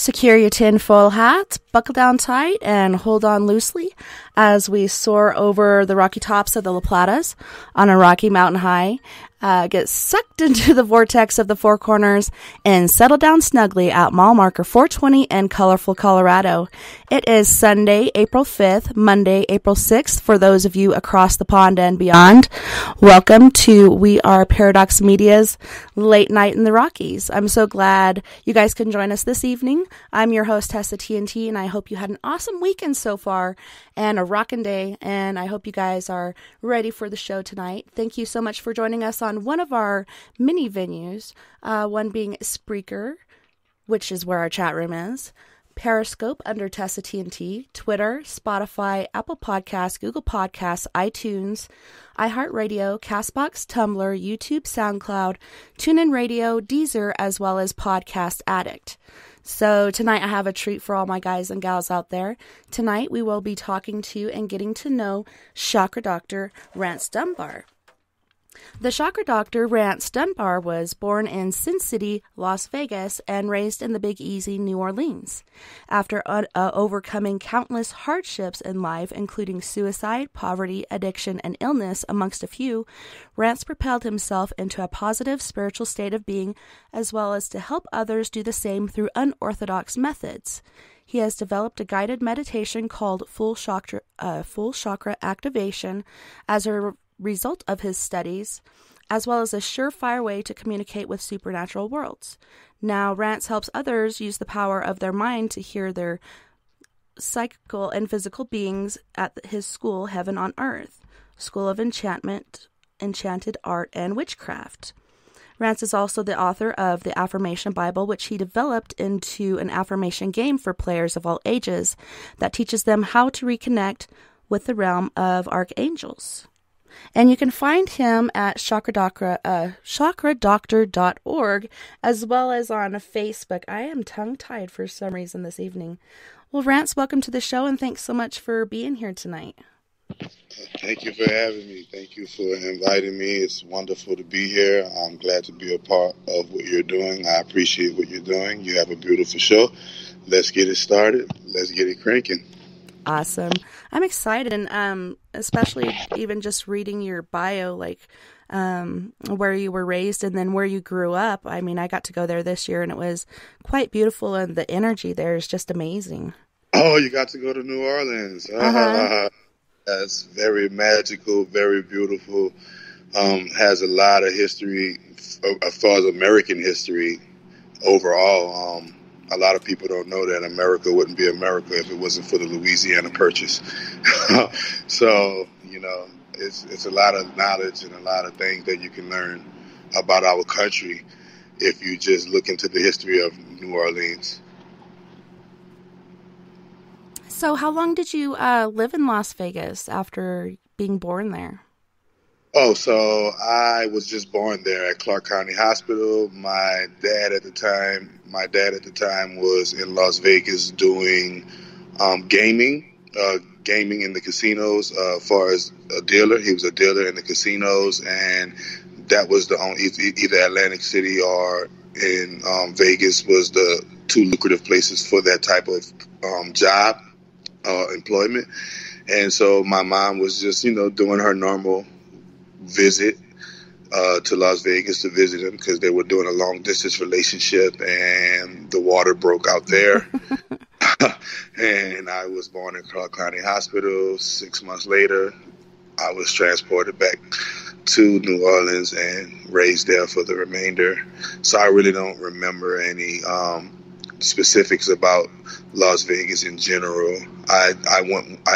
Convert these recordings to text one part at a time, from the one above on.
Secure your tinfoil hat, buckle down tight, and hold on loosely as we soar over the rocky tops of the La Platas on a rocky mountain high, get sucked into the vortex of the Four Corners, and settle down snugly at mile marker 420 in colorful Colorado. It is Sunday, April 5th, Monday, April 6th for those of you across the pond and beyond. Welcome to We Are Paradox Media's Late Night in the Rockies. I'm so glad you guys can join us this evening. I'm your host, TessaTNT, and I hope you had an awesome weekend so far and a rockin' day, and I hope you guys are ready for the show tonight. Thank you so much for joining us on one of our mini venues, one being Spreaker, which is where our chat room is, Periscope under TessaTNT, Twitter, Spotify, Apple Podcasts, Google Podcasts, iTunes, iHeartRadio, CastBox, Tumblr, YouTube, SoundCloud, TuneIn Radio, Deezer, as well as Podcast Addict. So tonight I have a treat for all my guys and gals out there. Tonight we will be talking to and getting to know Chakra Doctor Rance Dunbar. The Chakra Doctor, Rance Dunbar, was born in Sin City, Las Vegas, and raised in the Big Easy, New Orleans. After overcoming countless hardships in life, including suicide, poverty, addiction, and illness, amongst a few, Rance propelled himself into a positive spiritual state of being, as well as to help others do the same through unorthodox methods. He has developed a guided meditation called full chakra activation as a result of his studies, as well as a surefire way to communicate with supernatural worlds. Now, Rance helps others use the power of their mind to hear their psychical and physical beings at his school, Heaven on Earth, School of Enchantment, Enchanted Art, and Witchcraft. Rance is also the author of the Affirmation Bible, which he developed into an affirmation game for players of all ages that teaches them how to reconnect with the realm of archangels. And you can find him at chakradoctor.org, as well as on Facebook. I am tongue-tied for some reason this evening. Well, Rance, welcome to the show, and thanks so much for being here tonight. Thank you for having me. Thank you for inviting me. It's wonderful to be here. I'm glad to be a part of what you're doing. I appreciate what you're doing. You have a beautiful show. Let's get it started. Let's get it cranking. Awesome. I'm excited, and especially even just reading your bio, like where you were raised and then where you grew up. I mean, I got to go there this year, and it was quite beautiful, and the energy there is just amazing. Oh, you got to go to New Orleans. That's very magical, very beautiful. Has a lot of history as far as American history overall. A lot of people don't know that America wouldn't be America if it wasn't for the Louisiana Purchase. So, you know, it's a lot of knowledge and a lot of things that you can learn about our country if you just look into the history of New Orleans. So how long did you live in Las Vegas after being born there? Oh, so I was just born there at Clark County Hospital. My dad at the time was in Las Vegas doing gaming in the casinos. As far as a dealer, he was a dealer in the casinos, and that was the only either Atlantic City or in Vegas was the two lucrative places for that type of job employment. And so my mom was just doing her normal visit to Las Vegas to visit him because they were doing a long distance relationship and the water broke out there. And I was born in Clark County Hospital. 6 months later, I was transported back to New Orleans and raised there for the remainder. So I really don't remember any specifics about Las Vegas in general. I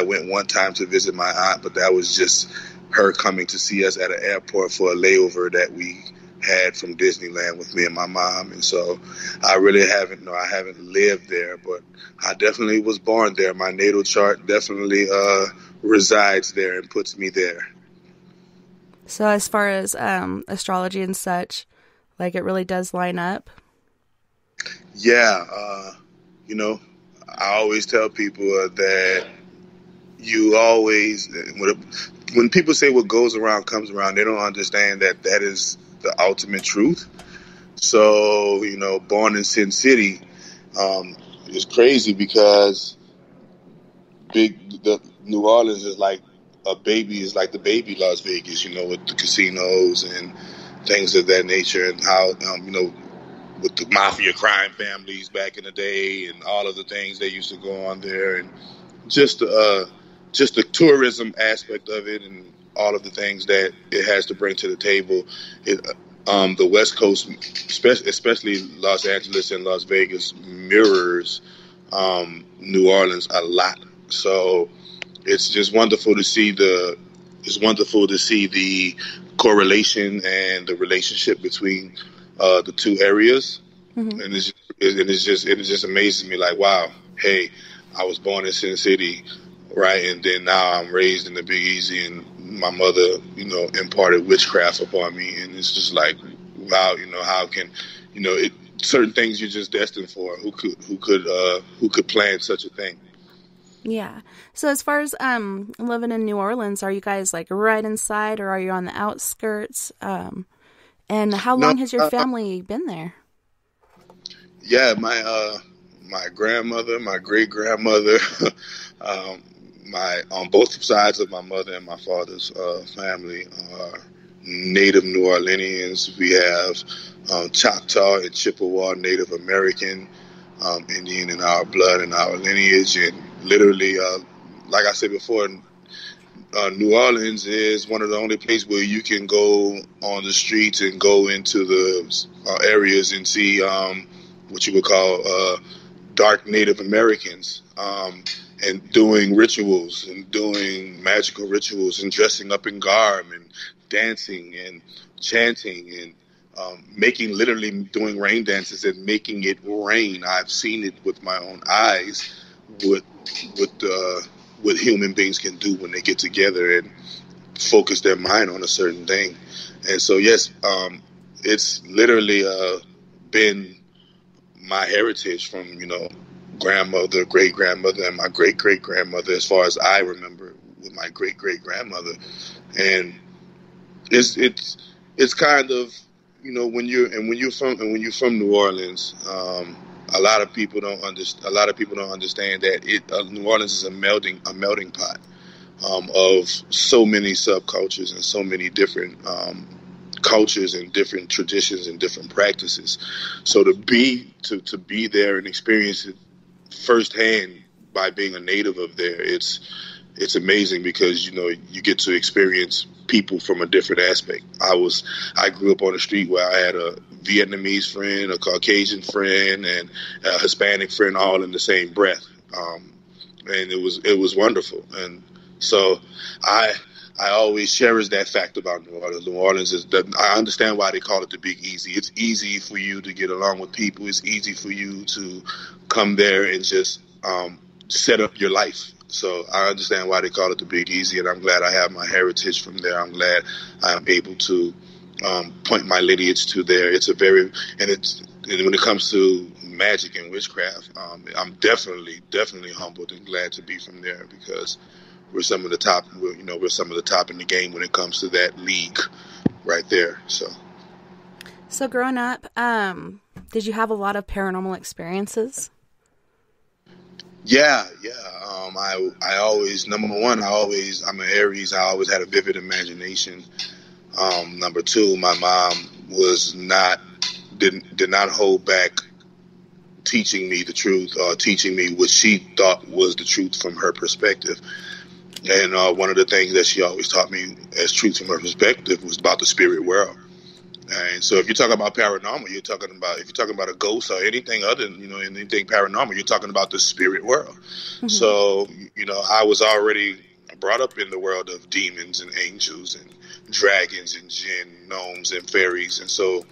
went one time to visit my aunt, but that was just her coming to see us at an airport for a layover that we had from Disneyland with me and my mom. And so I really haven't lived there, but I definitely was born there. My natal chart definitely resides there and puts me there. So as far as astrology and such, like it really does line up? Yeah. I always tell people that you always, when people say what goes around comes around, they don't understand that is the ultimate truth. So, born in Sin City, it's crazy because the New Orleans is like is like the baby Las Vegas, with the casinos and things of that nature, and how with the mafia crime families back in the day and all of the things that used to go on there, and just the tourism aspect of it and all of the things that it has to bring to the table. The West Coast, especially Los Angeles and Las Vegas, mirrors New Orleans a lot. So it's just wonderful to see the correlation and the relationship between the two areas. Mm-hmm. And it just amazes me, like, wow, hey, I was born in Sin City, right, and then now I'm raised in the Big Easy, and my mother, imparted witchcraft upon me, and it's just like, wow, how can, certain things you're just destined for. Who could plan such a thing? Yeah. So as far as living in New Orleans, are you guys like right inside, or are you on the outskirts? And how long has your family been there? Yeah, my grandmother, my great grandmother, on both sides of my mother and my father's family are native New Orleanians. We have Choctaw and Chippewa Native American Indian in our blood and our lineage, and literally, like I said before, New Orleans is one of the only places where you can go on the streets and go into the areas and see what you would call dark Native Americans, and doing rituals and doing magical rituals and dressing up in garb and dancing and chanting and literally doing rain dances and making it rain. I've seen it with my own eyes, what human beings can do when they get together and focus their mind on a certain thing. And so, yes, it's literally been my heritage from, grandmother, great-grandmother, and my great-great-grandmother, as far as I remember, with my great-great-grandmother. And it's kind of, when you're from New Orleans, a lot of people don't understand that New Orleans is a melting pot of so many subcultures and so many different cultures and different traditions and different practices. So to be there and experience it firsthand by being a native of there, it's amazing, because you get to experience people from a different aspect. I grew up on a street where I had a Vietnamese friend, a Caucasian friend, and a Hispanic friend, all in the same breath, and it was wonderful. And so I always cherish that fact about New Orleans. New Orleans is that I understand why they call it the Big Easy. It's easy for you to get along with people. It's easy for you to come there and just set up your life. So I understand why they call it the Big Easy, and I'm glad I have my heritage from there. I'm glad I'm able to point my lineage to there. And when it comes to magic and witchcraft, I'm definitely humbled and glad to be from there, because we're some of the top. We're some of the top in the game when it comes to that league, right there. So growing up, did you have a lot of paranormal experiences? Yeah. I always, number one, I'm an Aries. I always had a vivid imagination. Number two, my mom did not hold back teaching me the truth, or teaching me what she thought was the truth from her perspective. And one of the things that she always taught me as truth from her perspective was about the spirit world. And so if you're talking about paranormal, if you're talking about a ghost or anything other than, anything paranormal, you're talking about the spirit world. Mm-hmm. So, I was already brought up in the world of demons and angels and dragons and jinn, gnomes and fairies. And so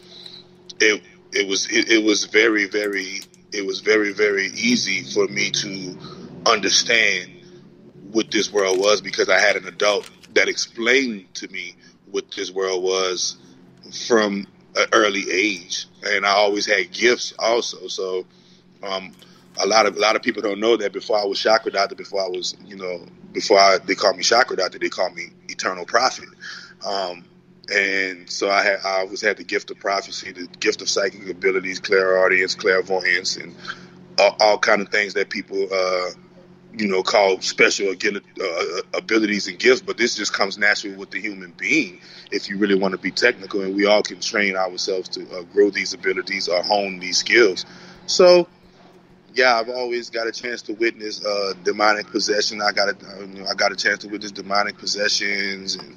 it was very, very easy for me to understand what this world was, because I had an adult that explained to me what this world was from an early age, and I always had gifts also. So a lot of people don't know that before I was Chakra Doctor, they called me Chakra Doctor, they called me Eternal Prophet. And so I always had the gift of prophecy, the gift of psychic abilities, clairaudience, clairvoyance, and all kind of things that people call special abilities and gifts, but this just comes naturally with the human being if you really want to be technical, and we all can train ourselves to grow these abilities or hone these skills. So yeah, I've always got a chance to witness demonic possession. I got a chance to witness demonic possessions, and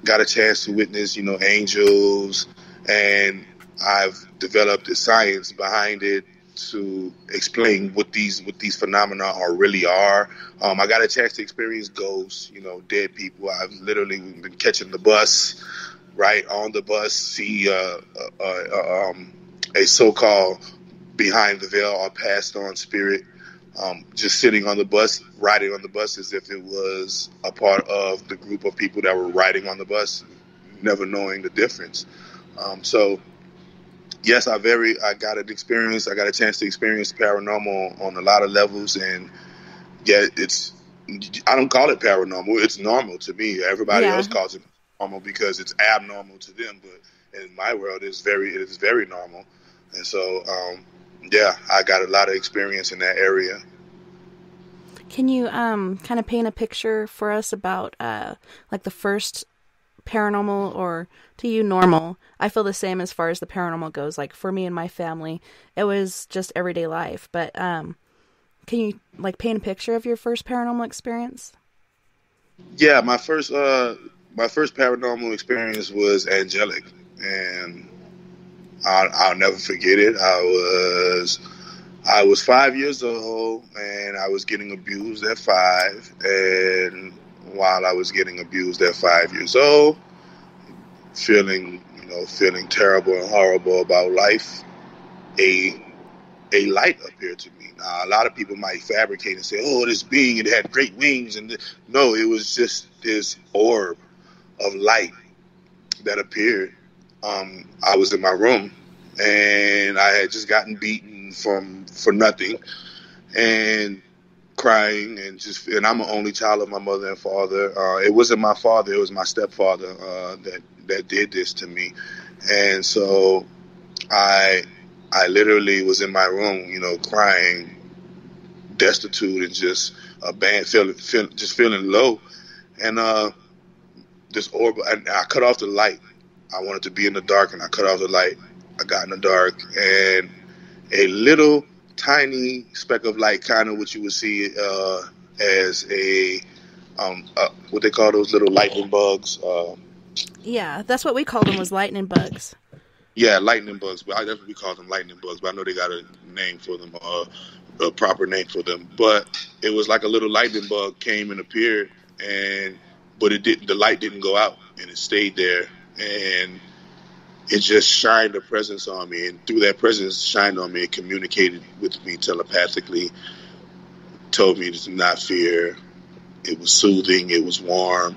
got a chance to witness angels, and I've developed the science behind it to explain what these phenomena really are. I got a chance to experience ghosts, dead people. I've literally been catching the bus, right on the bus, see a so-called behind the veil or passed on spirit, just sitting on the bus, riding on the bus as if it was a part of the group of people that were riding on the bus, never knowing the difference. So yes, I got an experience. I got a chance to experience paranormal on a lot of levels, and yeah, I don't call it paranormal. It's normal to me. Everybody else calls it normal because it's abnormal to them, but in my world, it is very normal. And so, yeah, I got a lot of experience in that area. Can you kind of paint a picture for us about like the first paranormal, or to you normal? I feel the same as far as the paranormal goes. Like for me and my family, it was just everyday life. But can you like paint a picture of your first paranormal experience? Yeah, my first paranormal experience was angelic, and I'll never forget it. I was 5 years old, and I was getting abused at 5. And while I was getting abused at 5 years old, feeling terrible and horrible about life, a light appeared to me. Now, a lot of people might fabricate and say, "Oh, this being, it had great wings," and no, it was just this orb of light that appeared. I was in my room, and I had just gotten beaten for nothing, and crying, and I'm an only child of my mother and father. It wasn't my father; it was my stepfather that did this to me, and so I literally was in my room, crying, destitute, and just feeling low, and this orb, and I cut off the light. I wanted to be in the dark, and I cut off the light. I got in the dark, and a little tiny speck of light, kind of what you would see as what they call those little lightning bugs. Yeah, that's what we call them, was lightning bugs. Yeah, lightning bugs, but that's what we call them, lightning bugs. But I know they got a name for them, a proper name for them. But it was like a little lightning bug came and appeared, but it didn't. The light didn't go out, and it stayed there, and it just shined a presence on me, and through that presence shined on me, it communicated with me telepathically, told me to not fear. It was soothing. It was warm.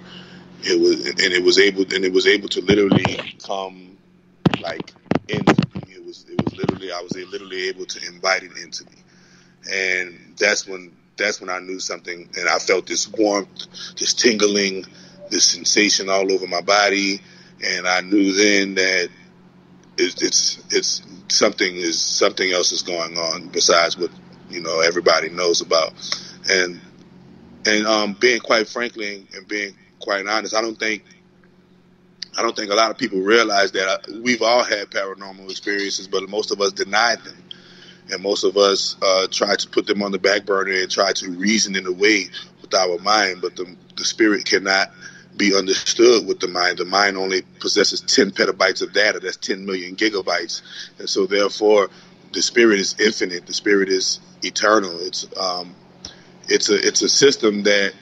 It was able to literally come like into me. It was literally, I was literally able to invite it into me, and that's when I knew something, and I felt this warmth, this tingling, this sensation all over my body, and I knew then that it's something else is going on besides what everybody knows about, and being quite frankly and being quite honest, I don't think a lot of people realize that we've all had paranormal experiences, but most of us denied them, and most of us try to put them on the back burner and try to reason in a way with our mind, but the spirit cannot be understood with the mind. The mind only possesses 10 petabytes of data. That's 10 million gigabytes. And so therefore the spirit is infinite. The spirit is eternal. It's a system that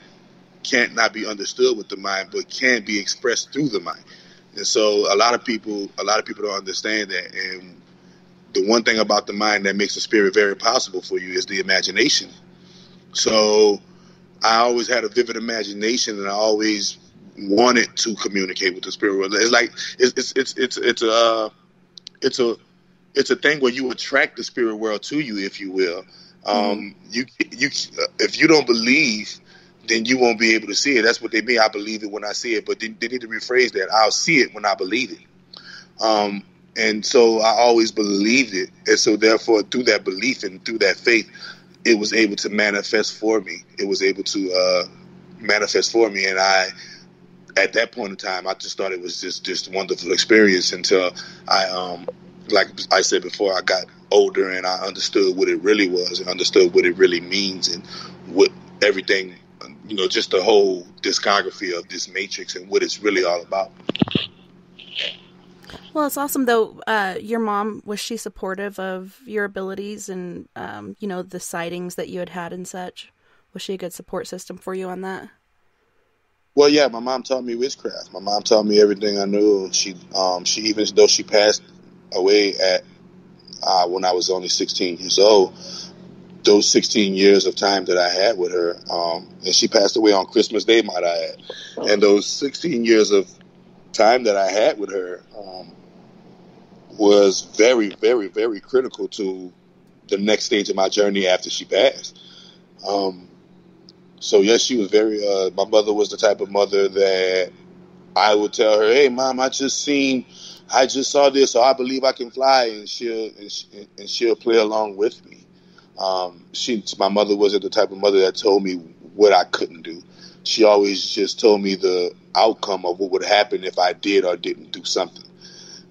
can't not be understood with the mind, but can be expressed through the mind. And so a lot of people don't understand that. And the one thing about the mind that makes the spirit very possible for you is the imagination. So I always had a vivid imagination, and I always wanted to communicate with the spirit world. It's like it's a thing where you attract the spirit world to you, if you will. You if you don't believe, then you won't be able to see it. That's what they mean. I believe it when I see it, but they need to rephrase that. I'll see it when I believe it. And so I always believed it. And so therefore, through that belief and through that faith, it was able to manifest for me. It was able to manifest for me. And at that point in time, I just thought it was just a wonderful experience until like I said before, I got older and I understood what it really was and understood what it really means and what everything, just the whole discography of this matrix and what it's really all about. Well, it's awesome, though. Your mom, was she supportive of your abilities and, the sightings that you had and such? Was she a good support system for you on that? Well, yeah, my mom taught me witchcraft. My mom taught me everything I knew. She even though she passed away at when I was only 16 years old, those 16 years of time that I had with her, and she passed away on Christmas Day, might I add, and those 16 years of time that I had with her was very, very, very critical to the next stage of my journey after she passed. So yes, she was very. My mother was the type of mother that I would tell her, "Hey, Mom, I just saw this, so I believe I can fly," and she'll play along with me. My mother wasn't the type of mother that told me what I couldn't do. She always just told me the outcome of what would happen if I did or didn't do something.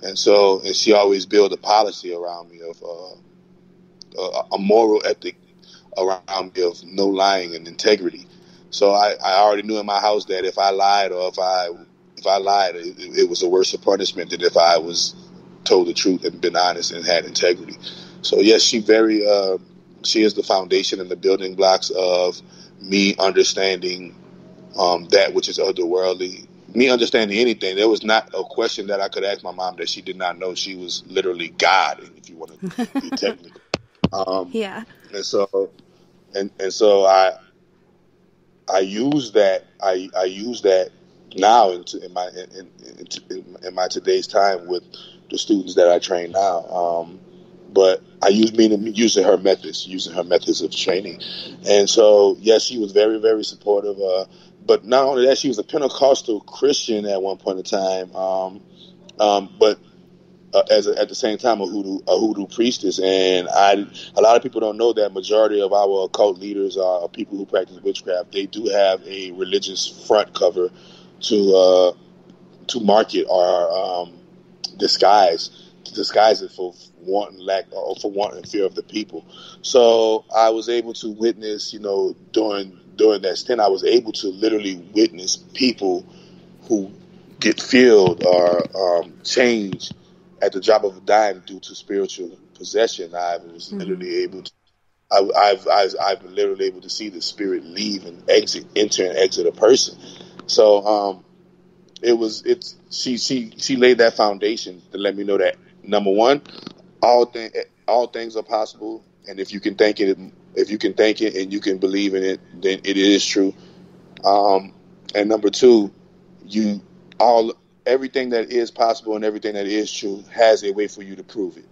And she always built a policy around me of a moral ethic around me of no lying and integrity. So I already knew in my house that if I lied or if I lied, it was a worse punishment than if I was told the truth and been honest and had integrity. So yes, she is the foundation and the building blocks of me understanding that which is otherworldly. Me understanding anything, there was not a question that I could ask my mom that she did not know. She was literally God, if you want to be technical. Yeah. And so I use that. I use that now in my today's time with the students that I train now. But I using her methods of training. And so yes, she was very, very supportive. But not only that, she was a Pentecostal Christian at one point in time. But at the same time a hoodoo priestess. And a lot of people don't know that majority of our occult leaders are people who practice witchcraft. They do have a religious front cover to market or disguise it for want and lack or for want and fear of the people. So I was able to witness, during that stint, I was able to literally witness people who get filled or change at the drop of a dime due to spiritual possession. I was literally able to. I've been literally able to see the spirit leave and enter and exit a person. So she laid that foundation to let me know that, number one, all things are possible, and if you can think it and you can believe in it, then it is true. And number two, everything that is possible and everything that is true has a way for you to prove it.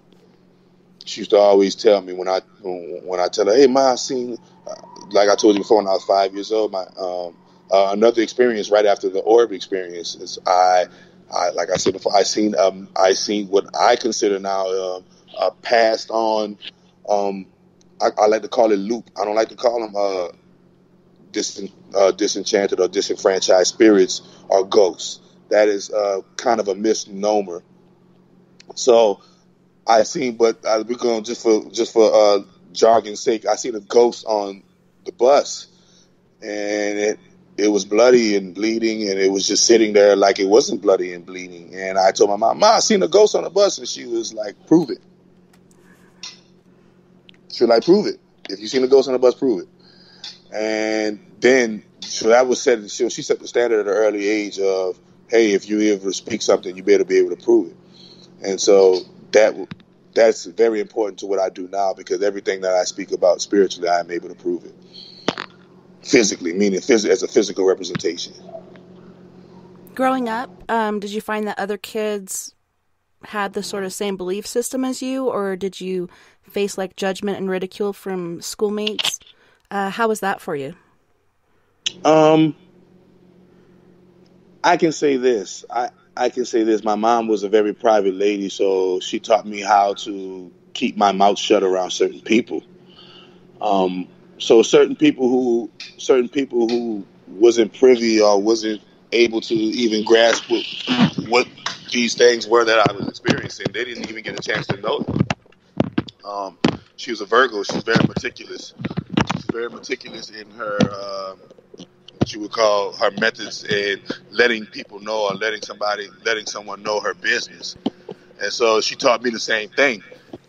She used to always tell me when I tell her, "Hey, Ma, I seen," like I told you before, when I was 5 years old, my another experience right after the orb experience is I like I said before, I seen what I consider now a passed on. I like to call it loop. I don't like to call them disenchanted or disenfranchised spirits or ghosts. That is kind of a misnomer. So I seen, but we're going just for jargon's sake. I seen a ghost on the bus, and it was bloody and bleeding, and it was just sitting there like it wasn't bloody and bleeding. And I told my mom, "Ma, I seen a ghost on the bus," and she was like, "Prove it." She was like, "Prove it. If you seen a ghost on the bus, prove it." And then so that was set. She set the standard at an early age of, hey, if you ever speak something, you better be able to prove it. And so that's very important to what I do now, because everything that I speak about spiritually, I'm able to prove it physically, meaning as a physical representation. Growing up, did you find that other kids had the sort of same belief system as you, or did you face like judgment and ridicule from schoolmates? How was that for you? I can say this. I I can say this. My mom was a very private lady, so she taught me how to keep my mouth shut around certain people. Um, so certain people who wasn't privy or wasn't able to even grasp what these things were that I was experiencing, they didn't even get a chance to know. Um, she was a Virgo. She's very meticulous. She's very meticulous in her what you would call her methods in letting people know or letting someone know her business. And so she taught me the same thing.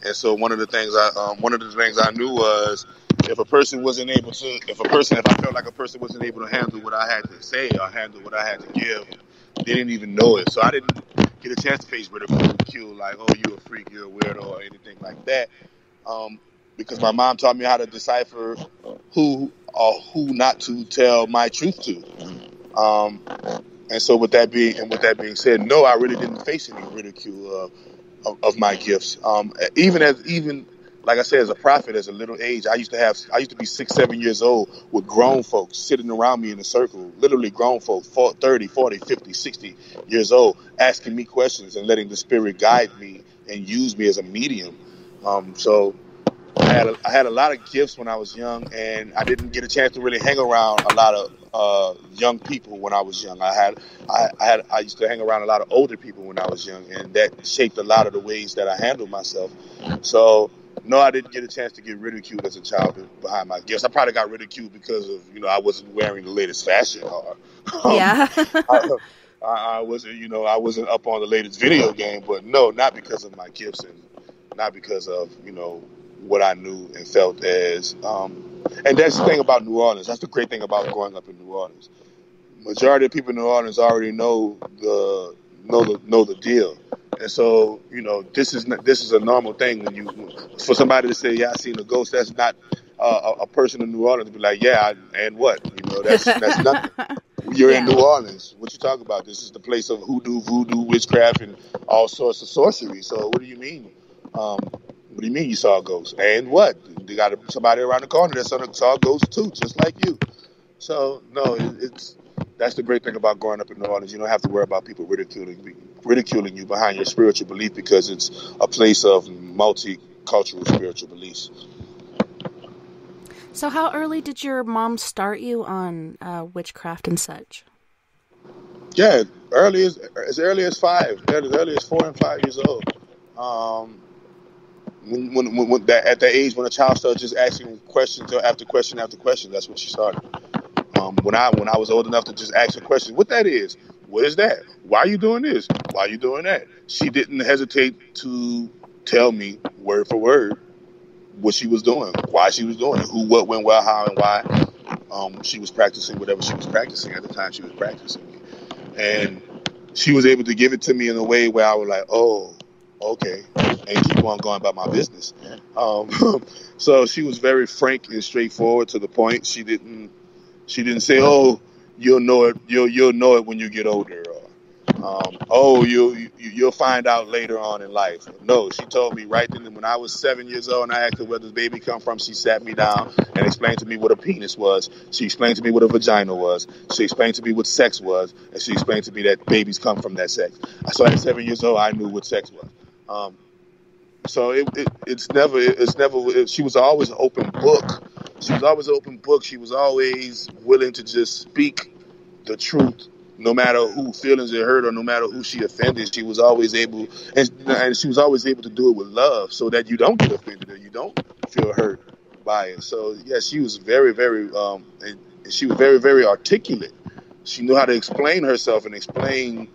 And so one of the things I knew was if I felt like a person wasn't able to handle what I had to say or handle what I had to give, they didn't even know it. So I didn't get a chance to face ridicule like, oh, you're a freak, you're a weirdo, or anything like that. Because my mom taught me how to decipher who who not to tell my truth to. And so with that being said, no, I really didn't face any ridicule of my gifts. Even like I said, as a prophet, as a little age, I used to be 6, 7 years old with grown folks sitting around me in a circle, literally grown folks, 30, 40, 50, 60 years old, asking me questions and letting the spirit guide me and use me as a medium. So I had a lot of gifts when I was young, and I didn't get a chance to really hang around a lot of young people when I was young. I used to hang around a lot of older people when I was young, and that shaped a lot of the ways that I handled myself. So no, I didn't get a chance to get ridiculed as a child behind my gifts. I probably got ridiculed because of I wasn't wearing the latest fashion, or Yeah. I wasn't up on the latest video game. But no, not because of my gifts and not because of what I knew and felt as. And that's the thing about New Orleans. That's the great thing about growing up in New Orleans. Majority of people in New Orleans already know the deal. And so, this is a normal thing for somebody to say, yeah, I seen a ghost. That's not a person in New Orleans to be like, yeah, and what? That's nothing. You're in New Orleans. What you talking about? This is the place of hoodoo, voodoo, witchcraft, and all sorts of sorcery. So what do you mean? What do you mean you saw a ghost? And what? They got somebody around the corner that saw a ghost too, just like you. So no, that's the great thing about growing up in New Orleans. You don't have to worry about people ridiculing you behind your spiritual belief, because it's a place of multicultural spiritual beliefs. So how early did your mom start you on witchcraft and such? Yeah, as early as 5, as early as 4 and 5 years old. When at that age when a child starts just asking question after question after question, that's when she started. When I was old enough to just ask a question, what that is, what is that? Why are you doing this? Why are you doing that? She didn't hesitate to tell me word for word what she was doing, why she was doing it, who, what, when, where, how, and why. She was practicing whatever she was practicing at the time she was practicing, and she was able to give it to me in a way where I was like, oh, okay, and keep on going about my business. So she was very frank and straightforward to the point. She didn't say, oh, you'll know it when you get older, or oh, you'll find out later on in life. No, she told me right then. When I was 7 years old and I asked her where this baby come from, she sat me down and explained to me what a penis was. She explained to me what a vagina was. She explained to me what sex was, and she explained to me that babies come from that sex. So at 7 years old, I knew what sex was. So she was always an open book. She was always an open book. She was always willing to just speak the truth, no matter who feelings it hurt or no matter who she offended. She was always able, and she was always able to do it with love, so that you don't get offended or you don't feel hurt by it. So yeah, she was very, very, and she was very, very articulate. She knew how to explain herself and explain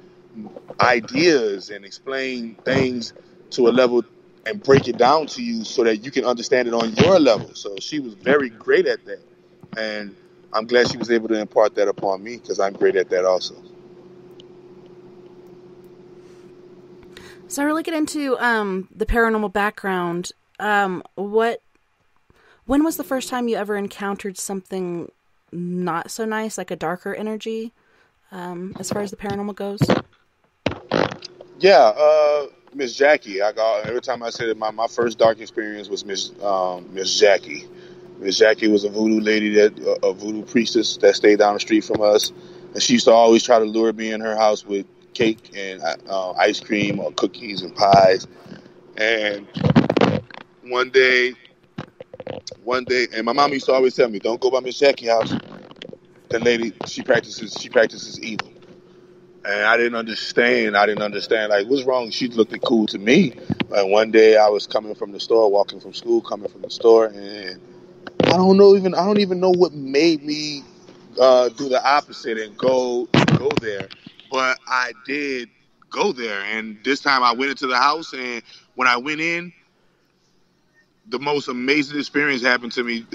ideas and explain things to a level and break it down to you so that you can understand it on your level. So she was very great at that. And I'm glad she was able to impart that upon me, because I'm great at that also. So I really get into the paranormal background. When was the first time you ever encountered something not so nice, like a darker energy, as far as the paranormal goes? Yeah, Miss Jackie. Every time I said it, my first dark experience was Miss Jackie. Miss Jackie was a voodoo lady, a voodoo priestess that stayed down the street from us, and she used to always try to lure me in her house with cake and ice cream or cookies and pies. And one day, and my mom used to always tell me, "Don't go by Miss Jackie's house. The lady, she practices evil." And I didn't understand. Like, what's wrong? She looked cool to me. Like, one day I was coming from the store, walking from school, coming from the store, and I don't even know what made me do the opposite and go there. But I did go there, and this time I went into the house, and when I went in, the most amazing experience happened to me.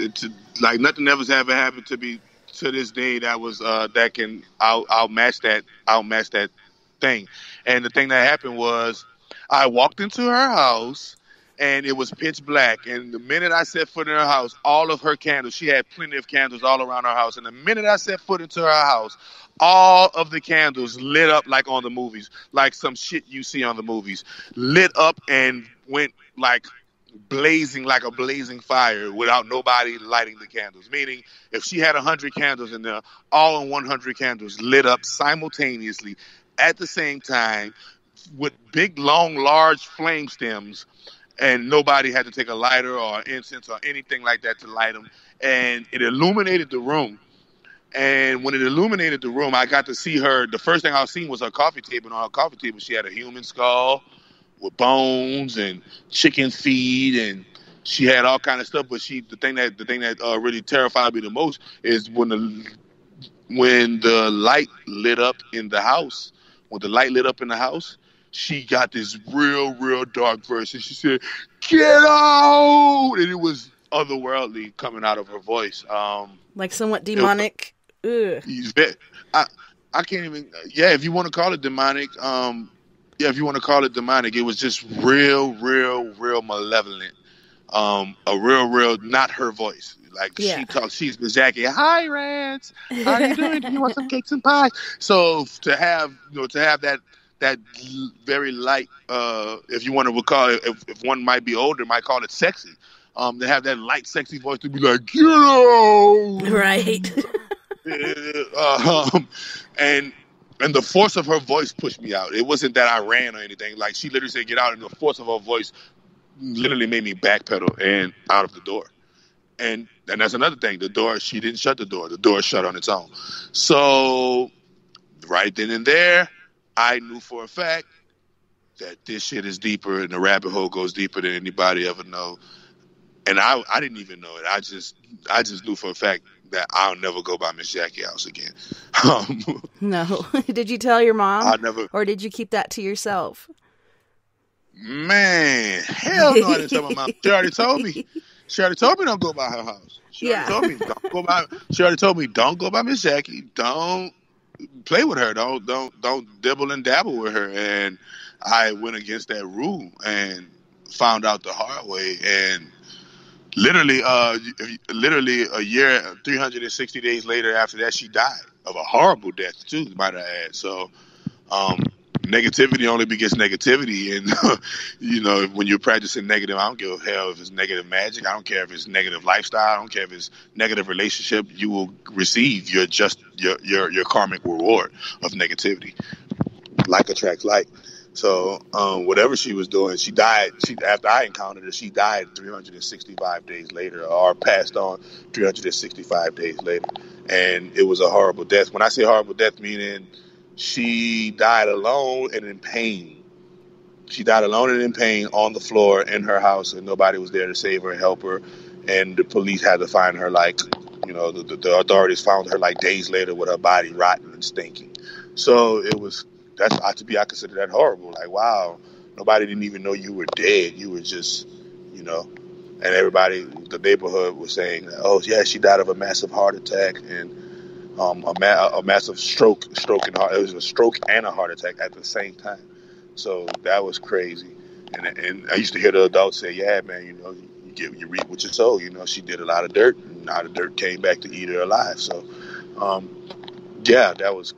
Like nothing ever happened to me to this day that was that can outmatch that thing. And the thing that happened was I walked into her house and it was pitch black. And the minute I set foot in her house, all of her candles, she had plenty of candles all around her house. And the minute I set foot into her house, all of the candles lit up like on the movies, like some shit you see on the movies, lit up and went like blazing like a blazing fire without nobody lighting the candles. Meaning, if she had 100 candles in there, all in 100 candles lit up simultaneously at the same time with big, long, large flame stems, and nobody had to take a lighter or incense or anything like that to light them. And it illuminated the room. And when it illuminated the room, I got to see her. The first thing I seen was her coffee table. And on her coffee table, she had a human skull with bones and chicken feed, and she had all kind of stuff. But the thing that really terrified me the most is when the light lit up in the house. When the light lit up in the house, she got this real dark voice, and she said, "Get out!" And it was otherworldly coming out of her voice. Like somewhat demonic. Ugh. I can't even. Yeah, if you want to call it demonic. Yeah, if you want to call it demonic, it was just real malevolent. A real, not her voice. Like she talks, she's Miss Jackie. "Hi, Rance. How are you doing? Do you want some cakes and pies?" So to have that very light, if you want to call it, if one might be older, might call it sexy. To have that light, sexy voice to be like, "Get out!" Right. And the force of her voice pushed me out. It wasn't that I ran or anything. Like, she literally said, "Get out," and the force of her voice literally made me backpedal and out of the door. And that's another thing. The door, she didn't shut the door. The door shut on its own. So right then and there, I knew for a fact that this shit is deeper and the rabbit hole goes deeper than anybody ever know. And I didn't even know it. I just knew for a fact that I'll never go by Miss Jackie's house again. No. Did you tell your mom? I never. Or did you keep that to yourself? Man, hell no, I didn't tell my mom. She already told me. She already told me don't go by her house. She already told me don't go by. She already told me don't go by Miss Jackie. Don't play with her. Don't dibble and dabble with her. And I went against that rule and found out the hard way. And literally a year, 360 days later after that, she died of a horrible death too, might I add. So, negativity only begets negativity. And, when you're practicing negative, I don't give a hell if it's negative magic. I don't care if it's negative lifestyle. I don't care if it's negative relationship. You will receive your karmic reward of negativity. Like attracts like. So whatever she was doing, she died. After I encountered her, she died 365 days later, or passed on 365 days later. And it was a horrible death. When I say horrible death, meaning she died alone and in pain. She died alone and in pain on the floor in her house, and nobody was there to save her and help her. And the police had to find her, the authorities found her like days later with her body rotten and stinking. So it was. I consider that horrible. Like, wow, nobody didn't even know you were dead. You were just, and everybody, the neighborhood was saying, "Oh yeah, she died of a massive heart attack and a massive stroke and heart. It was a stroke and a heart attack at the same time." So that was crazy. And I used to hear the adults say, "Yeah, man, you reap what you sow." She did a lot of dirt, and now the dirt came back to eat her alive. So, yeah, that was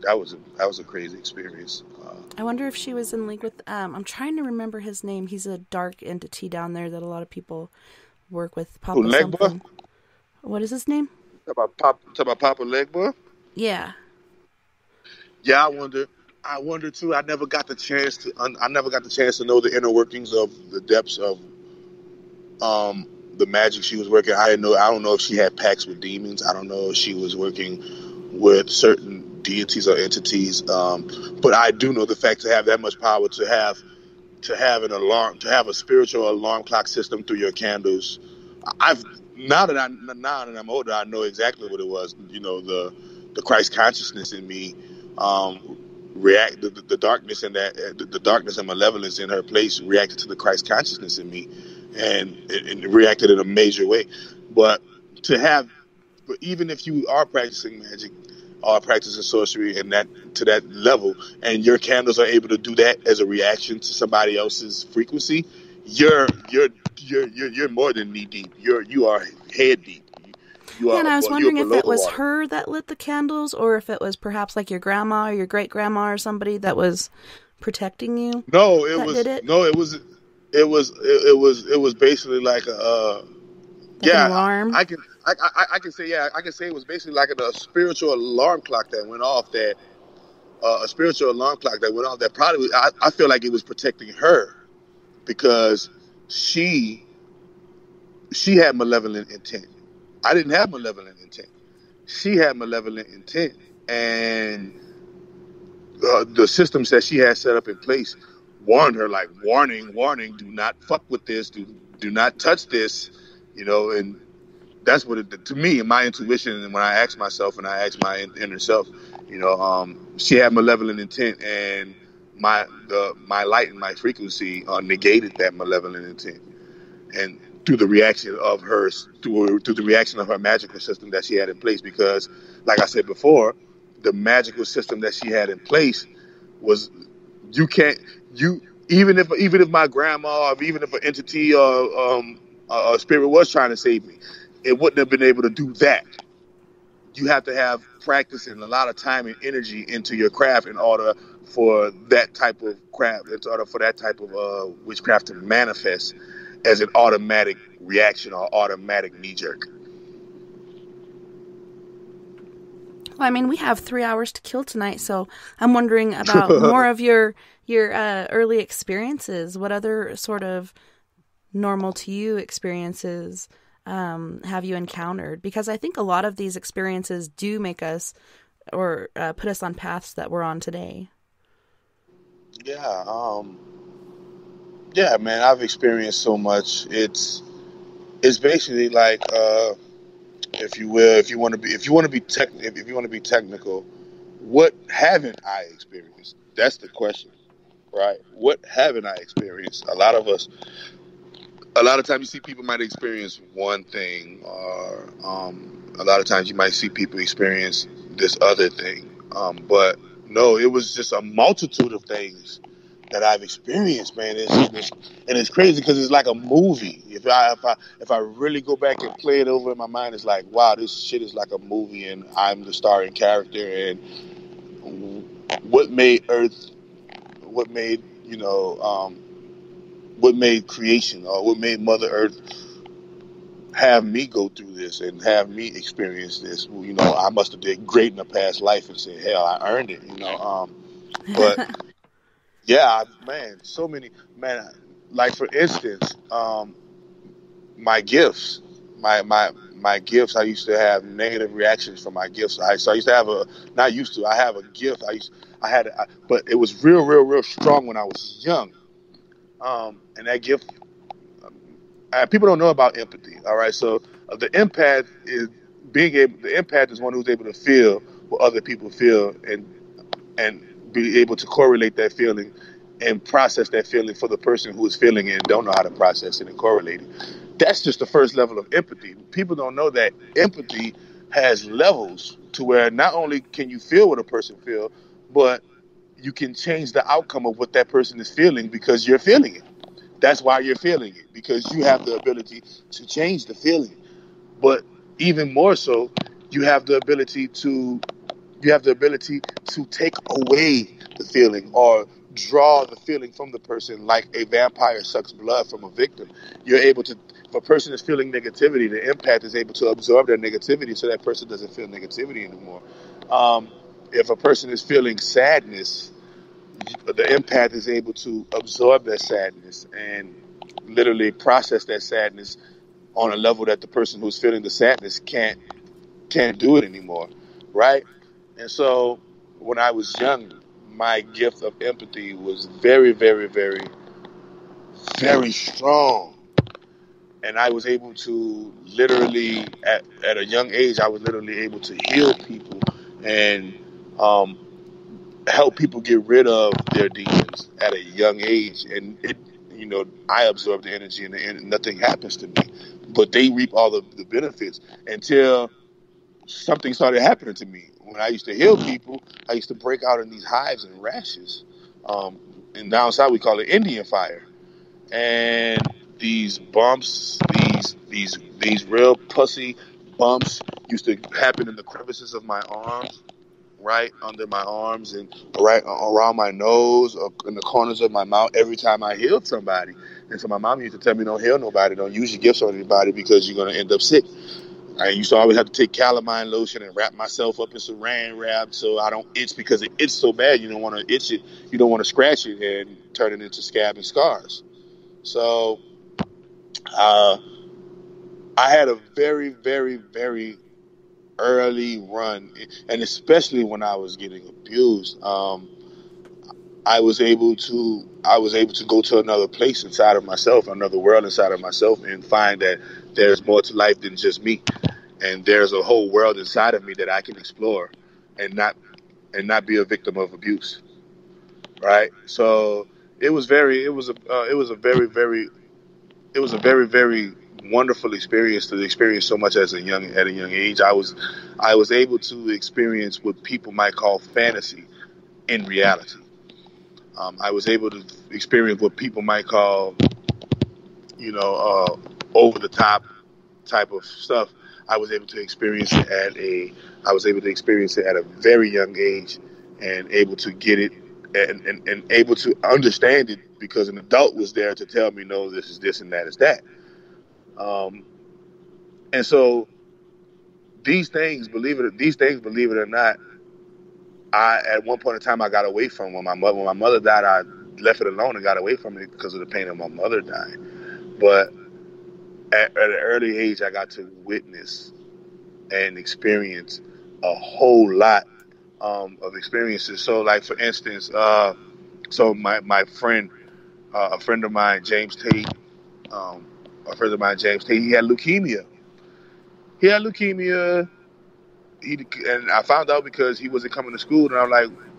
a crazy experience. I wonder if she was in league with. I'm trying to remember his name. He's a dark entity down there that a lot of people work with. Papa something. What is his name? Talk about Papa Legba? Yeah. Yeah, I wonder. I wonder too. I never got the chance to. I never got the chance to know the inner workings of the depths of the magic she was working. I didn't know. I don't know if she had pacts with demons. I don't know if she was working with certain deities or entities. But I do know the fact to have that much power, to have an alarm, to have a spiritual alarm clock system through your candles. I've now that I'm older, I know exactly what it was. You know, the Christ consciousness in me, react the darkness and the darkness and malevolence in her place reacted to the Christ consciousness in me, and it reacted in a major way. But to have, but even if you are practicing magic or practicing sorcery and that to that level, and your candles are able to do that as a reaction to somebody else's frequency, you're more than knee deep. You are head deep. Yeah, and I was wondering if it was her that lit the candles, or if it was perhaps like your grandma or your great grandma or somebody that was protecting you. No, it was basically like a an alarm. I can say it was basically like a spiritual alarm clock that went off. That a spiritual alarm clock that went off. That probably I feel like it was protecting her because she had malevolent intent. I didn't have malevolent intent. She had malevolent intent, and the systems that she had set up in place warned her, like warning, do not fuck with this, do not touch this, you know. And that's what it, to me, in my intuition, and when I asked myself and I asked my inner self, you know, she had malevolent intent, and my light and my frequency negated that malevolent intent, and through the reaction of the reaction of her magical system that she had in place. Because, like I said before, the magical system that she had in place was, even if my grandma, or even if an entity or a spirit was trying to save me, it wouldn't have been able to do that. You have to have practice and a lot of time and energy into your craft in order for that type of craft, in order for that type of witchcraft to manifest as an automatic reaction or automatic knee jerk. Well, I mean, we have 3 hours to kill tonight, so I'm wondering about more of your early experiences. What other sort of normal to you experiences have you encountered? Because I think a lot of these experiences do make us or put us on paths that we're on today. Yeah, man, I've experienced so much. It's basically like, if you will, if you want to be technical, what haven't I experienced? That's the question, right? What haven't I experienced? A lot of times you see people might experience one thing, or a lot of times you might see people experience this other thing. But no, it was just a multitude of things that I've experienced, man. It's crazy because it's like a movie. If I really go back and play it over in my mind, it's like, wow, this shit is like a movie, and I'm the starring character. And what made Earth, what made what made creation, or what made Mother Earth have me go through this and have me experience this? Well, I must have did great in a past life and said, hell, I earned it. But. Yeah, man, so many, man. Like, for instance, my gifts, my gifts. I used to have negative reactions from my gifts. I used to have I have a gift. But it was real strong when I was young. And that gift, people don't know about empathy. All right, so the empath is one who's able to feel what other people feel, and be able to correlate that feeling and process that feeling for the person who is feeling it and don't know how to process it and correlate it. That's just the first level of empathy. People don't know that empathy has levels to where not only can you feel what a person feels, but you can change the outcome of what that person is feeling because you're feeling it. That's why you're feeling it, because you have the ability to change the feeling. But even more so, you have the ability to take away the feeling or draw the feeling from the person, like a vampire sucks blood from a victim. You're able to, if a person is feeling negativity, the empath is able to absorb their negativity so that person doesn't feel negativity anymore. If a person is feeling sadness, the empath is able to absorb that sadness and literally process that sadness on a level that the person who's feeling the sadness can't do it anymore, right? And so when I was young, my gift of empathy was very, very, very, very strong. And I was able to literally, at a young age, I was literally able to heal people and help people get rid of their demons at a young age. And I absorb the energy and nothing happens to me. But they reap all the benefits until something started happening to me. When I used to heal people, I used to break out in these hives and rashes. And down south we call it Indian fire. And these bumps, these real pussy bumps used to happen in the crevices of my arms, right under my arms and right around my nose or in the corners of my mouth every time I healed somebody. And so my mom used to tell me, don't heal nobody, don't use your gifts on anybody because you're going to end up sick. I used to always have to take calamine lotion and wrap myself up in saran wrap so I don't itch because it itches so bad. You don't want to itch it. You don't want to scratch it and turn it into scab and scars. So I had a very, very, very early run, and especially when I was getting abused, I was able to go to another place inside of myself, another world inside of myself, and find that there's more to life than just me, and there's a whole world inside of me that I can explore, and not be a victim of abuse, right? So it was a very, very very wonderful experience to experience so much at a young age. I was able to experience what people might call fantasy in reality. I was able to experience what people might call, over the top type of stuff. I was able to experience it at a very young age, and able to get it and able to understand it because an adult was there to tell me, no, this is this and that is that. And so these things, believe it or not, I at one point in time I got away from when my mother died. I left it alone and got away from it because of the pain of my mother dying. But at an early age, I got to witness and experience a whole lot of experiences. So, like for instance, my friend, a friend of mine, James Tate, he had leukemia. He had leukemia. And I found out because he wasn't coming to school, and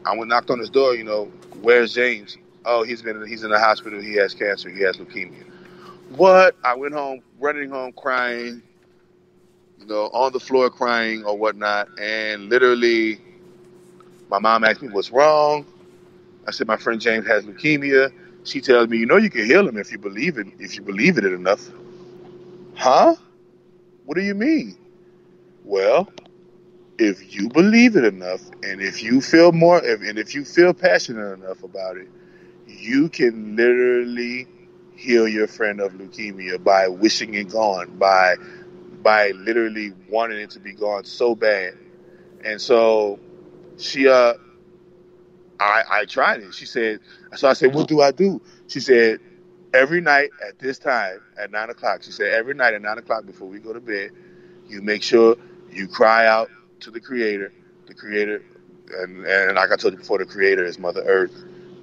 I went knocked on his door. Where's James? Oh, he's in the hospital. He has cancer. He has leukemia. What? I went home, running home, crying, on the floor crying or whatnot, and literally, my mom asked me what's wrong. I said my friend James has leukemia. She tells me, you can heal him if you believe it. If you believe it enough. Huh? What do you mean? Well, if you believe it enough, and if you feel passionate enough about it, you can literally heal your friend of leukemia by wishing it gone, by literally wanting it to be gone so bad. And so I tried it. She said, so I said, what do I do? She said, every night at this time at 9 o'clock, she said, every night at 9 o'clock before we go to bed, you make sure you cry out to the Creator, and like I told you before, the Creator is Mother Earth,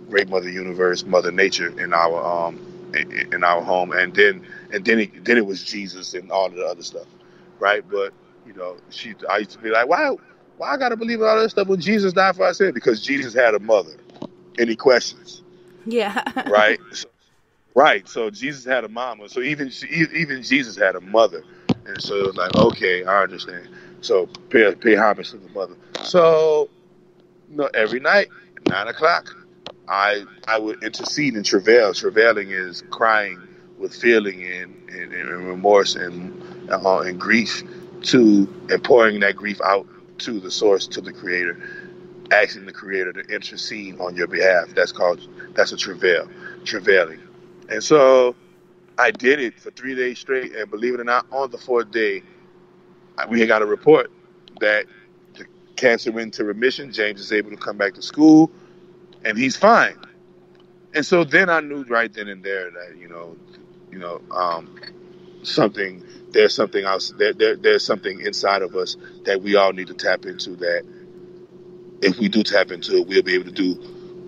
Great Mother Universe, Mother Nature in our home, and then it was Jesus and all of the other stuff, right? But I used to be like, why I gotta believe in all that stuff when Jesus died for our sin? Because Jesus had a mother. Any questions? Yeah. Right. Right. So Jesus had a mama. So even Jesus had a mother. And so it was like, okay, I understand. So pay homage to the mother. So every night, 9 o'clock, I would intercede and travail. Travailing is crying with feeling and remorse and grief and pouring that grief out to the source, to the Creator, asking the Creator to intercede on your behalf. That's a travailing. And so I did it for 3 days straight, and believe it or not, on the fourth day, we had got a report that the cancer went into remission. James is able to come back to school. and he's fine. And so then I knew right then and there that something there's something else there's something inside of us that we all need to tap into. That if we do tap into it, we'll be able to do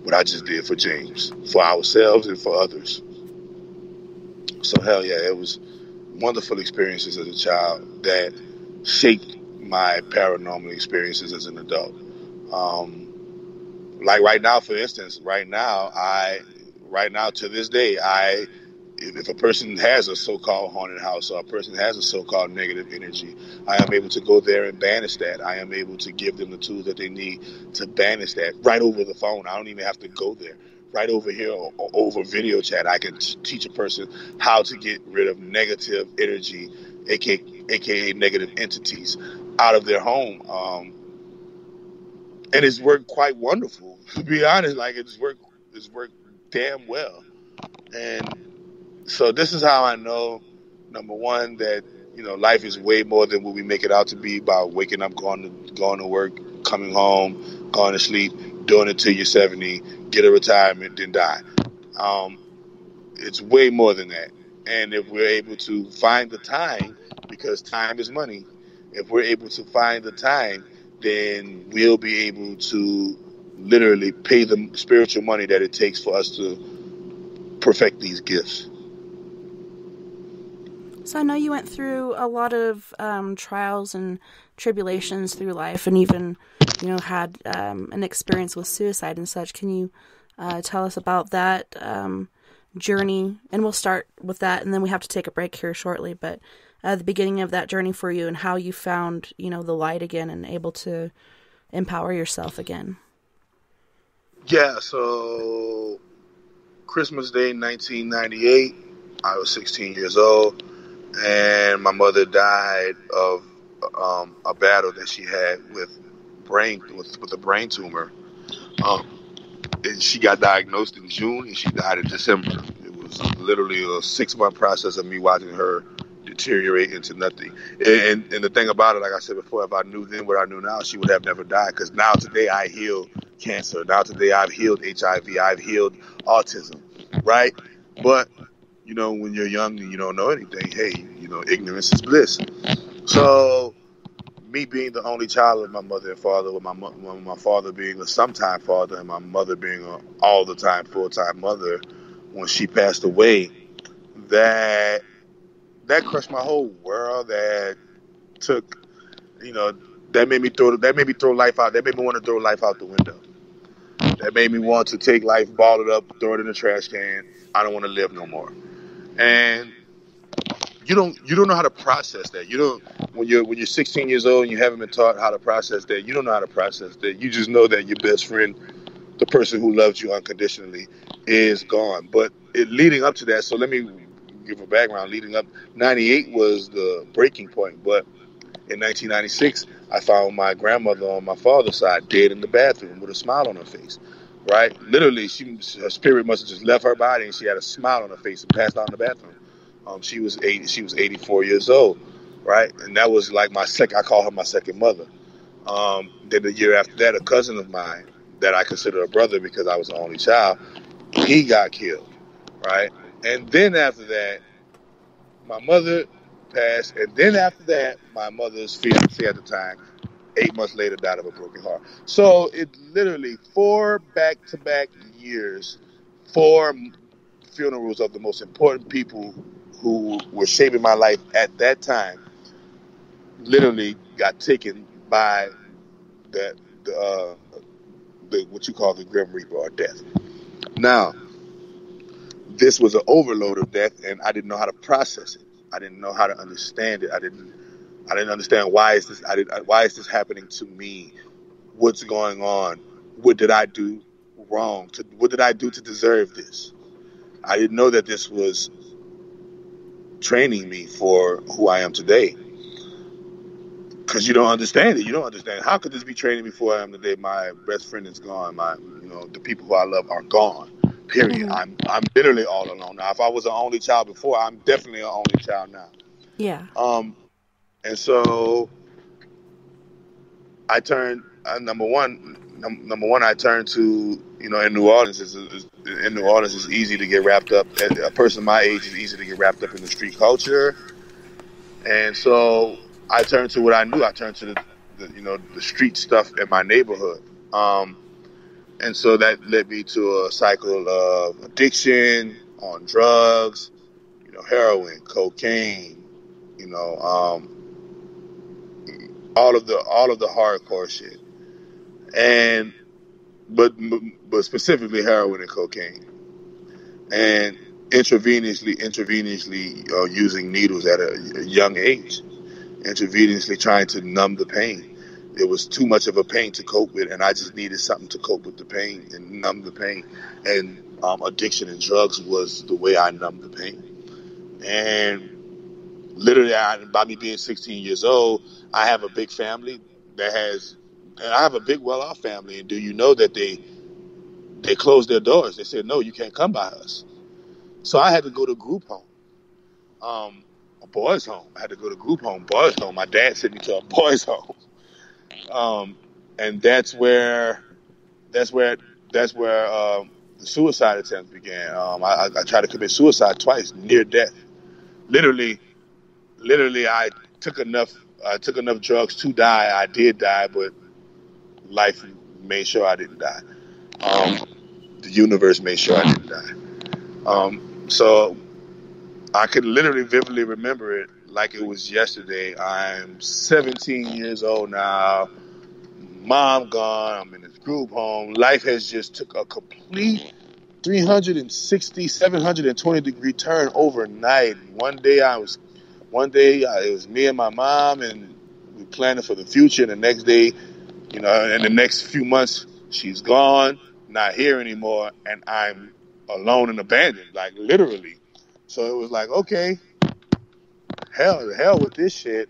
what I just did for James, for ourselves and for others. So hell yeah, it was wonderful experiences as a child that shaped my paranormal experiences as an adult. Like right now, for instance, right now to this day, if a person has a so-called haunted house or a person has a so-called negative energy, I am able to go there and banish that. I am able to give them the tools that they need to banish that right over the phone. I don't even have to go there. Right over here or over video chat, I can teach a person how to get rid of negative energy, aka negative entities, out of their home. And it's worked quite wonderful, to be honest. Like it's worked damn well. And so this is how I know, number one, that life is way more than what we make it out to be. By waking up, going to work, coming home, going to sleep, doing it till you're 70, get a retirement, then die. It's way more than that. And if we're able to find the time, because time is money, if we're able to find the time, then we'll be able to literally pay the spiritual money that it takes for us to perfect these gifts. So I know you went through a lot of trials and tribulations through life, and even, had an experience with suicide and such. Can you tell us about that journey? And we'll start with that, and then we have to take a break here shortly. But the beginning of that journey for you and how you found, the light again and able to empower yourself again. Yeah, so Christmas Day 1998, I was 16 years old, and my mother died of a battle that she had with a brain tumor. And she got diagnosed in June, and she died in December. It was literally a 6-month process of me watching her deteriorate into nothing. And the thing about it, like I said before, if I knew then what I knew now, she would have never died. Because now today I heal cancer. Now today I've healed HIV. I've healed autism, right? But when you're young and you don't know anything, hey, ignorance is bliss. So me being the only child of my mother and father, with my father being a sometime father and my mother being an all the time full-time mother, when she passed away, that crushed my whole world. That took, that made me throw life out. That made me want to throw life out the window. That made me want to take life, ball it up, throw it in the trash can. I don't want to live no more. And you don't know how to process that. When you're 16 years old and you haven't been taught how to process that, you don't know how to process that. You just know that your best friend, the person who loved you unconditionally, is gone. But leading up to that, so let me give a background. Leading up, 98 was the breaking point. But in 1996, I found my grandmother on my father's side dead in the bathroom with a smile on her face. Right? Literally, her spirit must have just left her body, and she had a smile on her face and passed out in the bathroom. She was 84 years old, right? And that was like I call her my second mother. Then the year after that, a cousin of mine that I consider a brother because I was the only child, he got killed, right? And then after that, my mother passed, and then after that, my mother's fiance at the time, 8 months later, died of a broken heart. So it literally 4 back-to-back years, 4 funerals of the most important people who were shaping my life at that time, literally got taken by the what you call the Grim Reaper or death. Now, this was an overload of death, and I didn't know how to process it. I didn't know how to understand it. I didn't understand why is this happening to me? What's going on? What did I do wrong? What did I do to deserve this? I didn't know that this was training me for who I am today. Because you don't understand it. You don't understand. How could this be training me for who I am today? My best friend is gone. The people who I love are gone. Period. Mm-hmm. I'm literally all alone now. If I was an only child before, I'm definitely an only child now. Yeah. And so I turned number one. I turned to in New Orleans, it's easy to get wrapped up. A person my age is easy to get wrapped up in the street culture, and so I turned to what I knew. I turned to the street stuff in my neighborhood, and so that led me to a cycle of addiction on drugs, heroin, cocaine, all of the hardcore shit, and but specifically heroin and cocaine, and intravenously using needles at a young age, intravenously trying to numb the pain. It was too much of a pain to cope with, and I just needed something to cope with the pain and numb the pain. And addiction and drugs was the way I numbed the pain. And literally, by me being 16 years old, I have a big family and I have a big well-off family. And do you know that they closed their doors? They said, no, you can't come by us. So I had to go to group home, a boys' home. I had to go to group home, boys' home. My dad sent me to a boys' home. And that's where the suicide attempt began. I tried to commit suicide twice, near death. Literally, I took enough drugs to die. I did die, but life made sure I didn't die. The universe made sure I didn't die. So I could literally vividly remember it like it was yesterday. I'm 17 years old now. Mom gone. I'm in this group home. Life has just took a complete 360, 720 degree turn overnight. One day it was me and my mom, and we planning for the future. And the next day, in the next few months, she's gone, not here anymore, and I'm alone and abandoned, like literally. So it was like, okay, hell with this shit.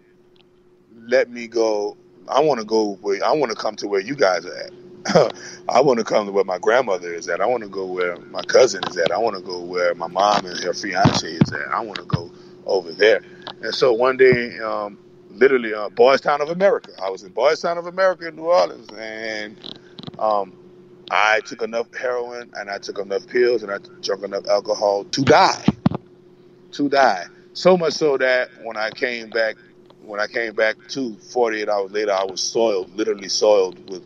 Let me go. I want to come to where you guys are at. I want to come to where my grandmother is at. I want to go where my cousin is at. I want to go where my mom and her fiance is at. I want to go over there. And so one day, literally, Boys Town of America. I was in Boys Town of America in New Orleans, and I took enough heroin, and I took enough pills, and I drank enough alcohol to die. So much so that when I came back to 48 hours later, I was literally soiled with,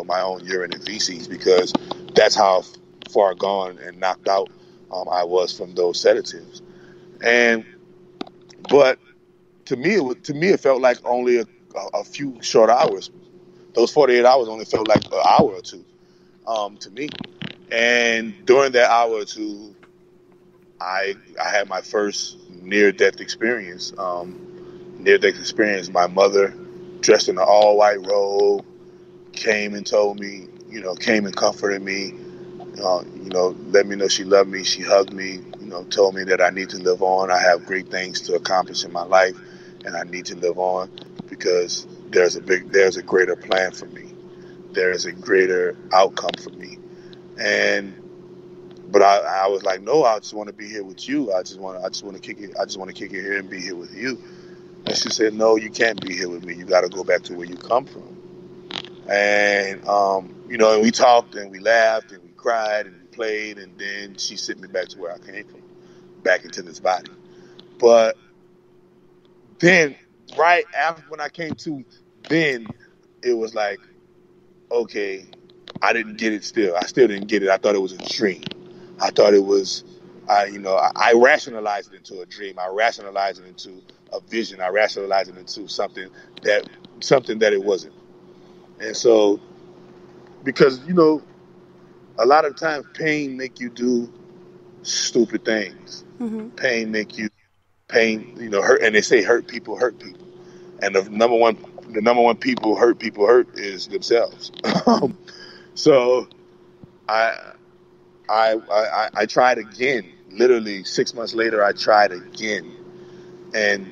my own urine and feces, because that's how far gone and knocked out I was from those sedatives. But to me, it felt like only a few short hours. Those 48 hours only felt like an hour or two to me. And during that hour or two, I had my first near-death experience. My mother, dressed in an all-white robe, came and told me, came and comforted me, let me know she loved me. She hugged me, told me that I need to live on. I have great things to accomplish in my life, and I need to live on because there's a greater plan for me. There is a greater outcome for me. But I was like, no, I just want to be here with you. I just want to kick it. I just want to kick it here and be here with you. And she said, no, you can't be here with me. You got to go back to where you come from. And, and we talked and we laughed and we cried and we played. And then she sent me back to where I came from, back into this body. But then right after when I came to, then it was like, okay, I didn't get it still. I still didn't get it. I thought it was a dream. I thought it was, I rationalized it into a dream. I rationalized it into a vision. I rationalized it into something that it wasn't. And so, because, a lot of times pain make you do stupid things. Mm-hmm. Pain, hurt. And they say hurt people. And the number one people hurt is themselves. So I tried again. Literally 6 months later, I tried again. And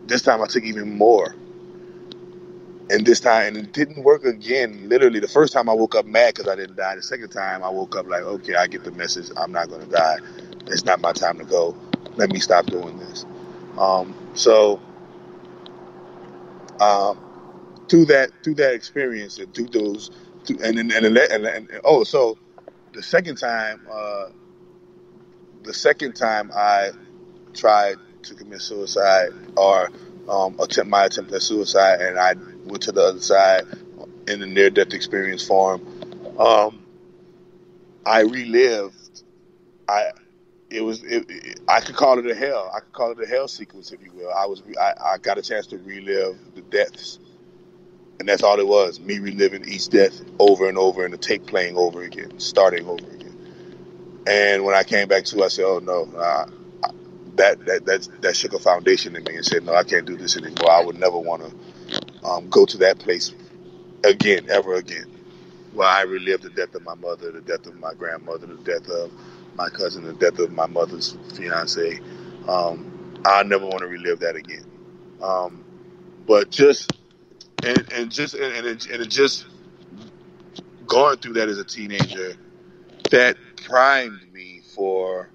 this time I took even more. And it didn't work again. Literally, the first time I woke up mad because I didn't die. The second time I woke up like, okay, I get the message. I'm not going to die. It's not my time to go. Let me stop doing this. Through that experience and through So the second time I tried to commit suicide or attempt at suicide, and I went to the other side in the near-death experience form. I relived. I could call it a hell. I could call it a hell sequence, if you will. I got a chance to relive the deaths, and that's all it was. Me reliving each death over and over, and the tape playing over again, starting over again. And when I came back to, I said, "Oh no, that shook a foundation in me and said, no, I can't do this anymore. I would never want to go to that place again, ever again." Well, I relived the death of my mother, the death of my grandmother, the death of my cousin, the death of my mother's fiance. I never want to relive that again. But just going through that as a teenager, that primed me for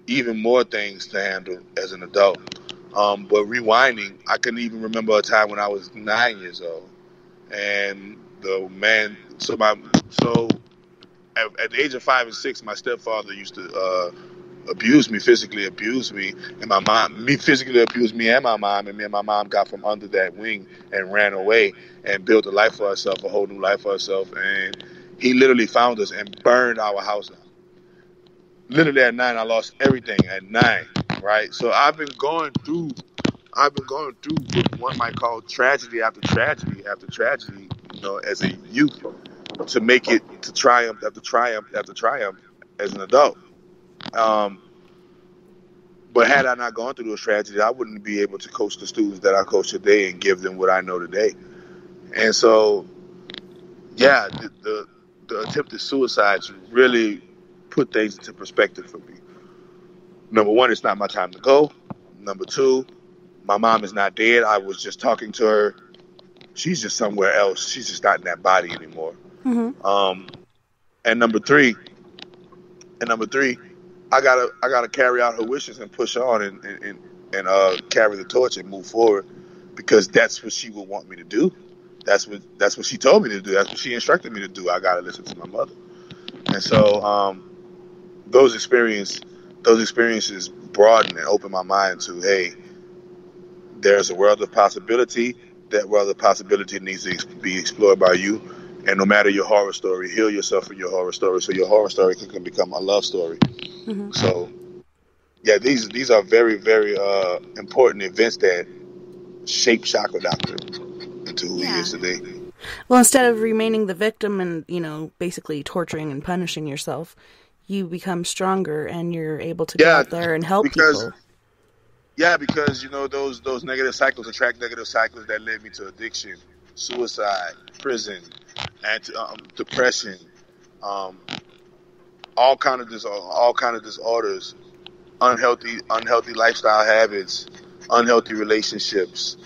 even more things to handle as an adult. But rewinding, I couldn't even remember a time when I was 9 years old, and at the age of 5 and 6, my stepfather used to physically abuse me, and physically abused me and my mom, and me and my mom got from under that wing and ran away and built a life for herself, a whole new life for herself. And he literally found us and burned our house down. Literally at 9, I lost everything at 9, right? So I've been going through what one might call tragedy after tragedy after tragedy, as a youth, to make it to triumph after triumph after triumph as an adult. But had I not gone through those tragedies, I wouldn't be able to coach the students that I coach today and give them what I know today. And so, yeah, the attempted suicides really put things into perspective for me. Number one, it's not my time to go. Number two, my mom is not dead. I was just talking to her. She's just somewhere else. She's just not in that body anymore. Mm-hmm. And number three, I gotta carry out her wishes and push on and carry the torch and move forward, because that's what she would want me to do. That's what she told me to do. That's what she instructed me to do. I gotta listen to my mother. And so those experiences broaden and open my mind to, hey, there's a world of possibility. That world of possibility needs to be explored by you. And no matter your horror story, heal yourself from your horror story, so your horror story can become a love story. Mm-hmm. So, yeah, these are very, very important events that shape Chakra Doctor into who he is today. Well, instead of remaining the victim and, basically torturing and punishing yourself, you become stronger and you're able to go out there and help people. Yeah, because, those negative cycles attract negative cycles that led me to addiction, suicide, prison, and depression, all kind of disorders, unhealthy lifestyle habits, unhealthy relationships,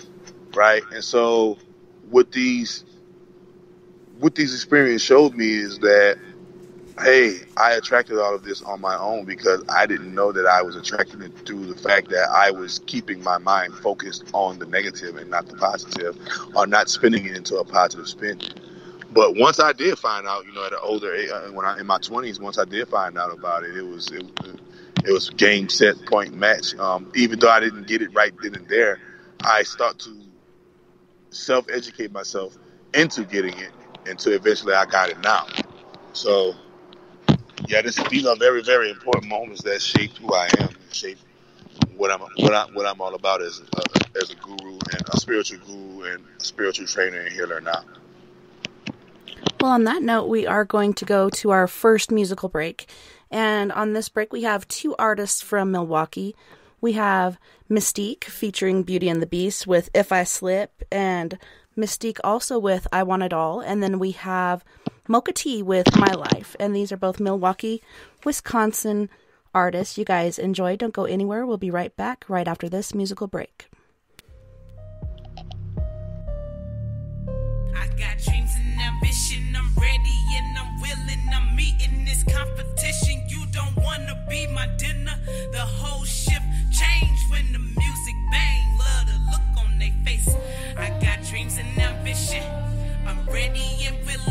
right? And so what these experiences showed me is that, hey, I attracted all of this on my own because I didn't know that I was attracting it through the fact that I was keeping my mind focused on the negative and not the positive, or not spinning it into a positive spin. But once I did find out, at an older age, in my 20s, once I did find out about it, it was game, set, point, match. Even though I didn't get it right then and there, I start to self-educate myself into getting it, until eventually I got it now. So, yeah, these are very, very important moments that shaped who I am, and shaped what I'm all about as a guru, and a spiritual guru, and a spiritual trainer and healer now. Well, on that note, we are going to go to our first musical break. And on this break, we have two artists from Milwaukee. We have Mystique featuring Beauty and the Beast with If I Slip, and Mystique also with I Want It All. And then we have Mocha T with My Life. And these are both Milwaukee, Wisconsin artists. You guys enjoy. Don't go anywhere. We'll be right back right after this musical break. I got dreams and ambition, I'm ready and I'm willing, I'm meeting this competition. You don't wanna be my dinner. The whole shift changed when the music bang. Love the look on their face. I got dreams and ambition, I'm ready and willing.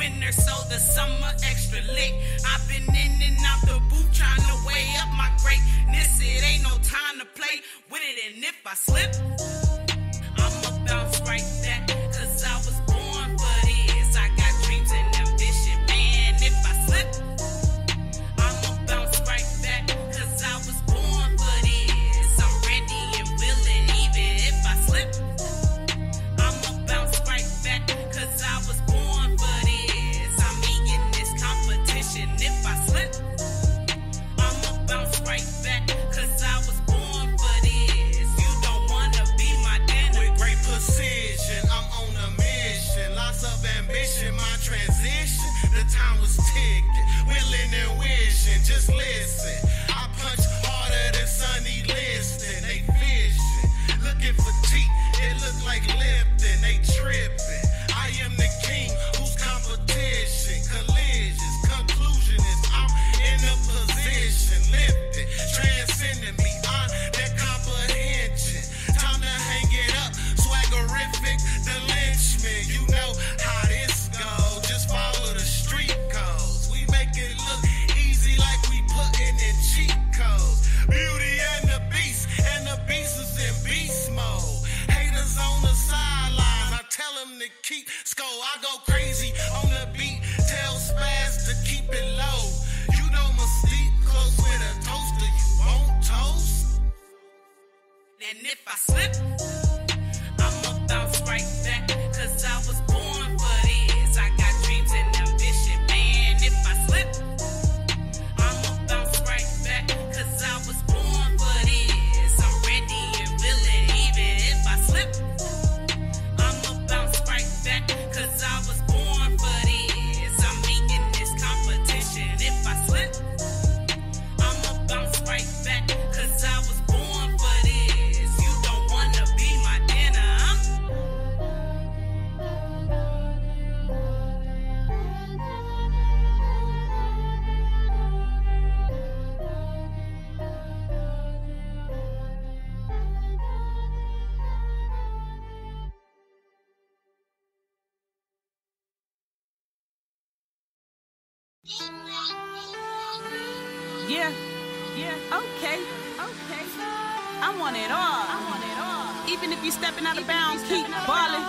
winter, so the summer extra lit. I've been in and out the booth trying to weigh up my greatness. It ain't no time to play with it, and if I slip, I'ma bounce right back, cause I was born for this. I got dreams and ambition, man. If I slip, I'ma bounce right back, cause I was born for this. I'm ready and willing, even if I slip, I'ma bounce right back, cause I was born for this. I'm eating this competition. If I slip, I'ma bounce right back, cause I was born for this. You don't wanna be my dinner. With great precision, I'm on a mission. Lots of ambition, my transition. The time was ticking, willing and wishing. Just listen, I punch harder than Sonny Liston. They fishing, looking for teeth. It look like Lipton. They tripping. I am the king, whose competition? Collisions, conclusion is I'm in a position, lifted, transcending beyond their comprehension. Time to hang it up, swaggerific, the lynchman. You know how this goes, just follow the street codes. We make it look easy like we putting in cheat codes. Beauty and the beast is in beast mode. Haters on the sidelines, I tell them to keep score. I go crazy on the beat, tell Spaz to keep it low. You know my sleep close with a toaster, you won't toast. And if I slip, I'ma bounce right back, cause I was born for this. I got dreams and ambition, man. If I slip, I'ma bounce right back, cause I was born for this. I'm ready and willing, even if I slip, I'ma bounce right back, cause I was born for this. I'm meeting this competition. If I slip, I'ma bounce right back, cause I was born for this. You don't wanna be my dinner, huh? Yeah, okay. I want it all. Even if you stepping out of bounds, keep ballin'.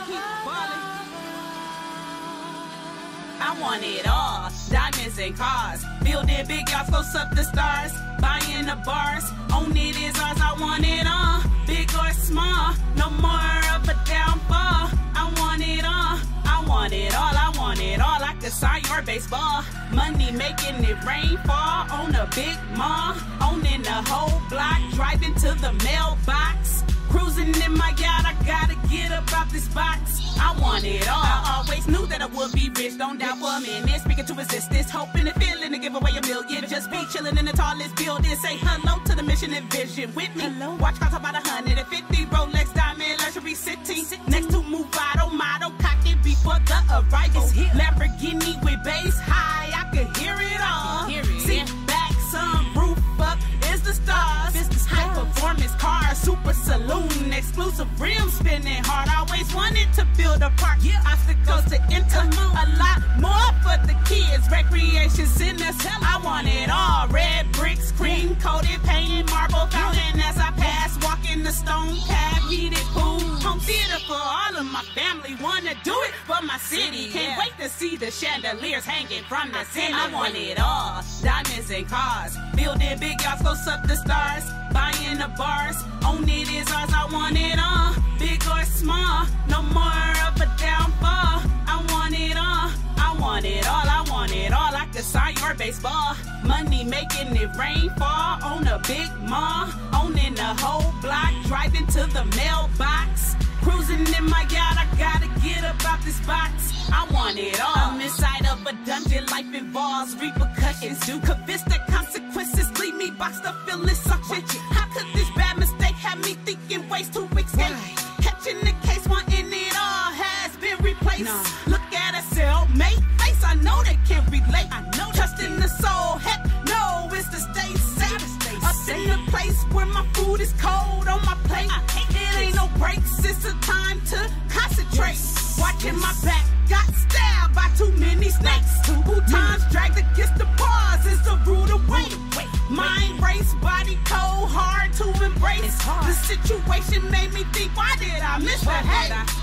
I want it all. Diamonds and cars, building big yachts, close up the stars, buying the bars. On it is ours. I want it all, big or small. No more of a downfall. I want it all. I want it all. I want it all. I could sign your baseball. Money making it rain fall on a big mall. Owning the whole block, driving to the mailbox. Cruising in my yacht, I gotta get up out this box. I want it all. I always knew that I would be rich, don't doubt for a minute. Speaking to existence, hoping and feeling to give away $1 million. Just be chilling in the tallest building. Say hello to the mission and vision with me. Watch cost about 150 Rolex diamond luxury city. Next to Movado, motto, cock it before the arrival. Lamborghini with bass high, I can hear it all. Sit back, sun roof up, is the stars. High performance cars, super saloon, exclusive rims spinning hard. Always wanted to build a park, obstacles to enter. A lot more for the kids, recreation centers. I want it all. Red bricks, cream coated, painted marble fountain as I pass. Walking the stone path, heated pool, home theater for all of my family. Wanna do it for my city. Can't wait to see the chandeliers hanging from the ceiling. I want it all. Diamonds and cars, building big yachts, close up the stars, buying the bars. On it is ours. I want it all, big or small. No more of a downfall. I want it all. I want it all. I want it all. I could sign your baseball. Money making it rain fall on a big mall. Owning the whole block, driving to the mailbox. Cruising in my yacht, I gotta get up out this box. I want it all. I'm inside of a dungeon, life involves repercussions. Convinced that consequences leave me boxed up, feeling suction. How could this bad mistake have me thinking ways to escape? Catching the case, wanting it all has been replaced. Look at a cellmate face, I know they can relate. Trust in the soul, heck no, it's to stay safe. Up in the place where my food is cold on my plate. It ain't no breaks, it's a time to concentrate. Watching my back, got stabbed by too many snakes.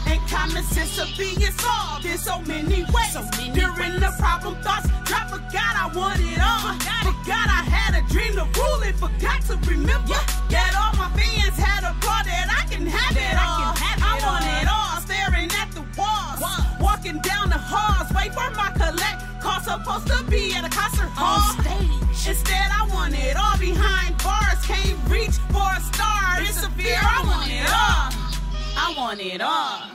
And common sense of being solved in so many ways. During the problem thoughts, I forgot I want it all. Forgot I had a dream to rule it. Forgot to remember that all my fans had a part that I can have it all. I want it all. Staring at the walls, walking down the halls, wait for my collect. Call supposed to be at a concert hall. Instead, I want it all behind bars. Can't reach for a star. It's severe. I want it all. I want it all.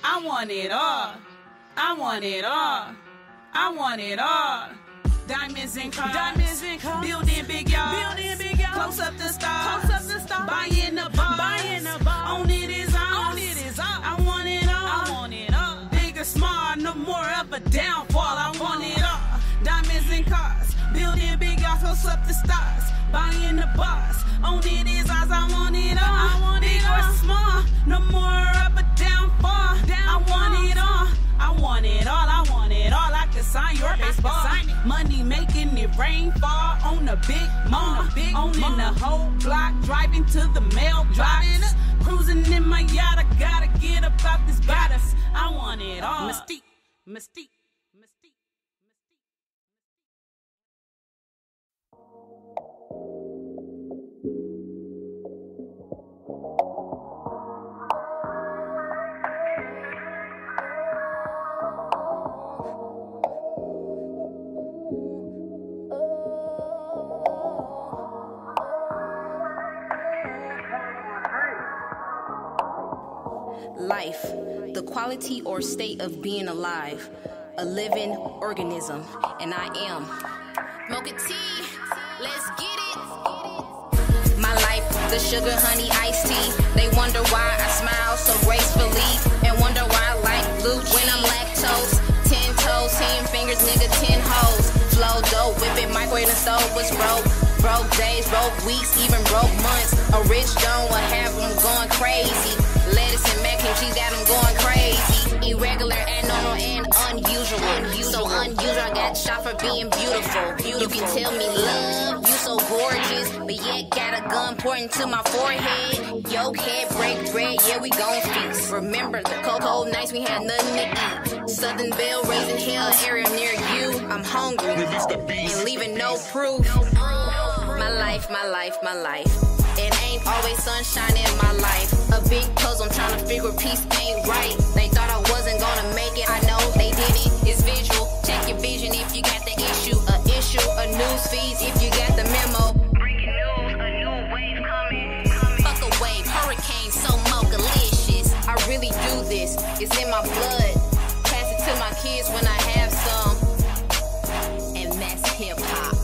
I want it all. I want it all. I want it all. Diamonds and cars. Diamonds and cars. Building big yards. Building big yards. Close up the stars. Close up the stars. Buying the bars. Buying the bars. On it is on. On it is on. I want it all. I want it all. Big or small, no more of a downfall. I want it all. Diamonds and cars. Building big yards. Close up the stars. Buying the bars. On it is ours. I want it all. I want it all. Big or small, no more of a downfall. I want it all. I want it all. I want it all. I can sign your baseball. Money making it rain fall on a big mall. Owning the whole block. Driving to the mailbox. Cruising in my yacht. I gotta get up out this bodice. I want it all. Mystique. Mystique. Life, the quality or state of being alive, a living organism, and I am Mocha T. Let's get it. My life, the sugar, honey, iced tea. They wonder why I smile so gracefully, and wonder why I like blue cheese. When I'm lactose, 10 toes, 10 fingers, nigga, 10 hoes. Flow dope, whip it, microwave and stove was broke. Broke days, broke weeks, even broke months. A rich don't would have them going crazy. Lettuce and mac and cheese got them going crazy. Irregular, abnormal, and unusual. So unusual, I got shot for being beautiful. You can tell me love, you so gorgeous, but yet got a gun pointing to my forehead. Yo, head break bread, yeah, we gon' feast. Remember the cold nights we had nothing to eat. Southern Belle raising hell area near you. I'm hungry and leaving no proof. My life, my life, my life. It ain't always sunshine in my life. A big puzzle, I'm trying to figure peace ain't right. They thought I wasn't gonna make it, I know they didn't. It's visual, check your vision if you got the issue. A news feed if you got the memo. Breaking news, a new wave coming. Fuck a wave, hurricane, so mocha-licious. I really do this, it's in my blood. Pass it to my kids when I have some. And that's hip-hop.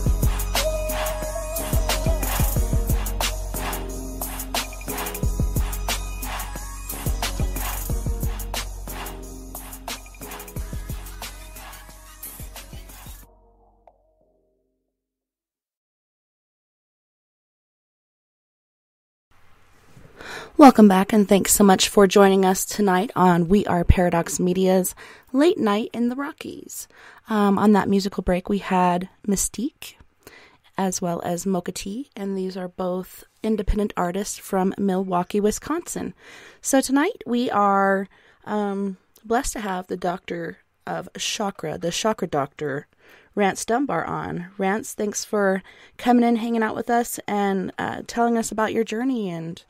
Welcome back, and thanks so much for joining us tonight on We Are Paradox Media's Late Night in the Rockies. On that musical break, we had Mystique as well as Mocha T, and these are both independent artists from Milwaukee, Wisconsin. So tonight we are blessed to have the doctor of Chakra, the Chakra doctor, Rance Dunbar on. Rance, thanks for coming in, hanging out with us, and telling us about your journey and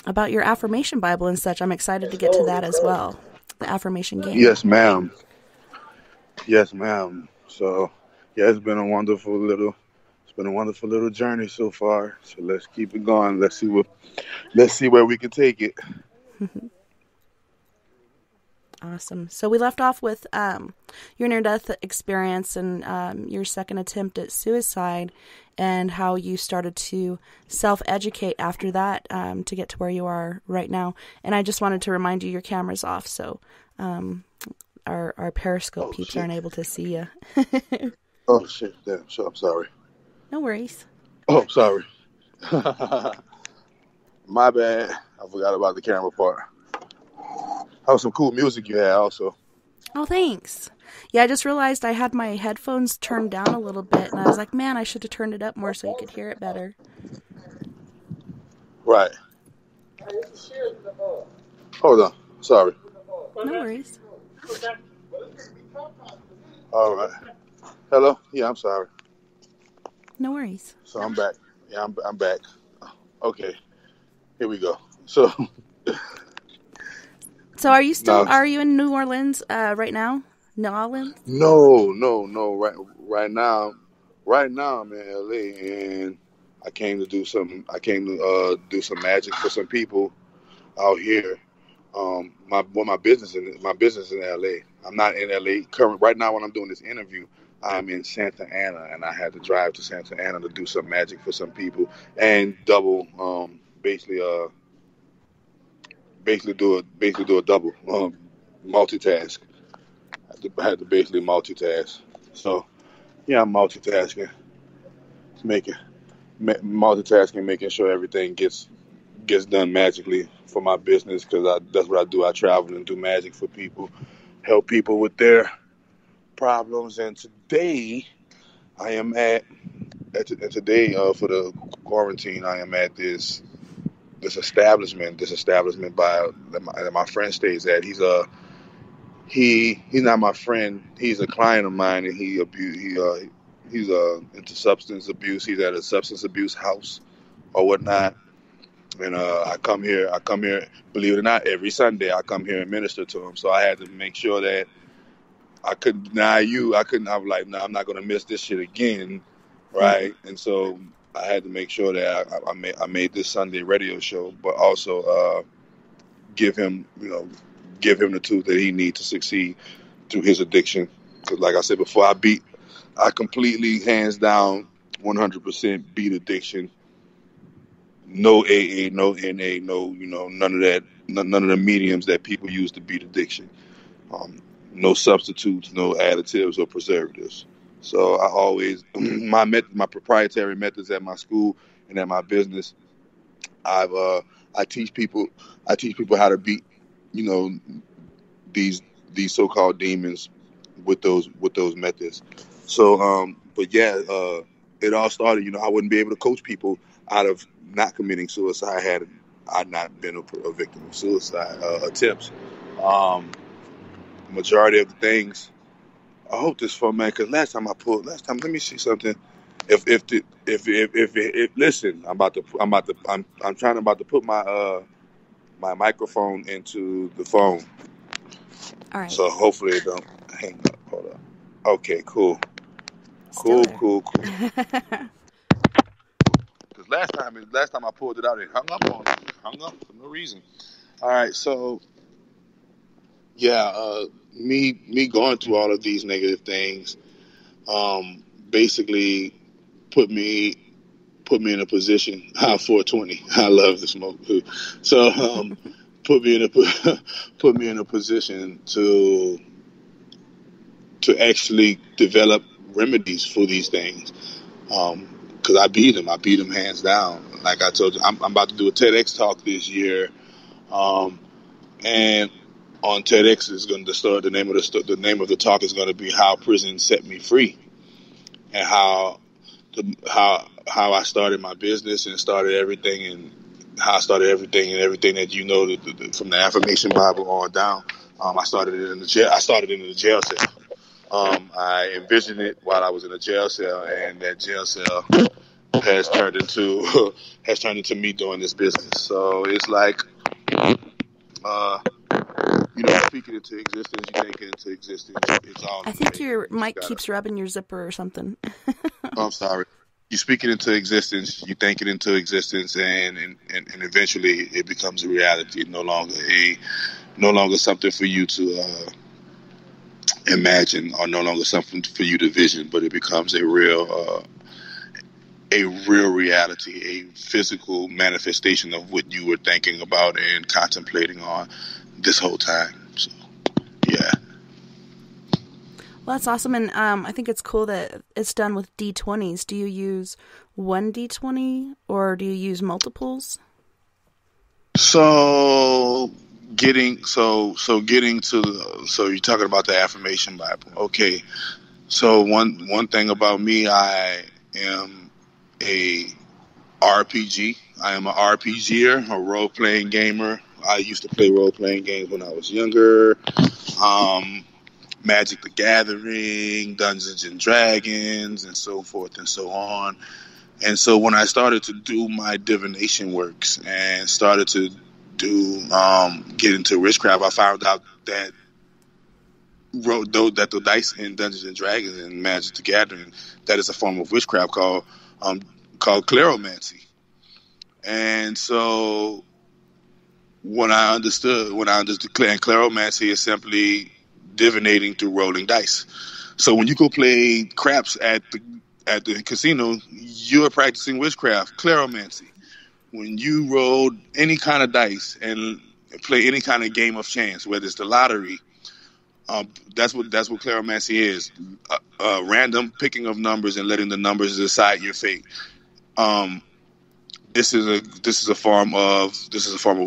about your affirmation Bible and such. I'm excited to get to that as well. The affirmation game. Yes, ma'am. Yes, ma'am. So, yeah, it's been a wonderful little journey so far. So let's keep it going. Let's see where we can take it. Awesome. So we left off with your near-death experience and your second attempt at suicide, and how you started to self-educate after that to get to where you are right now. And I just wanted to remind you your camera's off, so our Periscope peeps aren't able to see you. Oh, shit. Damn. So I'm sorry. No worries. Oh, sorry. My bad. I forgot about the camera part. That was some cool music you had also. Oh, thanks. Yeah, I just realized I had my headphones turned down a little bit, and I was like, man, I should have turned it up more so you could hear it better. Right. Hold on. Sorry. No worries. All right. Hello? Yeah, I'm sorry. No worries. So I'm back. Yeah, I'm back. Okay. Here we go. So are you still, now, are you in New Orleans right now? New Orleans? no. Right now I'm in LA, and I came to do some magic for some people out here. My business in LA. I'm not in LA right now when I'm doing this interview. I'm in Santa Ana, and I had to drive to Santa Ana to do some magic for some people and basically do a double multitask. I had to basically multitask. So yeah, I'm multitasking, making sure everything gets done magically for my business, because that's what I do. I travel and do magic for people, help people with their problems. And today I am for the quarantine, I am at this establishment by that my friend stays at. He's not my friend. He's a client of mine, and he's into substance abuse. He's at a substance abuse house or whatnot. And I come here, believe it or not, every Sunday I come here and minister to him. So I had to make sure that I couldn't deny you. I was like, no, I'm not going to miss this shit again, right? Mm-hmm. And so I had to make sure that I made this Sunday radio show, but also give him the tools that he needs to succeed through his addiction. Because like I said before, I completely, hands down, 100% beat addiction. No AA, no NA, no, none of that, none of the mediums that people use to beat addiction. No substitutes, no additives or preservatives. So I always, my proprietary methods at my school and at my business, I teach people how to beat, these so-called demons with those methods. So, but yeah, it all started, I wouldn't be able to coach people out of not committing suicide had I not been a victim of suicide attempts. Majority of the things, I hope this fun, man, because last time, let me see something. Listen, I'm trying to put my microphone into the phone. All right. So hopefully it don't hang up. Hold up. Okay, cool. Cool. Because last time I pulled it out, it hung up for no reason. All right, so yeah, me going through all of these negative things, basically put me in a position. 420. I love the smoke. So put me in a position to actually develop remedies for these things. Because I beat them hands down. Like I told you, I'm about to do a TEDx talk this year, and on TEDx is going to start. The name of the talk is going to be "How Prison Set Me Free," and how I started my business and started everything, and how I started everything that from the Affirmation Bible on down. I started it in the jail. I started in the jail cell. I envisioned it while I was in a jail cell, and that jail cell has turned into me doing this business. So it's like, speaking into existence, you think it into existence. It's all. I think your mic keeps rubbing your zipper or something. I'm sorry. You speak it into existence, you think it into existence, and eventually it becomes a reality. No longer something for you to imagine, or no longer something for you to vision, but it becomes a real reality, a physical manifestation of what you were thinking about and contemplating on this whole time. So, yeah. Well, that's awesome, and I think it's cool that it's done with D20s. Do you use one D20, or do you use multiples? So you're talking about the Affirmation Bible. Okay. So one thing about me, I am a RPG. I am an RPGer, a role-playing gamer, I used to play role-playing games when I was younger. Magic the Gathering, Dungeons and Dragons, and so forth and so on. And so when I started to do my divination works and started to get into witchcraft, I found out that the dice in Dungeons and Dragons and Magic the Gathering, that is a form of witchcraft called cleromancy. And so when I understood cleromancy is simply divinating through rolling dice. So when you go play craps at the casino, you're practicing witchcraft, cleromancy. When you roll any kind of dice and play any kind of game of chance, whether it's the lottery, that's what cleromancy is. Random picking of numbers and letting the numbers decide your fate. This is a form of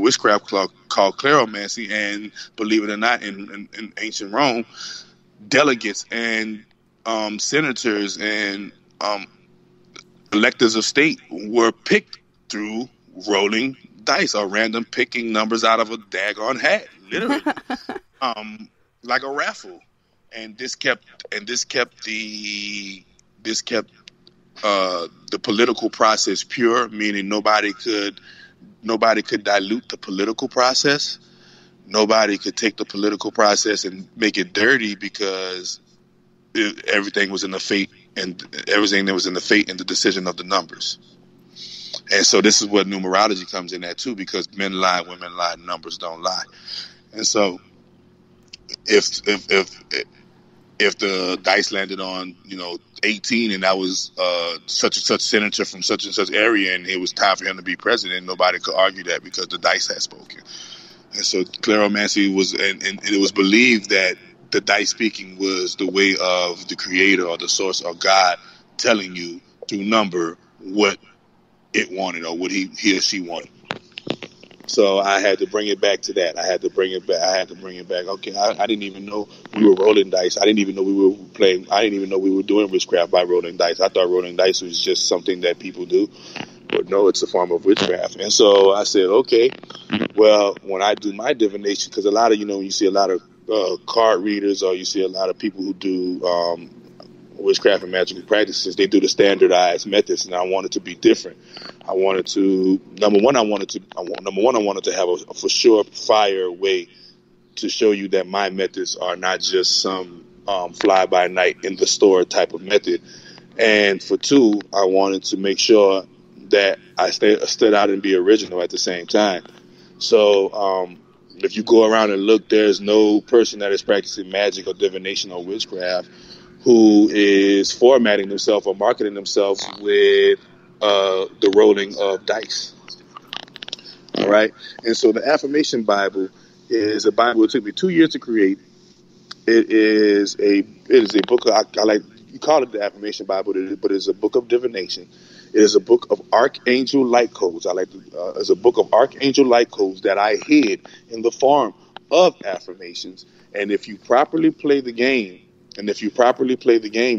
witchcraft called cleromancy, and believe it or not, in ancient Rome, delegates and senators and electors of state were picked through rolling dice or random picking numbers out of a daggone hat, literally, like a raffle. And this kept the political process pure, meaning nobody could dilute the political process. Nobody could take the political process and make it dirty, because everything was in the fate, and everything that was in the fate and the decision of the numbers. And so this is where numerology comes in at too, because men lie, women lie, numbers don't lie. And so if the dice landed on 18, and that was such and such senator from such and such area, and it was time for him to be president, nobody could argue that because the dice had spoken. And so cleromancy was, and it was believed that the dice speaking was the way of the creator or the source or God telling you through number what it wanted or what he or she wanted. So I had to bring it back to that. I had to bring it back. Okay, I didn't even know we were rolling dice. I didn't even know we were playing. I didn't even know we were doing witchcraft by rolling dice. I thought rolling dice was just something that people do. But no, it's a form of witchcraft. And so I said, okay, well, when I do my divination, because a lot of, you see a lot of card readers, or you see a lot of people who do witchcraft and magical practices, they do the standardized methods, and I wanted to be different. I wanted to, number one, I wanted to have a for sure fire way to show you that my methods are not just some fly by night in the store type of method. And for two, I wanted to make sure that I stood out and be original at the same time. So if you go around and look, there's no person that is practicing magic or divination or witchcraft who is formatting themselves or marketing themselves with the rolling of dice. All right. And so the Affirmation Bible is a Bible. It took me 2 years to create. It is a book. I like, you call it the Affirmation Bible, but it's a book of divination. It is a book of archangel light codes. It's a book of archangel light codes that I hid in the form of affirmations. And if you properly play the game,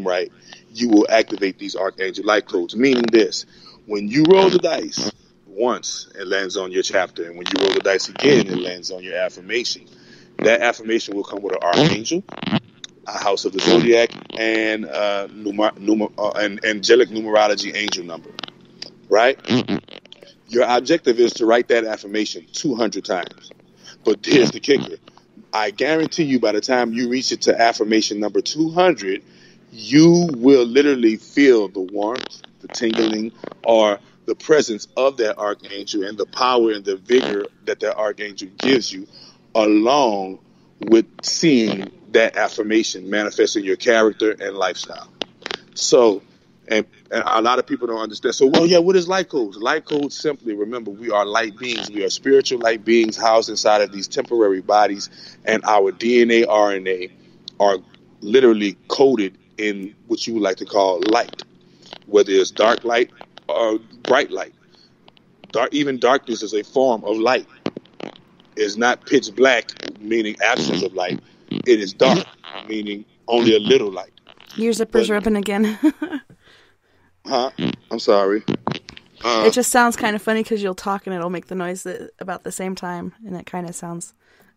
right, you will activate these archangel light codes. Meaning this: when you roll the dice once, it lands on your chapter, and when you roll the dice again, it lands on your affirmation. That affirmation will come with an archangel, a house of the zodiac, and angelic numerology angel number. Right? Your objective is to write that affirmation 200 times. But here's the kicker: I guarantee you, by the time you reach it to affirmation number 200, you will literally feel the warmth, the tingling, or the presence of that archangel, and the power and the vigor that archangel gives you, along with seeing that affirmation manifest in your character and lifestyle. So, and a lot of people don't understand. So, well, yeah, what is light codes? Light codes, simply, remember, we are light beings. We are spiritual light beings housed inside of these temporary bodies, and our DNA, RNA are literally coded in what you would like to call light, whether it's dark light or bright light. Even darkness is a form of light. It's not pitch black, meaning absence of light. It is dark, meaning only a little light. Your zipper's ripping again. Huh? I'm sorry. It just sounds kind of funny because you'll talk and it'll make the noise about the same time, and it kind of sounds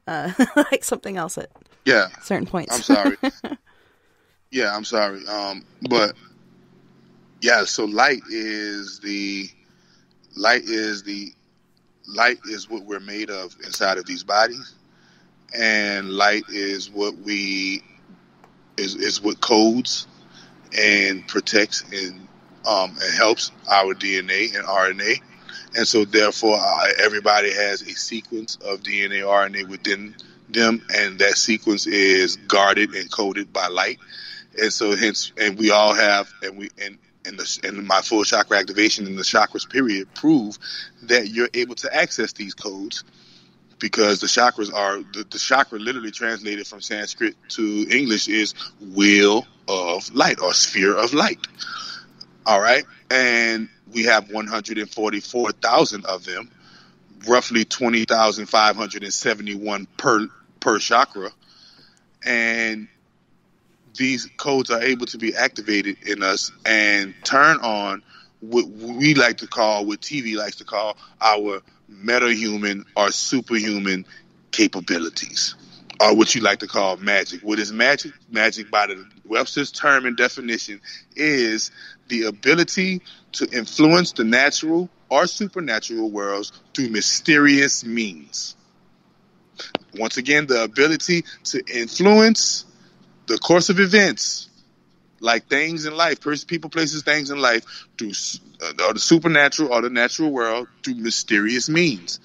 like something else at certain points. I'm sorry. Yeah, I'm sorry. But yeah, so light is what we're made of inside of these bodies, and light is what is what codes and protects and helps our DNA and RNA. And so therefore everybody has a sequence of DNA, RNA within them, and that sequence is guarded and coded by light. And so hence, and we all have, and my full chakra activation in the chakras period prove that you're able to access these codes, because the chakras are, the chakra literally translated from Sanskrit to English is wheel of light or sphere of light. All right. And we have 144,000 of them, roughly 20,571 per chakra. And these codes are able to be activated in us and turn on what we like to call, what TV likes to call, our metahuman or superhuman capabilities, or what you like to call magic. What is magic? Magic, by the Webster's term and definition, is the ability to influence the natural or supernatural worlds through mysterious means. Once again, the ability to influence the course of events, like things in life, people, places, things in life, through or the supernatural or the natural world through mysterious means.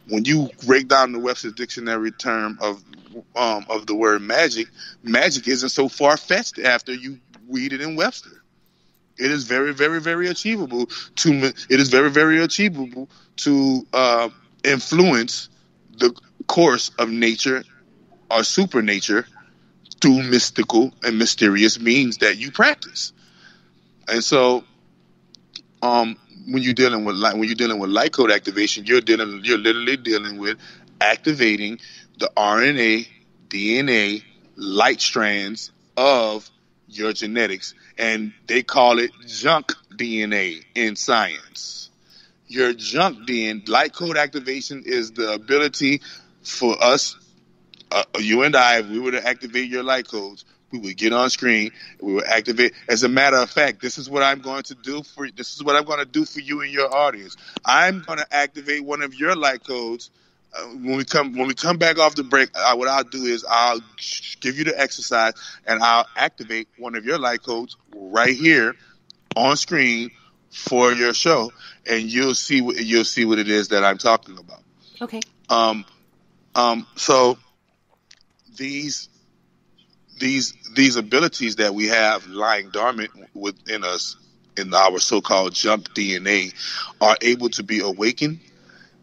When you break down the Webster's dictionary term of the word magic, magic isn't so far-fetched after you read it in Webster. It is very, very, very achievable to influence the course of nature or supernature through mystical and mysterious means that you practice. And so, when you're dealing with light code activation, you're literally dealing with activating the RNA, DNA, light strands of your genetics, and they call it junk DNA in science. Your junk DNA, light code activation, is the ability for us, you and I, if we were to activate your light codes, we would get on screen and we would activate. As a matter of fact, this is what I'm going to do for you and your audience. I'm going to activate one of your light codes. When we come back off the break, what I'll do is I'll give you the exercise and I'll activate one of your light codes right here on screen for your show, and you'll see what it is that I'm talking about. Okay. So these abilities that we have lying dormant within us in our so-called junk DNA are able to be awakened.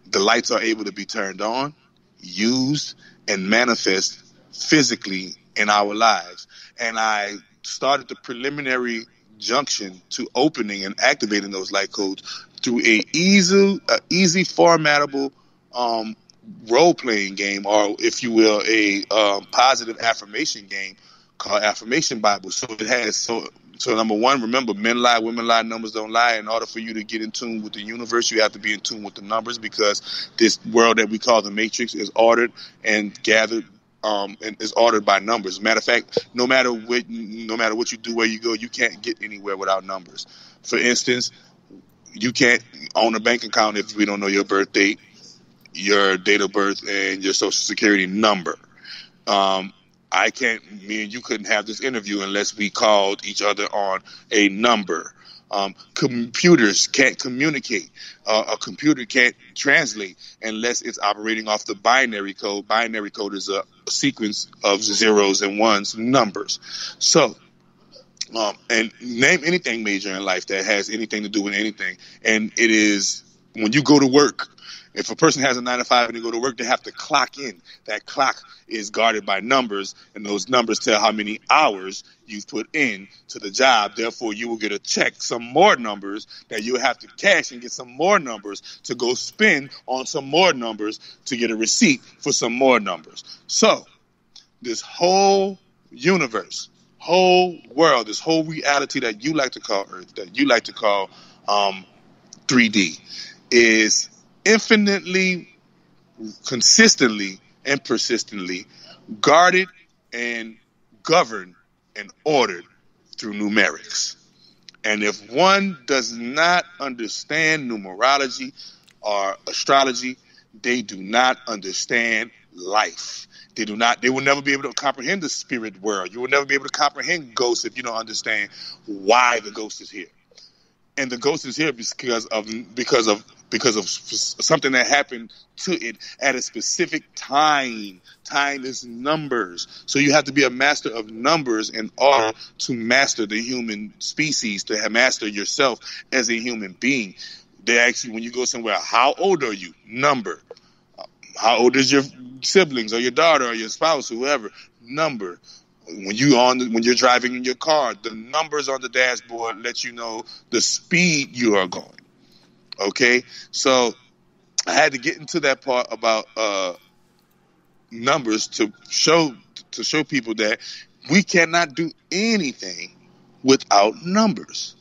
The lights are able to be turned on, used, and manifest physically in our lives. And I started the preliminary junction to opening and activating those light codes through a easy formatable role-playing game, or if you will, a positive affirmation game called Affirmation Bible. So it has, so number one, remember, men lie, women lie, numbers don't lie. In order for you to get in tune with the universe, you have to be in tune with the numbers, because this world that we call the Matrix is ordered and gathered and is ordered by numbers. Matter of fact, no matter what you do, where you go, you can't get anywhere without numbers. For instance, you can't own a bank account if we don't know your birth date, your date of birth, and your social security number. Me and you couldn't have this interview unless we called each other on a number. Computers can't communicate. A computer can't translate unless it's operating off the binary code. Binary code is a sequence of zeros and ones, numbers. So, and name anything major in life that has anything to do with anything. And it is, when you go to work, if a person has a 9 to 5 and they go to work, they have to clock in. That clock is guarded by numbers, and those numbers tell how many hours you've put in to the job. Therefore, you will get a check, some more numbers that you have to cash and get some more numbers to go spend on some more numbers to get a receipt for some more numbers. So this whole universe, whole world, this whole reality that you like to call Earth, that you like to call 3D, is infinitely, consistently, and persistently guarded and governed and ordered through numerics. And if one does not understand numerology or astrology, they do not understand life. They will never be able to comprehend the spirit world. You will never be able to comprehend ghosts if you don't understand why the ghost is here. And the ghost is here because of something that happened to it at a specific time. Time is numbers. So you have to be a master of numbers in order to master the human species, to master yourself as a human being. They ask you when you go somewhere, how old are you? Number. How old is your siblings or your daughter or your spouse or whoever? Number. When you're driving in your car, the numbers on the dashboard let you know the speed you are going. Okay, so I had to get into that part about numbers to show people that we cannot do anything without numbers.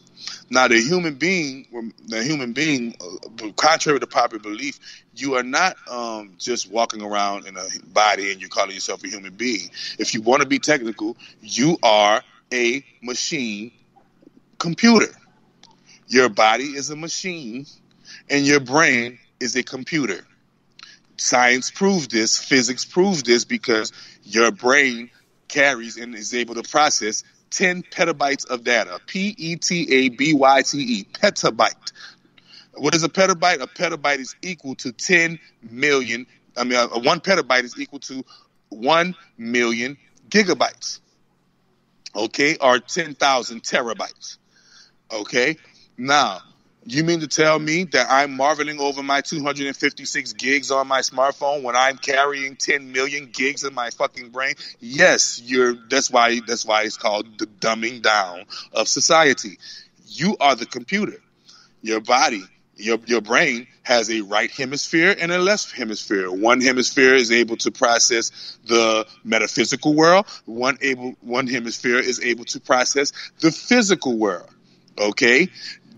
Now, the human being, contrary to popular belief, you are not just walking around in a body and you're calling yourself a human being. If you want to be technical, you are a machine computer. Your body is a machine and your brain is a computer. Science proves this, physics proves this, because your brain carries and is able to process 10 petabytes of data. Petabyte. Petabyte. What is a petabyte? A petabyte is equal to 10 million. 1 petabyte is equal to 1 million gigabytes. Okay? Or 10,000 terabytes. Okay? Now, you mean to tell me that I'm marveling over my 256 gigs on my smartphone when I'm carrying 10 million gigs in my fucking brain? Yes, that's why it's called the dumbing down of society. You are the computer. Your body, your brain has a right hemisphere and a left hemisphere. One hemisphere is able to process the metaphysical world. One hemisphere is able to process the physical world. Okay?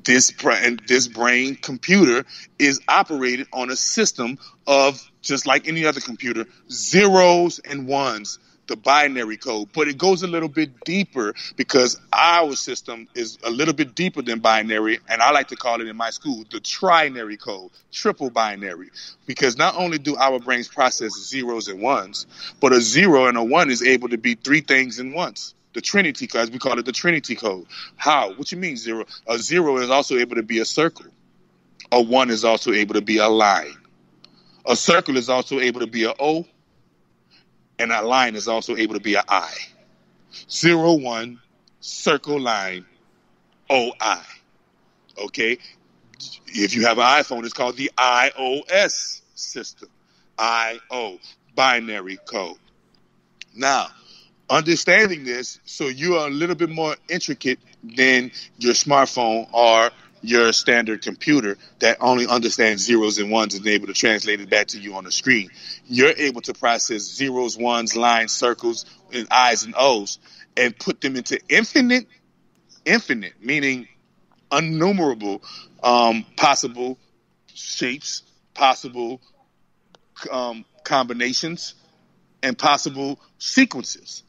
This brain computer is operated on a system of, just like any other computer, zeros and ones, the binary code. But it goes a little bit deeper because our system is a little bit deeper than binary, and I like to call it in my school the trinary code, triple binary. Because not only do our brains process zeros and ones, but a zero and a one is able to be three things in once. The Trinity, as we call it, the Trinity code. How? What you mean zero? A zero is also able to be a circle. A one is also able to be a line. A circle is also able to be a O, and a line is also able to be an I. 0, 1, circle, line, O-I. Okay? If you have an iPhone, it's called the iOS system. I-O, binary code. Now, understanding this, so you are a little bit more intricate than your smartphone or your standard computer that only understands zeros and ones and is able to translate it back to you on the screen. You're able to process zeros, ones, lines, circles, and I's and O's and put them into infinite, meaning innumerable possible shapes, possible combinations, and possible sequences.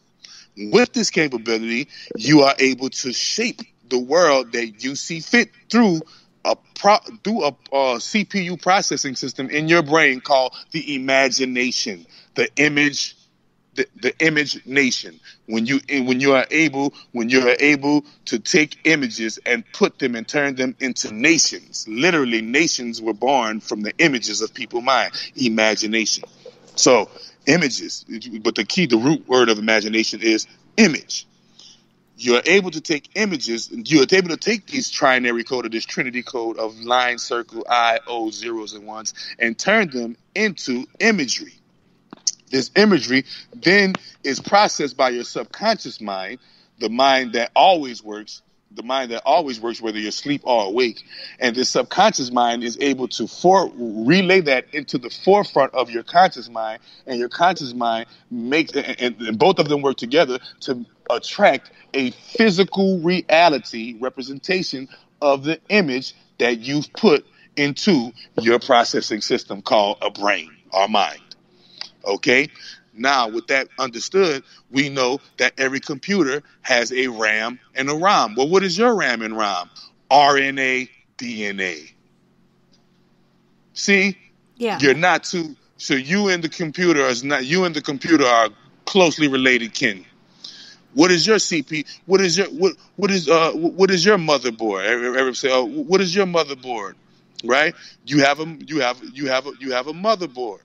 With this capability, you are able to shape the world that you see fit through a CPU processing system in your brain called the imagination, the image nation. When you are able to take images and put them and turn them into nations. Literally, nations were born from the images of people's mind. Imagination. So images, but the root word of imagination is image. You're able to take images, you're able to take these trinary code or this trinity code of line, circle, I, O, zeros, and ones, and turn them into imagery. This imagery then is processed by your subconscious mind, the mind that always works whether you're asleep or awake. And this subconscious mind is able to relay that into the forefront of your conscious mind, and your conscious mind makes, and both of them work together to attract a physical reality representation of the image that you've put into your processing system called a brain or mind. Okay? Now, with that understood, we know that every computer has a RAM and a ROM. Well, what is your RAM and ROM? RNA, DNA. See? Yeah. You're not too. So you and the computer are closely related kin. What is your CP? What is your motherboard? Everybody say, oh, what is your motherboard? Right? You have a motherboard,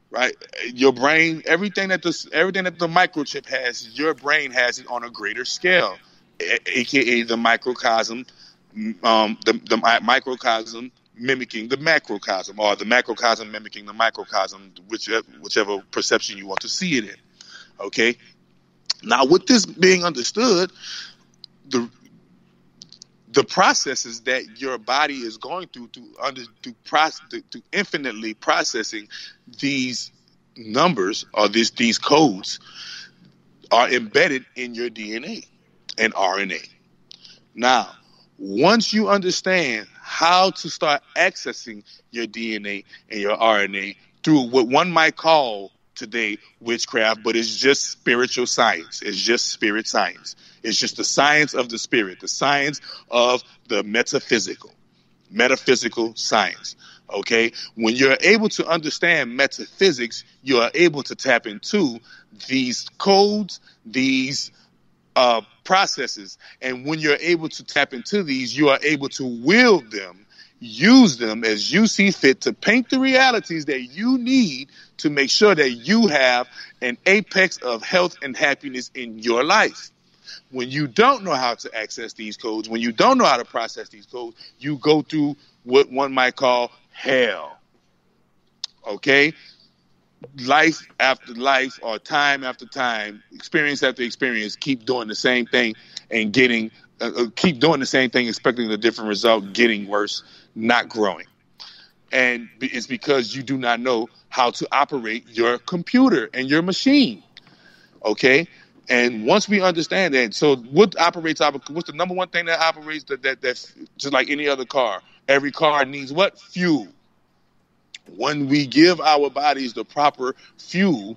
right? Your brain, everything that the microchip has, your brain has it on a greater scale, aka the microcosm, the microcosm mimicking the macrocosm, or the macrocosm mimicking the microcosm, whichever perception you want to see it in. Okay. Now, with this being understood, the processes that your body is going through to infinitely processing these numbers or these codes are embedded in your DNA and RNA. Now, once you understand how to start accessing your DNA and your RNA through what one might call today witchcraft, but it's just spiritual science. It's just spirit science. It's just the science of the spirit, the science of the metaphysical science. Okay? When you're able to understand metaphysics, you are able to tap into these codes, these processes. And when you're able to tap into these, you are able to wield them, use them as you see fit to paint the realities that you need to make sure that you have an apex of health and happiness in your life. When you don't know how to access these codes, when you don't know how to process these codes, you go through what one might call hell. Okay? Life after life, or time after time, experience after experience, keep doing the same thing and keep doing the same thing, expecting a different result, getting worse, not growing. And it's because you do not know how to operate your computer and your machine. Okay? And once we understand that, so what's the number one thing that operates that's just like any other car? Every car needs what? Fuel. When we give our bodies the proper fuel,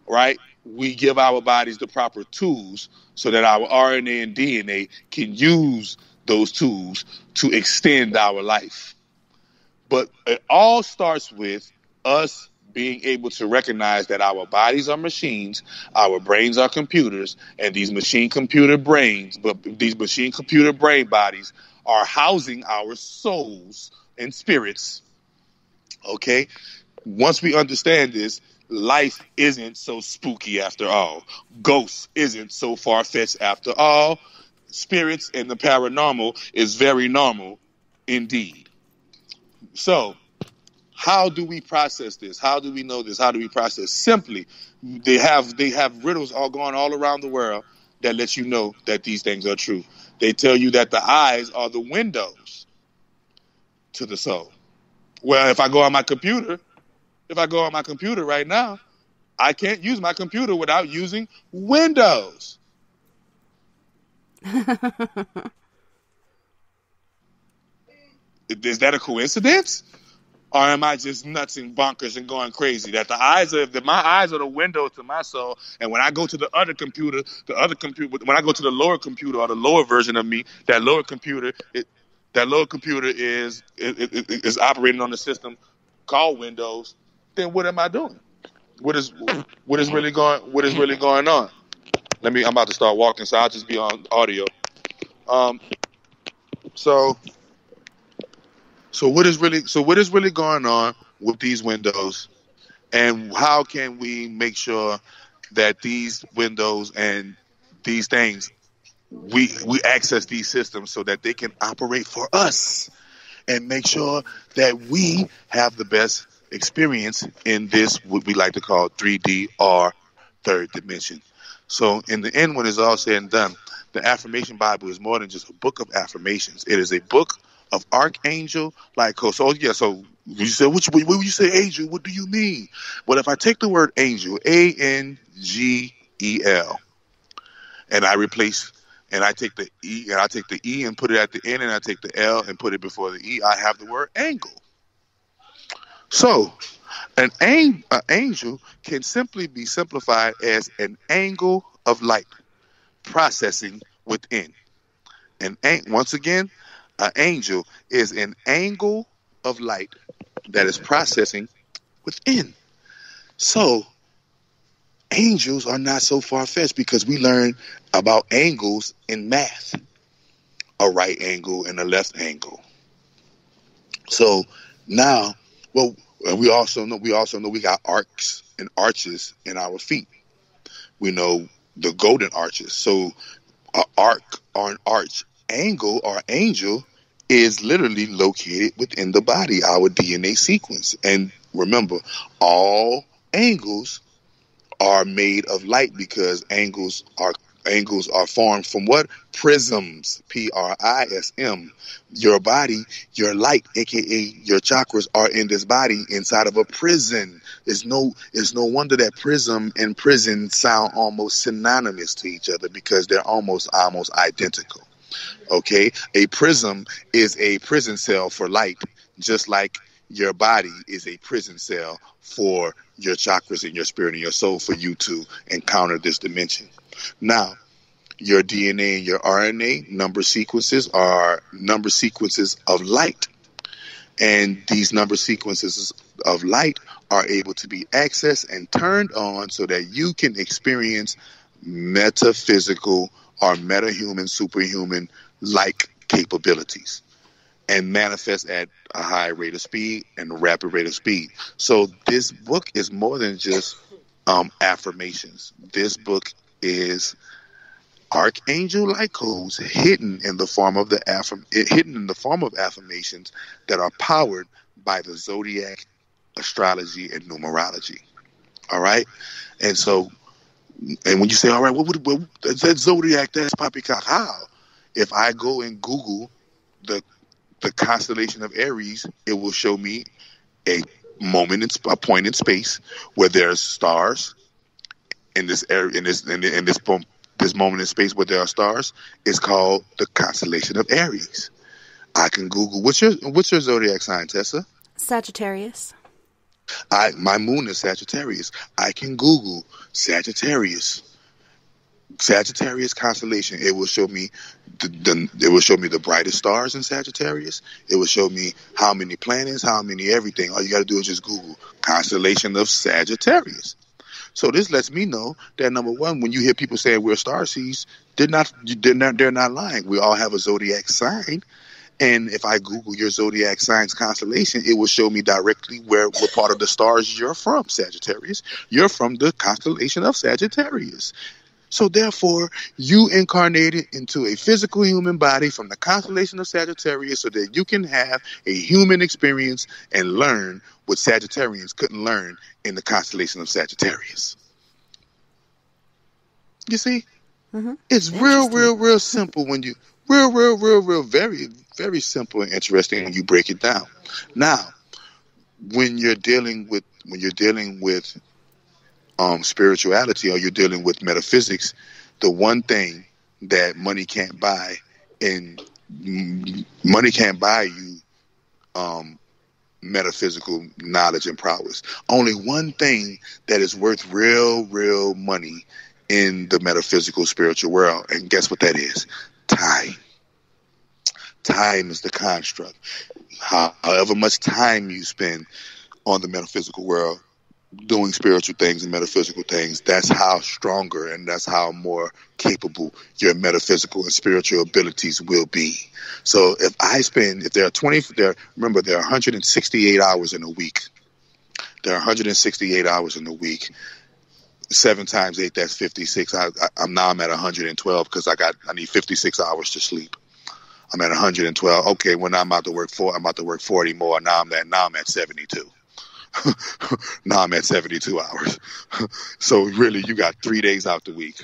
right, we give our bodies the proper tools so that our RNA and DNA can use those tools to extend our life. But it all starts with us being able to recognize that our bodies are machines, our brains are computers, and these machine-computer brain bodies are housing our souls and spirits. Okay? Once we understand this, life isn't so spooky after all. Ghosts isn't so far-fetched after all. Spirits and the paranormal is very normal indeed. So, how do we process this? How do we know this? How do we process? Simply, they have riddles all going all around the world that let you know that these things are true. They tell you that the eyes are the windows to the soul. Well, if I go on my computer right now, I can't use my computer without using Windows. Is that a coincidence? Or am I just nuts and bonkers and going crazy? That my eyes are the window to my soul, and when I go to the other computer, when I go to the lower computer or the lower version of me, that lower computer is operating on the system called Windows. Then what am I doing? What is really going on? I'm about to start walking, so I'll just be on audio. So what is really going on with these windows, and how can we make sure that these windows and these things, we access these systems so that they can operate for us and make sure that we have the best experience in this, what we like to call 3D or third dimension. So in the end, when it's all said and done, the Affirmation Bible is more than just a book of affirmations. It is a book of archangel, like, so you said, when you say angel, what do you mean? Well, if I take the word angel, ANGEL, and I replace and I take the E and put it at the end, and I take the L and put it before the E, I have the word angle. So an angel can simply be simplified as an angle of light processing within. And once again, an angel is an angle of light that is processing within. So angels are not so far-fetched because we learn about angles in math. A right angle and a left angle. So now, well, we also know we got arcs and arches in our feet. We know the golden arches. So an arc or an arch angle or angel is literally located within the body, our DNA sequence. And remember, all angles are made of light because angles are formed from what? Prisms. Prism. Your body, your light, aka your chakras, are in this body inside of a prison. It's no wonder that prism and prison sound almost synonymous to each other because they're almost identical. Okay? A prism is a prison cell for light, just like your body is a prison cell for your chakras and your spirit and your soul for you to encounter this dimension. Now, your DNA and your RNA number sequences are number sequences of light. And these number sequences of light are able to be accessed and turned on so that you can experience metaphysical or metahuman, superhuman-like capabilities and manifest at a high rate of speed and a rapid rate of speed. So this book is more than just affirmations. This book is archangel-like codes hidden in the form of affirmations that are powered by the zodiac, astrology, and numerology. All right, and when you say, all right, what that zodiac? That's poppycock. How? If I go and Google the constellation of Aries, it will show me a point in space where there's stars in this area, this moment in space where there are stars is called the constellation of Aries. I can Google what's your zodiac sign, Tessa? Sagittarius. My moon is Sagittarius. I can Google Sagittarius constellation. It will show me the brightest stars in Sagittarius. It will show me how many planets, how many everything. All you got to do is just Google constellation of Sagittarius. So this lets me know that, number one, when you hear people saying we're starseeds, they're not lying. We all have a zodiac sign. And if I Google your zodiac sign's constellation, it will show me directly what part of the stars you're from, Sagittarius. You're from the constellation of Sagittarius. So therefore, you incarnated into a physical human body from the constellation of Sagittarius so that you can have a human experience and learn what Sagittarians couldn't learn in the constellation of Sagittarius. You see? Mm-hmm. It's real simple when you very, very simple and interesting when you break it down. Now, when you're dealing with spirituality or you're dealing with metaphysics, the one thing that money can't buy, and money can't buy you metaphysical knowledge and prowess. Only one thing that is worth real money in the metaphysical spiritual world, and guess what that is? Time. Time is the construct. However much time you spend on the metaphysical world doing spiritual things and metaphysical things, that's how stronger and that's how more capable your metaphysical and spiritual abilities will be. So remember there are 168 hours in a week. There are 168 hours in a week. 7 times 8, that's 56. I'm at 112 because I need 56 hours to sleep. I'm at 112. Okay, when I'm about to work 40 more. Now I'm at 72. Now I'm at 72 hours. So really, you got 3 days out the week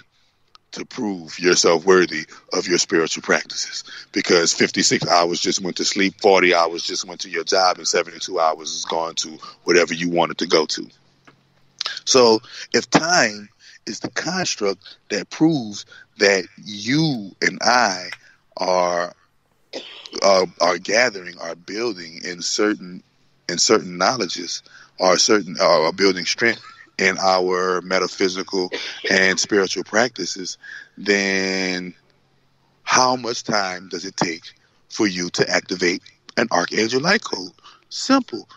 to prove yourself worthy of your spiritual practices, because 56 hours just went to sleep, 40 hours just went to your job, and 72 hours is gone to whatever you wanted to go to. So if time is the construct that proves that you and I are gathering, are building in certain knowledges, are building strength in our metaphysical and spiritual practices, then how much time does it take for you to activate an Archangel Light Code? Simple.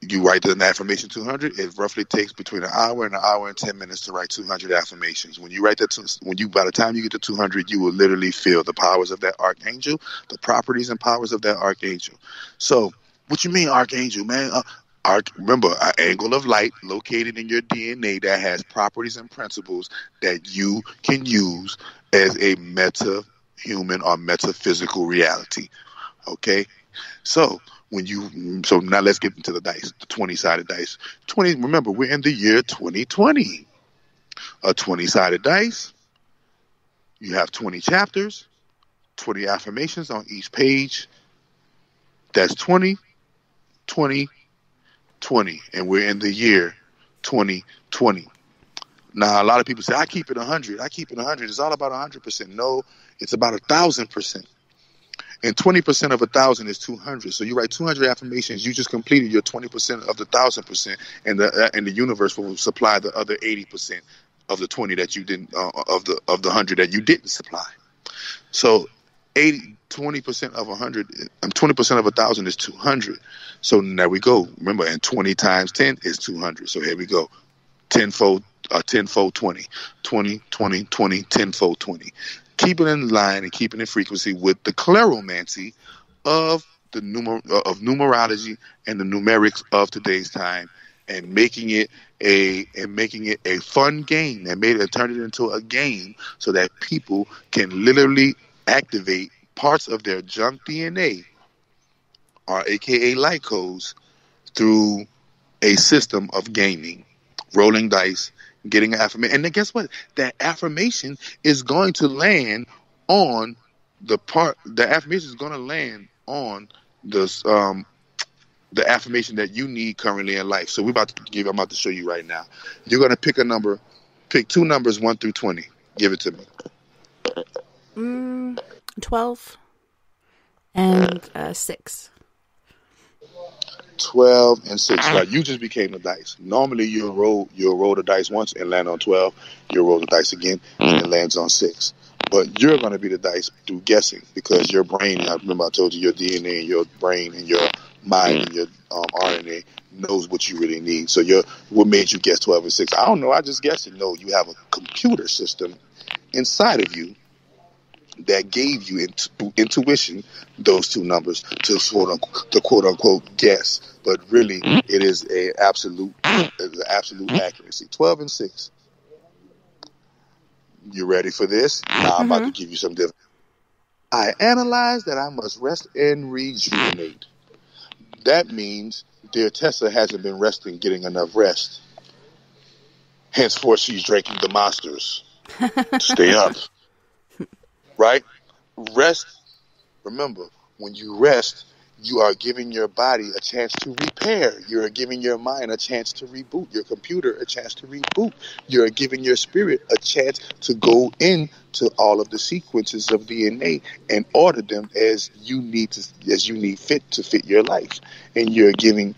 You write an affirmation 200. It roughly takes between an hour and 10 minutes to write 200 affirmations. When you write that, by the time you get to 200, you will literally feel the powers of that archangel, the properties and powers of that archangel. So, what you mean, archangel, man? Remember, an angle of light located in your DNA that has properties and principles that you can use as a meta-human or metaphysical reality. Okay, so. So now let's get into the dice, the 20-sided dice. 20. Remember, we're in the year 2020. A 20-sided dice. You have 20 chapters, 20 affirmations on each page. That's 20, 20, 20, and we're in the year 2020. Now, a lot of people say, I keep it 100. I keep it 100. It's all about 100%. No, it's about 1,000%. And 20% of 1,000 is 200. So you write 200 affirmations. You just completed your 20% of the 1,000%, and the universe will supply the other 80% of the 20 that you didn't of the 100 that you didn't supply. So 20% of 100, 20% of 1,000 is 200. So there we go. Remember, and 20 times 10 is 200. So here we go. Tenfold 20. 20, 20, 20, tenfold 20. Keep it in line and keep it in frequency with the clairomancy of the numerology and the numerics of today's time, and making it a fun game, and turn it into a game so that people can literally activate parts of their junk DNA, or AKA light codes, through a system of gaming, rolling dice, getting an affirmation. And then guess what? That affirmation is going to land on the affirmation is going to land on the affirmation that you need currently in life. So I'm about to show you right now. You're going to pick two numbers, 1 through 20. Give it to me. 12 and 6. 12 and 6. Now, you just became the dice. Normally, you'll roll the dice once and land on 12. You'll roll the dice again and it lands on 6. But you're going to be the dice through guessing, because your brain, I remember I told you, your DNA and your brain and your mind and your RNA knows what you really need. So what made you guess 12 and 6? I don't know. I just guessed it. No, you have a computer system inside of you that gave you intuition, those two numbers, to quote unquote guess. But really, it is an absolute accuracy. 12 and 6. You ready for this? Now I'm about to give you some different. I analyze that I must rest and rejuvenate. That means dear Tessa hasn't been resting, getting enough rest. Henceforth, she's drinking the monsters. Stay up. Right? Rest. Remember, when you rest, you are giving your body a chance to repair. You're giving your mind a chance to reboot. Your computer a chance to reboot. You're giving your spirit a chance to go into all of the sequences of DNA and order them as you need fit to fit your life. And you're giving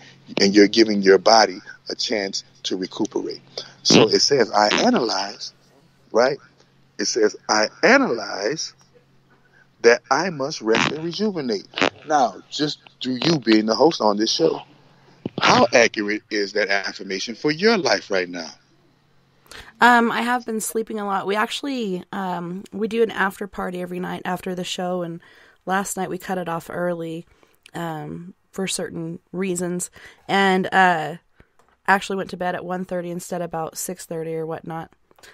your body a chance to recuperate. So it says, I analyze, right? It says, I analyze that I must rest and rejuvenate. Now, just through you being the host on this show, how accurate is that affirmation for your life right now? I have been sleeping a lot. We actually, we do an after party every night after the show, and last night we cut it off early for certain reasons, and actually went to bed at 1:30 instead of about 6:30 or whatnot.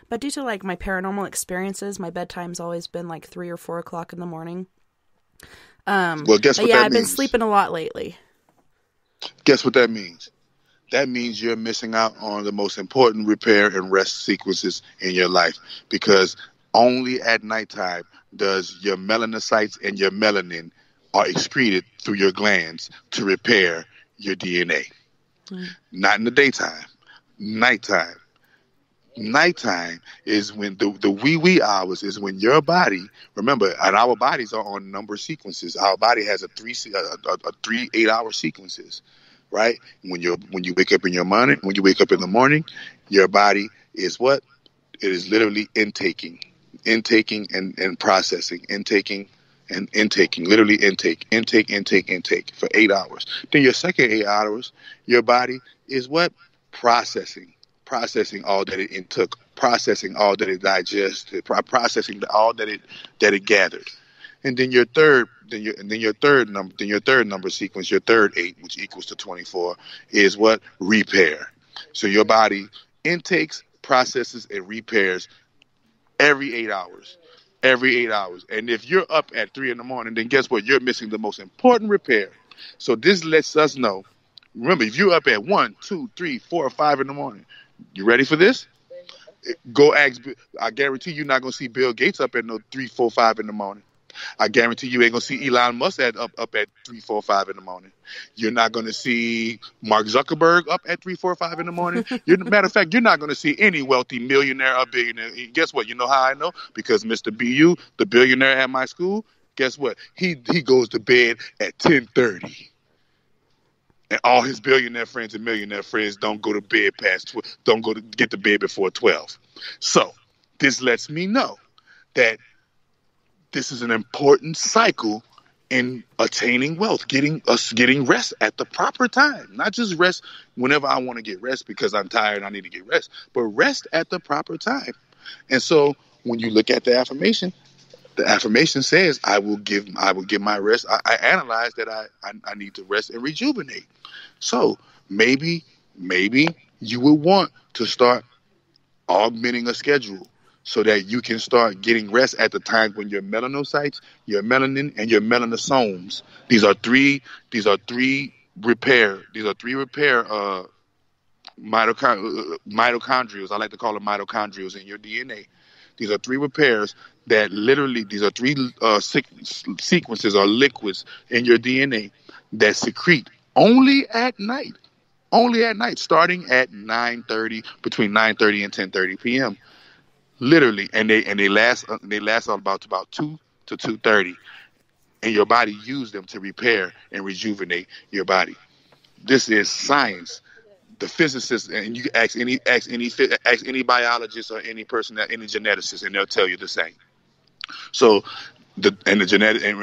But due to like my paranormal experiences, my bedtime's always been like 3 or 4 o'clock in the morning. Well, guess what that means? I've been sleeping a lot lately. Guess what that means? That means you're missing out on the most important repair and rest sequences in your life, because only at nighttime does your melanocytes and your melanin are excreted through your glands to repair your DNA. Not in the daytime. Nighttime. Nighttime is when the wee hours is when your body, remember, and our bodies are on number sequences. Our body has a 3 8-hour sequences, right? When you wake up in the morning, your body is what? It is literally intaking and processing, literally intake for 8 hours. Then your second 8 hours, your body is what? Processing all that it took, processing all that it digested, processing all that it gathered. And then your third number sequence, your third 8, which equals to 24, is what? Repair. So your body intakes, processes, and repairs every 8 hours. And if you're up at 3 in the morning, then guess what? You're missing the most important repair. So this lets us know. Remember, if you're up at 1, 2, 3, 4, or 5 in the morning, you ready for this? Go ask. I guarantee you're not gonna see Bill Gates up at no 3, 4, 5 in the morning. I guarantee you ain't gonna see Elon Musk up at 3, 4, 5 in the morning. You're not gonna see Mark Zuckerberg up at 3, 4, 5 in the morning. Matter of fact, you're not gonna see any wealthy millionaire or billionaire. Guess what? You know how I know? Because Mr. BU, the billionaire at my school, guess what? He goes to bed at 10:30. And all his billionaire friends and millionaire friends don't go to bed get to bed before 12. So this lets me know that this is an important cycle in attaining wealth, getting rest at the proper time. Not just rest whenever I want to get rest because I'm tired and I need to get rest, but rest at the proper time. And so when you look at the affirmation says, I will give my rest. I analyze that I need to rest and rejuvenate. So maybe you will want to start augmenting a schedule so that you can start getting rest at the times when your melanocytes, your melanin, and your melanosomes. These are three repair mitochondrials. I like to call them mitochondrials in your DNA. These are 3 repairs that literally, these are 3 sequences or liquids in your DNA that secrete only at night, starting at 9:30, between 9:30 and 10:30 p.m. Literally, and they last about 2 to 2:30, and your body use them to repair and rejuvenate your body. This is science. The physicists, and you ask any biologist or any person, any geneticist, and they'll tell you the same. So, and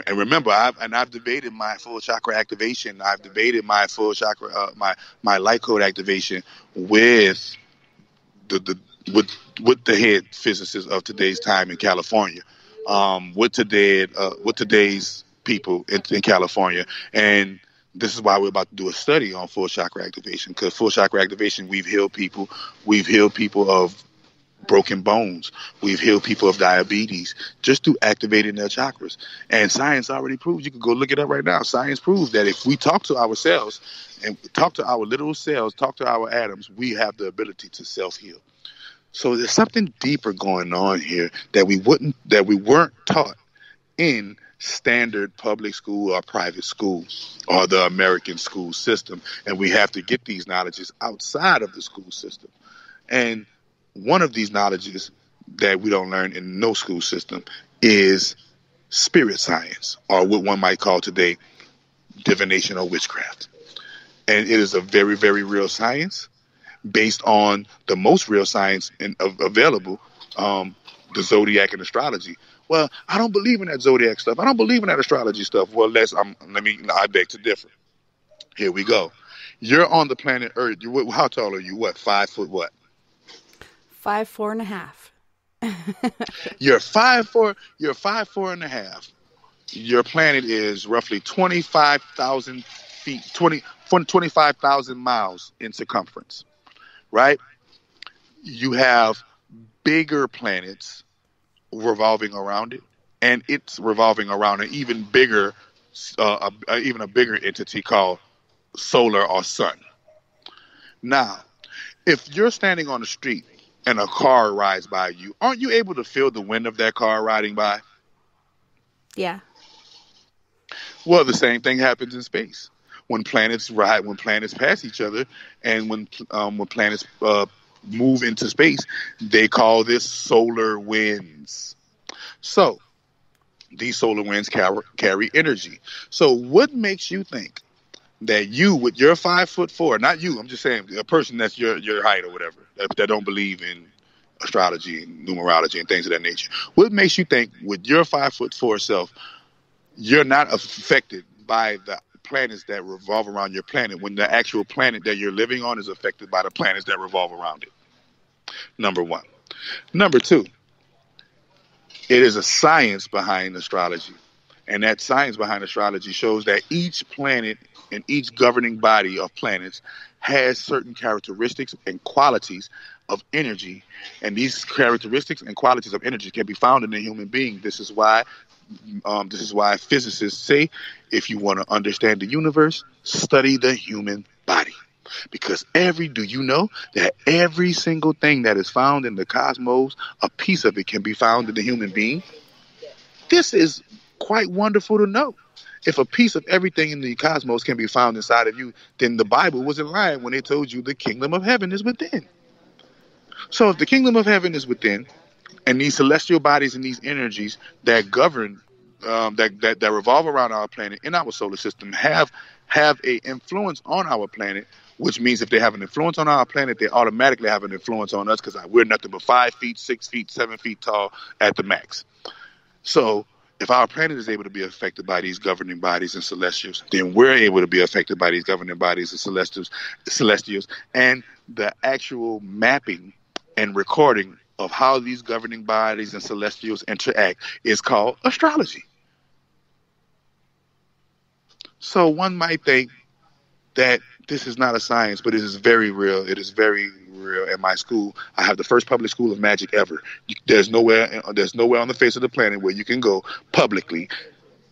remember, I've debated my full chakra activation. I've debated my full chakra, my light code activation with the head physicists of today's time in California, with today's people in California, and this is why we're about to do a study on full chakra activation, because full chakra activation, we've healed people of broken bones. We've healed people of diabetes just through activating their chakras. And science already proves, you can go look it up right now. Science proves that if we talk to ourselves and talk to our literal cells, talk to our atoms, we have the ability to self-heal. So there's something deeper going on here that we weren't taught in standard public school or private school or the American school system. And we have to get these knowledges outside of the school system. And one of these knowledges that we don't learn in no school system is spirit science, or what one might call today divination or witchcraft. And it is a very, very real science based on the most real science available, the zodiac and astrology. Well, I don't believe in that zodiac stuff. I don't believe in that astrology stuff. Well, I beg to differ. Here we go. You're on the planet Earth. How tall are you? What, 5 foot what? 5'4" and a half. You're 5'4". You're 5'4" and a half. Your planet is roughly 25,000 feet, 25,000 miles in circumference, right? You have bigger planets revolving around it, and it's revolving around an even bigger entity called solar or sun. Now, if you're standing on the street and a car rides by you, aren't you able to feel the wind of that car riding by? Yeah. Well, the same thing happens in space. when planets pass each other, and when planets move into space, they call this solar winds. So these solar winds carry energy. So what makes you think that you, with your 5'4", not you, I'm just saying a person that's your height or whatever, that don't believe in astrology and numerology and things of that nature, what makes you think with your 5'4" self, you're not affected by the planets that revolve around your planet, when the actual planet that you're living on is affected by the planets that revolve around it? Number one. Number two, it is a science behind astrology. And that science behind astrology shows that each planet and each governing body of planets has certain characteristics and qualities of energy. And these characteristics and qualities of energy can be found in the human being. This is why physicists say, if you want to understand the universe, study the human body. Because do you know that every single thing that is found in the cosmos, a piece of it can be found in the human being? This is quite wonderful to know. If a piece of everything in the cosmos can be found inside of you, then the Bible wasn't lying when they told you the kingdom of heaven is within. So if the kingdom of heaven is within, and these celestial bodies and these energies that govern, that revolve around our planet in our solar system have a influence on our planet, which means if they have an influence on our planet, they automatically have an influence on us, because we're nothing but 5 feet, 6 feet, 7 feet tall at the max. So if our planet is able to be affected by these governing bodies and celestials, then we're able to be affected by these governing bodies and celestials, and the actual mapping and recording of how these governing bodies and celestials interact is called astrology. So one might think that this is not a science, but it is very real. It is very real. At my school, I have the first public school of magic ever. There's nowhere on the face of the planet where you can go publicly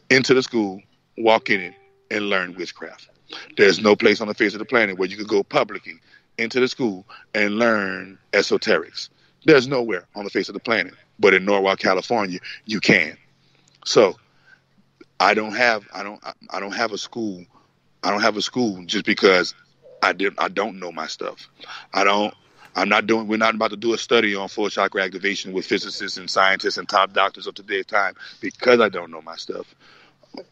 into the school, walk in it, and learn witchcraft. There's no place on the face of the planet where you can go publicly into the school and learn esoterics. There's nowhere on the face of the planet, but in Norwalk, California, you can. So I don't have a school. I don't have a school just because I don't know my stuff. We're not about to do a study on full chakra activation with physicists and scientists and top doctors of today's time because I don't know my stuff.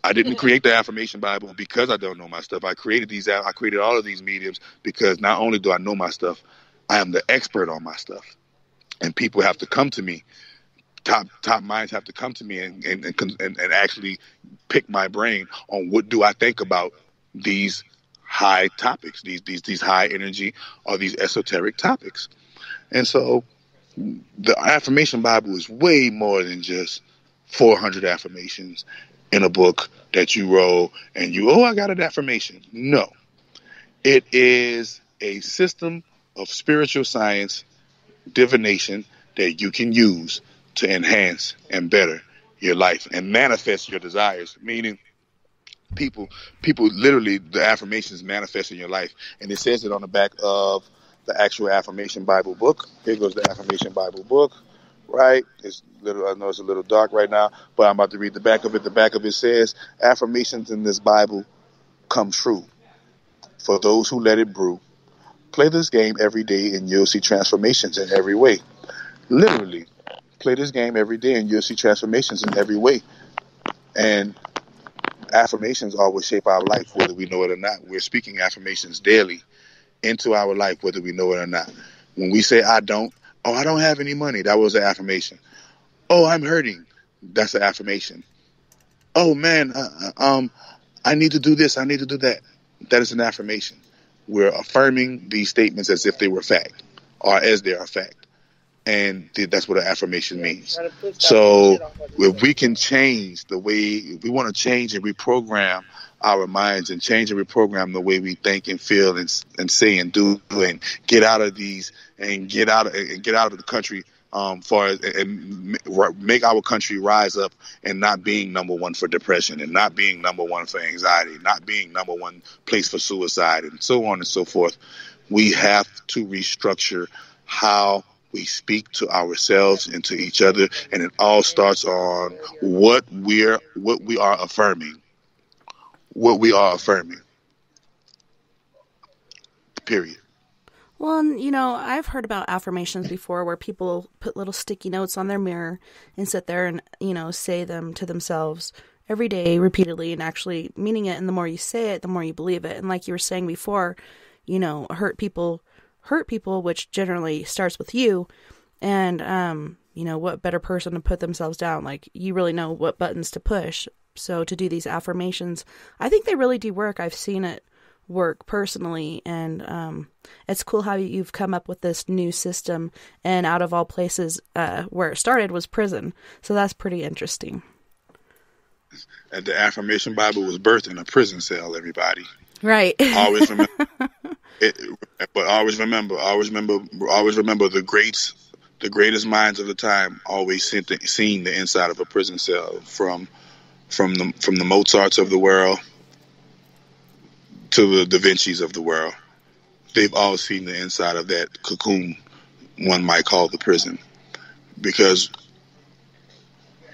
I didn't create the affirmation Bible because I don't know my stuff. I created all of these mediums because not only do I know my stuff, I am the expert on my stuff. And people have to come to me. Top minds have to come to me and actually pick my brain on what do I think about these high topics, these high energy or these esoteric topics. And so the affirmation Bible is way more than just 400 affirmations in a book that you roll and I got an affirmation. No, it is a system of spiritual science, divination that you can use to enhance and better your life and manifest your desires. Meaning people literally, the affirmations manifest in your life. And it says it on the back of the actual affirmation Bible book. Here goes the affirmation Bible book, right? I know it's a little dark right now, but I'm about to read the back of it. The back of it says, affirmations in this Bible come true for those who let it brew. Play this game every day and you'll see transformations in every way. Literally, play this game every day and you'll see transformations in every way. And affirmations always shape our life, whether we know it or not. We're speaking affirmations daily into our life, whether we know it or not. When we say, I don't have any money, that was an affirmation. Oh, I'm hurting. That's an affirmation. Oh, man, I need to do this. I need to do that. That is an affirmation. We're affirming these statements as if they were fact or as they are fact. And that's what an affirmation means. So if we can change the way, if we want to change and reprogram our minds and change and reprogram the way we think and feel and say and do and get out of these and get out of the country and make our country rise up and not being number one for depression and not being number one for anxiety, not being number one place for suicide and so on and so forth. We have to restructure how we speak to ourselves and to each other, and it all starts on what we are affirming. What we are affirming. period. Well, and, you know, I've heard about affirmations before where people put little sticky notes on their mirror and sit there and, you know, say them to themselves every day repeatedly and actually meaning it. And the more you say it, the more you believe it. And like you were saying before, you know, hurt people, which generally starts with you. And, you know, what better person to put themselves down? Like, you really know what buttons to push. So to do these affirmations, I think they really do work. I've seen it work personally, and it's cool how you've come up with this new system, and out of all places where it started was prison, so that's pretty interesting. And the affirmation Bible was birthed in a prison cell, everybody. Right. Always remember but always remember the greatest minds of the time always seen the inside of a prison cell, from the Mozarts of the world to the Da Vinci's of the world. They've all seen the inside of that cocoon, one might call the prison, because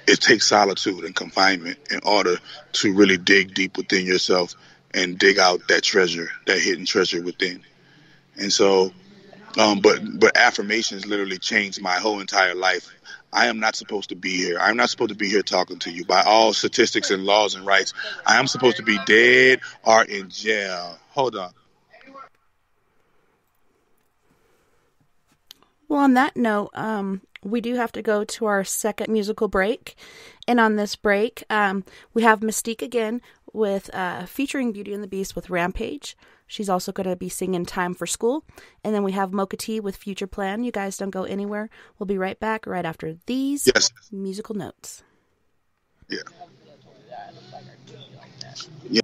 it takes solitude and confinement in order to really dig deep within yourself and dig out that treasure, that hidden treasure within. And so, but affirmations literally changed my whole entire life. I am not supposed to be here. I'm not supposed to be here talking to you. By all statistics and laws and rights, I am supposed to be dead or in jail. Hold on. Well, on that note, we do have to go to our second musical break. And on this break, we have Mystique again with featuring Beauty and the Beast with Rampage. She's also going to be singing Time for School. And then we have Mocha T with Future Plan. You guys don't go anywhere. We'll be right back right after these musical notes. Yeah. Yeah.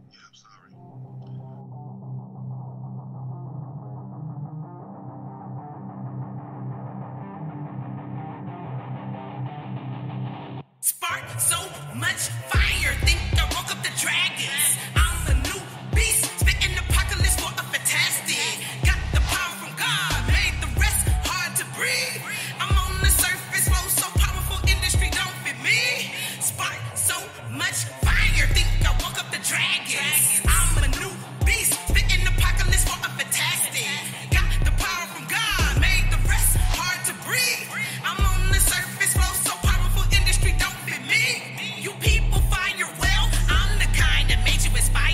Spark so much fire, think I woke up the dragons. I'm a new beast, spitting apocalypse for a fantastic. Got the power from God, made the rest hard to breathe. I'm on the surface, flow so powerful, industry don't fit me. Spark so much fire, think I woke up the dragons. I'm a new beast, spitting apocalypse for a fantastic. Got the power from God, made the rest hard to breathe. I'm on the surface, flow so powerful, industry don't fit me. You people fire well, I'm the kind that made you inspire.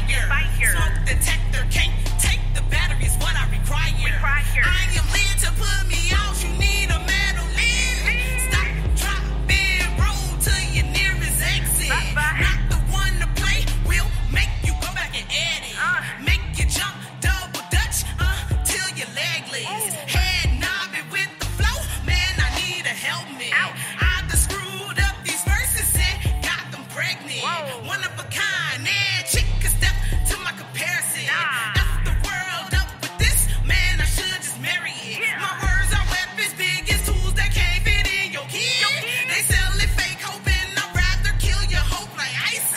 Smoke detector can't take the batteries, what I require. I am led to put me out, you need a metal lid. Stop, drop, and roll to your nearest exit. Not the one to play, we'll make you go back and edit. Make you jump double dutch till your leg legs. Head knobbing with the flow, man, I need a helmet. I just screwed up these verses and got them pregnant. One of a kind, and chick can step to my comparison. F the world up with this, man, I should just marry it. My words are weapons, big as tools that can't fit in your kid. They sell it fake, hoping I'd rather kill your hope like ISIS.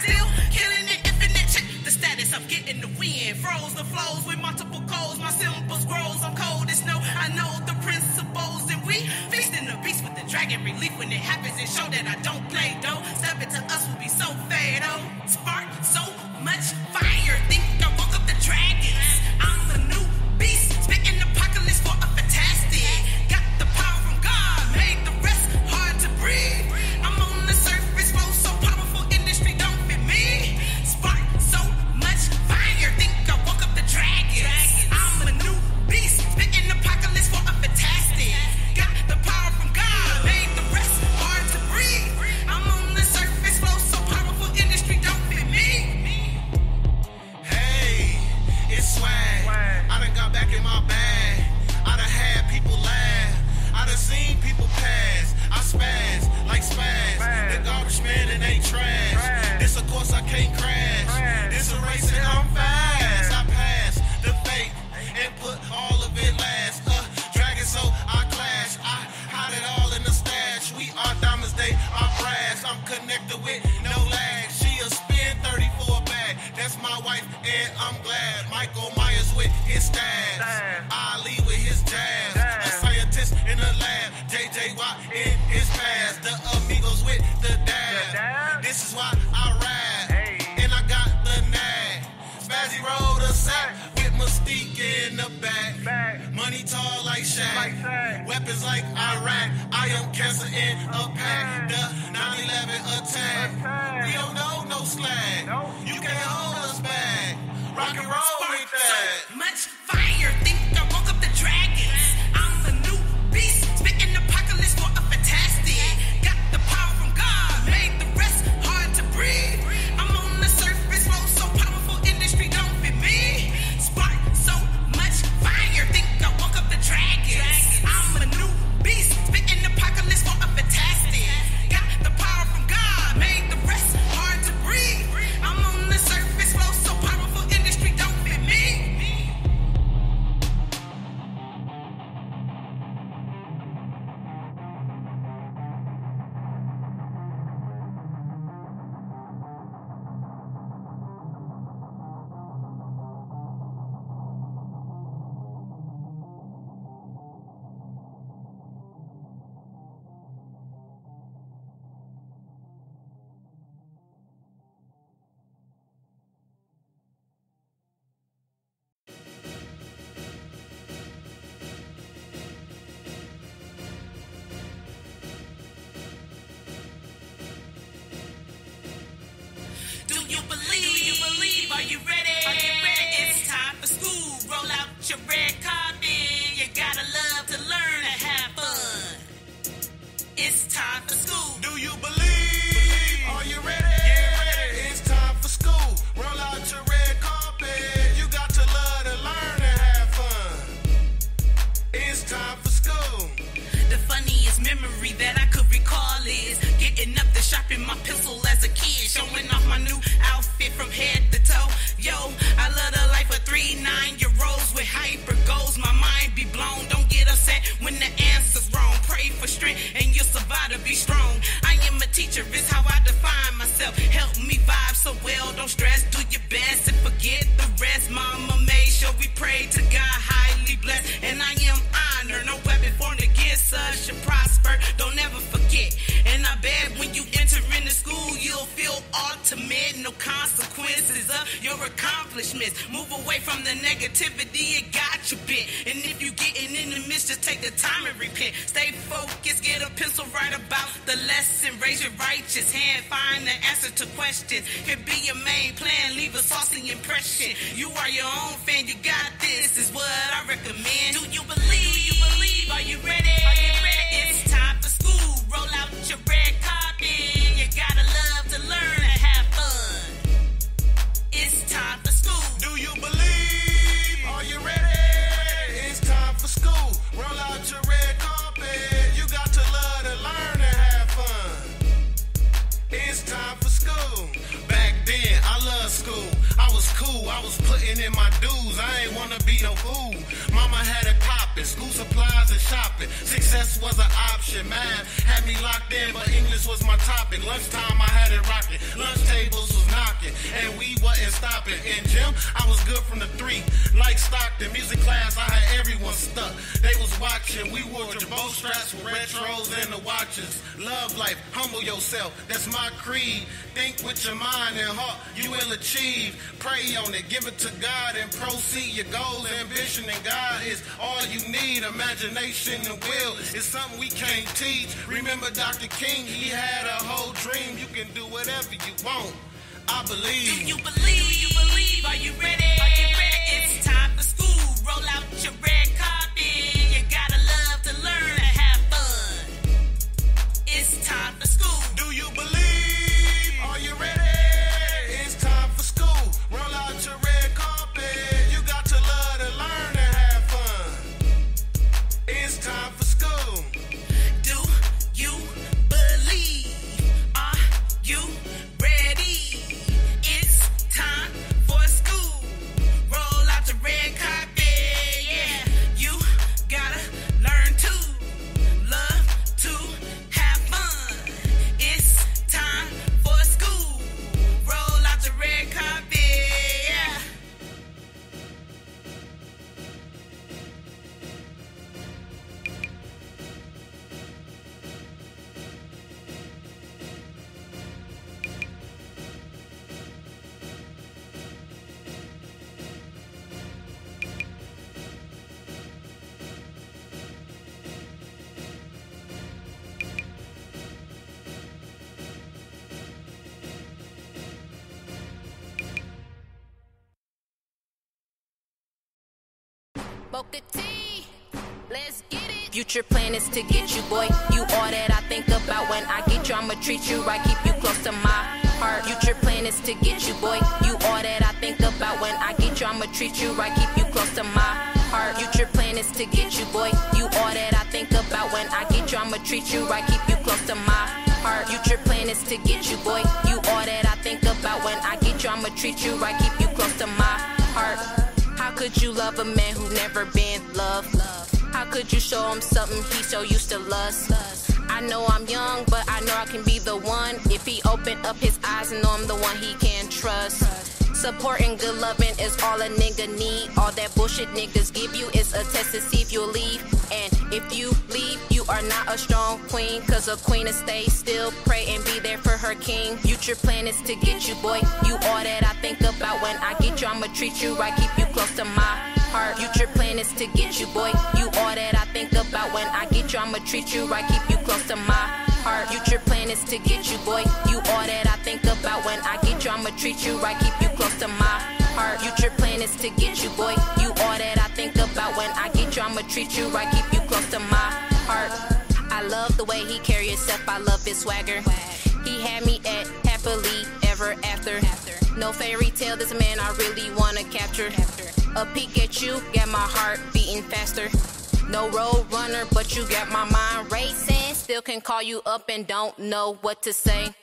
Still killing it, infinite check the status, I'm getting the win. Froze the flows with multiple codes, my symbols grows, I'm cold as snow. I know the principles, and we feasting the beast with the dragon relief. When it happens, it show that I don't play though. Step into us will be so fatal. Spark so much fire, think I woke up the dragons. I'm a new beast, spitting apocalypse for a fantastic. Got the power from God, made the rest hard to breathe. I'm on the surface, flow so powerful, industry don't fit me. Spark so much fire, think I woke up the dragons. I'm a new beast, spitting apocalypse for a fantastic. Got the power from God, made the rest hard to breathe. I'm on the surface, flow so powerful, industry don't fit me. Hey, it's swag. I done got back in my bag. I done had people laugh. I done seen people pass. I spaz like spaz. The garbage man and they trash. This of course I can't crash. This a race and I'm fast. I pass the fake and put all of it last. Dragon so I clash. I hide it all in the stash. We are diamonds, they are brass. I'm connected with no lag. She a spin 30 for a bag. That's my wife and I'm glad. Michael Myers with his stabs. Ali with his jazz. A scientist in the lab. JJ Watt in his past. The amigos with the dab. This is why I ride. And I got the nag. Spazzy rolled a sack with Mystique. Mystique in the back. Money tall like Shaq. Weapons like Iraq. I am cancer in a pack. The 9/11 attack. We don't know no slack. You can't hold us back. Rock and roll with that. So much fire, think I woke up the dragons. I'm the new beast, spitting apocalypse for a fantastic. Got the power from God, made the rest hard to breathe. I'm on the surface, flow so powerful, industry don't fit me. Spark so much fire, think I woke up the dragons. I'm a new beast, spitting apocalypse for a fantastic. Got the power from God, made the rest hard to breathe. I'm on the surface, flow so powerful, industry don't fit me. Do you believe? Are you ready? It's time for school. Roll out your red carpet. You gotta love to learn and have fun. It's time for school. Do you believe? Are you ready? Get ready. It's time for school. Roll out your red carpet. You got to love to learn and have fun. It's time for school. The funniest memory that I could recall is getting up to shopping my pencil as a kid, showing off my new outfit from head to toe. Yo, I love the life of 3 9-year-olds with hyper goals. My mind be blown. Don't get upset when the answer's wrong. Pray for strength and you'll survive to be strong. I am a teacher, it's how I define myself. Help me vibe so well. Don't stress, do your best and forget the rest. Mama made sure we pray to God, highly blessed, and I am honored. No weapon formed against us should prosper. Don't ever forget. And I bet when you enter into school, you'll feel ultimate. No consequences of your accomplishments. Move away from the negativity, it got you bit. And if you getting in the midst, just take the time and repent. Stay focused, get a pencil, write about the lesson. Raise your righteous hand, find the answer to questions. Could be your main plan, leave a saucy impression. You are your own fan, you got this, is what I recommend. Do you believe? Are you ready? It's time for school. Roll out your red carpet. You gotta love to learn and have fun. It's time for school. Do you believe? Are you ready? It's time for school. Roll out your red carpet. You got to love to learn and have fun. It's time for school. Back then, I loved school. I was cool. I was putting in my dues. I ain't wanna be no fool. Mama had it poppin', school supplies and shopping. Success was an option. Math had me locked in, but English was my topic. Lunchtime, I had it rocking. Lunch tables was knocking, and we wasn't stopping. In gym, I was good from the 3. Like Stockton, music class, I had everyone stuck. They was watching. We wore your bow straps with retros and the watches. Love life, humble yourself. That's my creed. Think with your mind and heart, you will achieve. Pray on it, give it to God and proceed. Your goals, ambition, and God is all you need. Imagination and will is something we can't teach. Remember Dr. King, he had a whole dream. You can do whatever you want. I believe. Do you believe? Are you ready? It's time for school. Roll out your red carpet. You gotta love to learn and have fun. It's time for school. Do you believe? Are you ready? It's time for school. Roll out your red carpet. You got to love to learn and have fun. It's time for school. Do you believe? Are you ready? It's time for school. Roll out the red carpet, yeah. the T. Let's get it. Future plan is to get you, boy. You all that I think about. When I get you, I'ma treat you right, keep you close to my heart. Future plan is to get you, boy. You all that I think about. When I get you, I'ma treat you right, keep you close to my heart. Future plan is to get you, boy. You all that I think about. When I get you, I'ma treat you right, keep you close to my heart. Future plan is to get you, boy. You all that I think about. When I get you, I'ma treat you right, keep you close to my heart. How could you love a man who never been loved? How could you show him something he so used to lust? I know I'm young, but I know I can be the one. If he open up his eyes and know I'm the one he can trust. Support and good loving is all a nigga need. All that bullshit niggas give you is a test to see if you'll leave. And if you leave, you are not a strong queen. Cause a queen will stay still, pray and be there for her king. Future plan is to get you, boy. You all that I think about. When I get you, I'ma treat you right, keep you close to my heart. Future plan is to get you, boy. You all that I think about. When I get you, I'ma treat you right, keep you close to my heart. Future plan is to get you, boy. You all that I think about. When I get you, I'ma treat you right, keep you close to my heart. Future plan is to get you, boy. You all that I think about. When I get you, I'ma treat you right, keep you close to my heart. I love the way he carry himself, I love his swagger. He had me at happily ever after. No fairy tale, this man I really wanna capture. A peek at you, got my heart beating faster. No road runner, but you got my mind racing. Still can call you up and don't know what to say.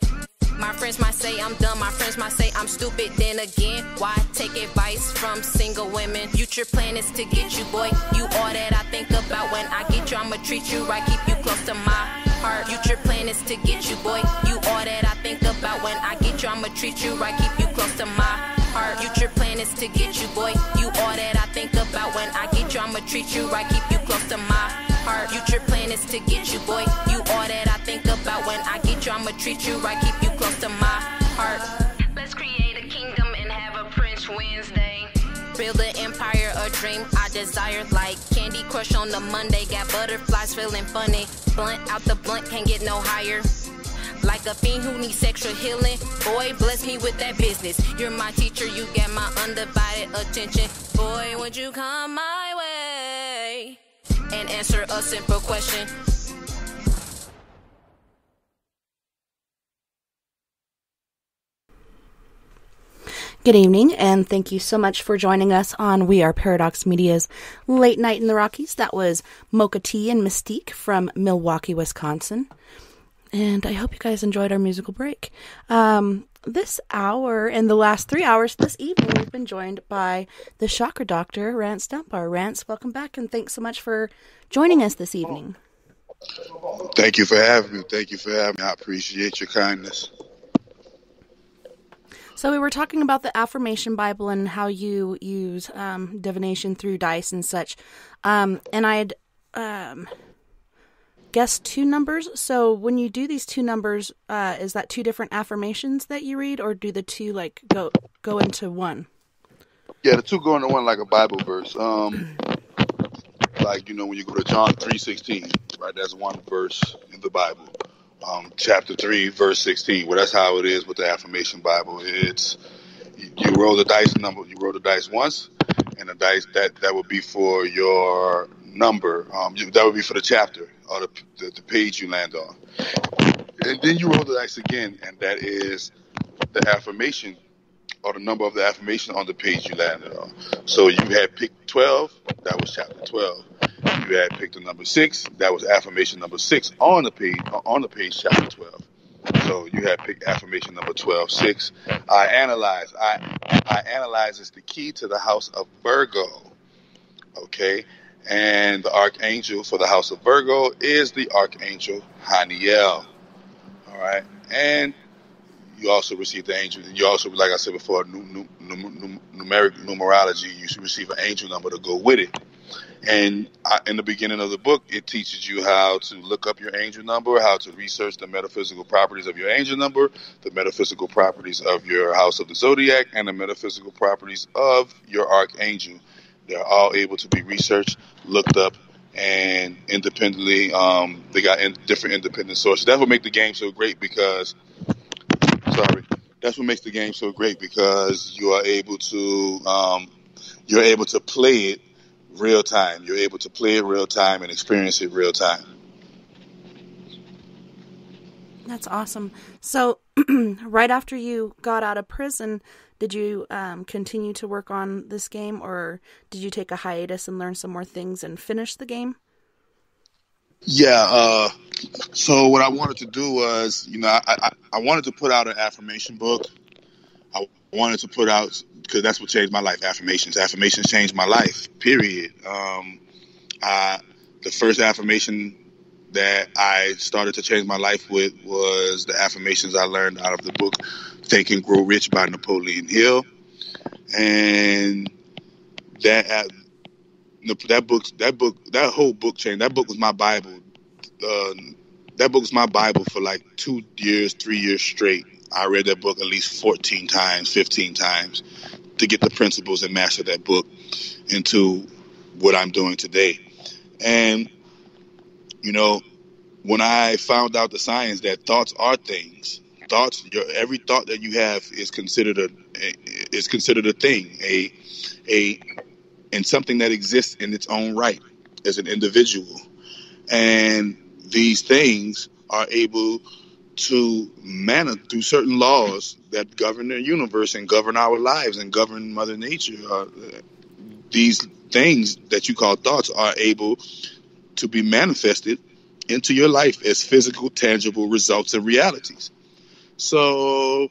My friends might say I'm dumb, my friends might say I'm stupid. Then again, why take advice from single women? Future plan is to get you, boy. You all that I think about. When I get you, I'ma treat you right, keep you close to my heart. Future plan is to get you, boy. You all that I think about. When I get you, I'ma treat you right, keep you close to my heart. Future plan is to get you, boy. You all that I think about. When I get you, I'ma treat you right, keep you close to my heart. Future plan is to get you, boy. You all that I think about. When I get you, I'ma treat you right, keep you close to my heart. Let's create a kingdom and have a Prince Wednesday. Build an empire, a dream I desire. Like Candy Crush on the Monday, got butterflies feeling funny. Blunt out the blunt, can't get no higher. Like a fiend who needs sexual healing. Boy, bless me with that business. You're my teacher, you got my undivided attention. Boy, would you come my way and answer a simple question? Good evening, and thank you so much for joining us on We Are Paradox Media's Late Night in the Rockies. That was Mocha T and Mystique from Milwaukee, Wisconsin. And I hope you guys enjoyed our musical break. This hour and the last 3 hours this evening, we've been joined by the Chakra Doctor, Rance Dunbar. Rance, welcome back, and thanks so much for joining us this evening. Thank you for having me. I appreciate your kindness. So we were talking about the Affirmation Bible and how you use divination through dice and such. And I had guessed 2 numbers. So when you do these 2 numbers, is that 2 different affirmations that you read, or do the 2 like go into one? Yeah, the 2 go into one like a Bible verse. Like, when you go to John 3:16, right? That's one verse in the Bible. Chapter 3, verse 16. Well, that's how it is with the Affirmation Bible. It's you roll the dice number. You roll the dice once, and the dice that would be for your number. That would be for the chapter or the page you land on. And then you roll the dice again, and that is the affirmation or the number of the affirmation on the page you landed on. So you had picked 12. That was chapter 12. You had picked the number 6. That was affirmation number 6 on the page chapter 12. So you had picked affirmation number 12, 6. I analyze is the key to the house of Virgo. Okay. And the archangel for the house of Virgo is the archangel Haniel. All right. And you also receive the angel. You also, like I said before, numerology, you should receive an angel number to go with it. And in the beginning of the book, it teaches you how to look up your angel number, how to research the metaphysical properties of your angel number, the metaphysical properties of your house of the zodiac, and the metaphysical properties of your archangel. They're all able to be researched, looked up, and independently. They got different independent sources. That's what makes the game so great because you are able to play it real time. You're able to play it real time and experience it real time. That's awesome. So right after you got out of prison, did you continue to work on this game, or did you take a hiatus and learn some more things and finish the game? Yeah. So what I wanted to do was, I wanted to put out an affirmation book. I wanted to put out, because that's what changed my life, affirmations. Affirmations changed my life, period. The first affirmation that I started to change my life with was the affirmations I learned out of the book Think and Grow Rich by Napoleon Hill. And that whole book changed. That book was my Bible. That book was my Bible for like 2 years, 3 years straight. I read that book at least 14 times, 15 times to get the principles and master that book into what I'm doing today. And, when I found out the science that thoughts are things, every thought that you have is considered a thing, and something that exists in its own right as an individual. And these things are able to through certain laws that govern the universe and govern our lives and govern Mother Nature. These things that you call thoughts are able to be manifested into your life as physical, tangible results and realities. So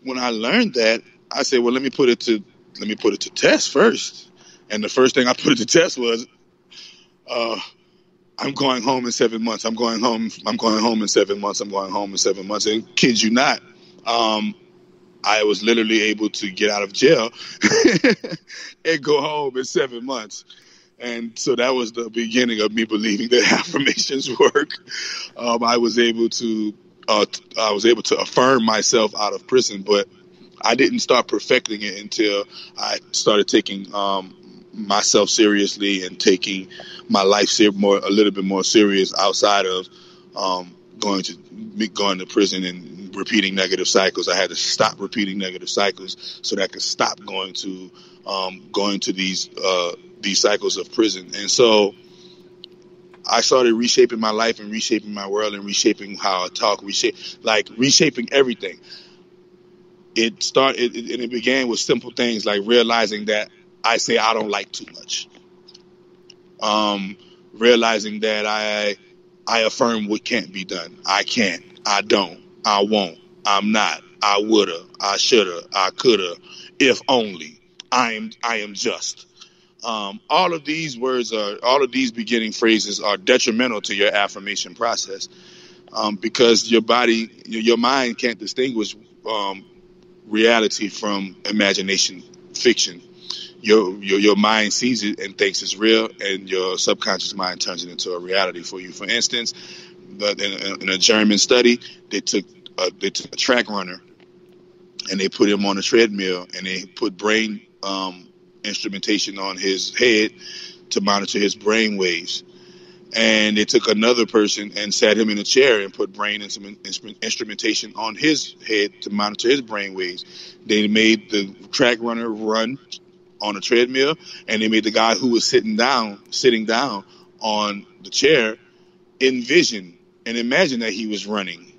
when I learned that, I said, well, let me put it to test first. And the first thing I put it to test was, I'm going home in 7 months. I'm going home in 7 months. I'm going home in 7 months. And kid you not, I was literally able to get out of jail and go home in 7 months. And so that was the beginning of me believing that affirmations work. I was able to affirm myself out of prison, but I didn't start perfecting it until I started taking myself seriously and taking my life a little bit more serious outside of going to prison and repeating negative cycles. I had to stop repeating negative cycles so that I could stop going to these cycles of prison. And so I started reshaping my life and reshaping my world and reshaping how I talk, reshaping everything. It began with simple things like realizing that I say I don't like too much. Realizing that I affirm what can't be done. I can't. I don't. I won't. I'm not. I woulda. I shoulda. I coulda. If only. I am just. All of these beginning phrases are detrimental to your affirmation process, because your mind can't distinguish reality from imagination, fiction. Your mind sees it and thinks it's real, and your subconscious mind turns it into a reality for you. For instance, in a German study, they took a track runner and they put him on a treadmill and they put brain instrumentation on his head to monitor his brain waves. And they took another person and sat him in a chair and put brain instrumentation on his head to monitor his brain waves. They made the track runner run on a treadmill, and they made the guy who was sitting down on the chair envision and imagine that he was running.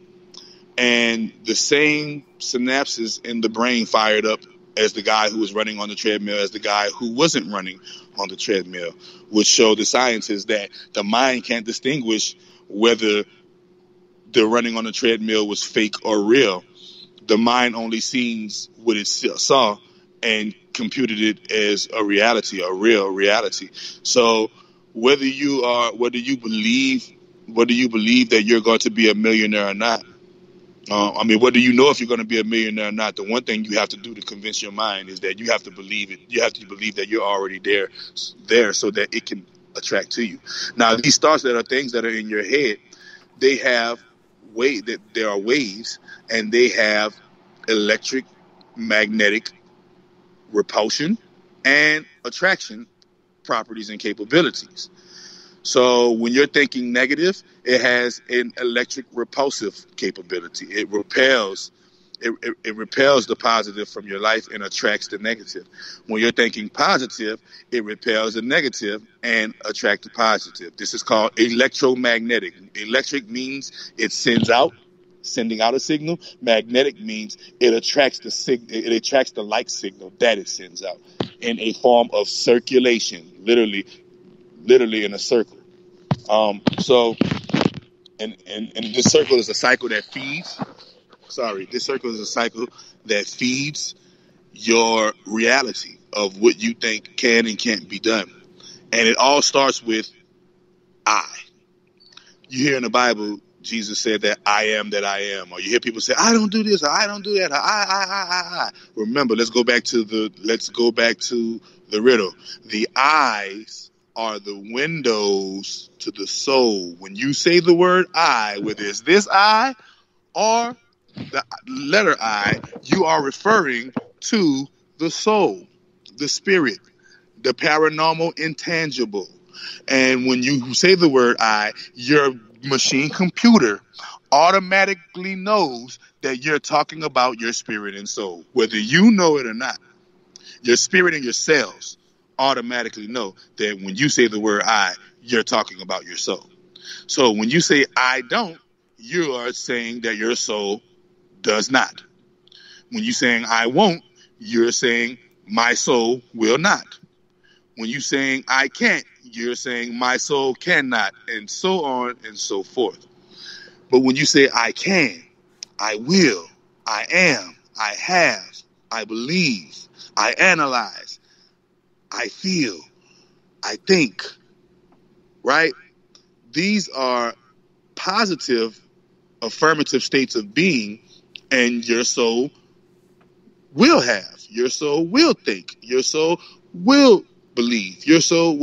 And the same synapses in the brain fired up as the guy who was running on the treadmill as the guy who wasn't running on the treadmill, which show the scientists that the mind can't distinguish whether the running on the treadmill was fake or real. The mind only sees what it saw and computed it as a reality, a real reality. So whether you believe that you're going to be a millionaire or not, whether you know if you're going to be a millionaire or not, the one thing you have to do to convince your mind is that you have to believe it. You have to believe that you're already there so that it can attract to you. Now, these thoughts that are things that are in your head, they have there are waves, and they have electric, magnetic, repulsion, and attraction properties and capabilities. So when you're thinking negative, it has an electric repulsive capability. It repels it repels the positive from your life and attracts the negative. When you're thinking positive, it repels the negative and attracts the positive. This is called electromagnetic. Electric means it sending out a signal. Magnetic means it attracts the like signal that it sends out in a form of circulation, literally in a circle. So this circle is a cycle that feeds. This circle is a cycle that feeds your reality of what you think can and can't be done. And it all starts with I. You hear in the Bible, Jesus said that I am that I am. Or you hear people say, I don't do this, or I don't do that, or I. Remember, let's go back to the riddle. The eyes are the windows to the soul. When you say the word I, whether it's this I or the letter I, you are referring to the soul, the spirit, the paranormal, intangible. And when you say the word I, your machine computer automatically knows that you're talking about your spirit and soul, whether you know it or not. Your spirit and your cells automatically know that when you say the word I, you're talking about your soul. So when you say I don't, you are saying that your soul does not. When you're saying I won't, you're saying my soul will not. When you're saying I can't, you're saying my soul cannot, and so on and so forth. But when you say I can, I will, I am, I have, I believe, I analyze, I feel, I think, right? These are positive, affirmative states of being, and your soul will have, your soul will think, your soul will believe, your soul,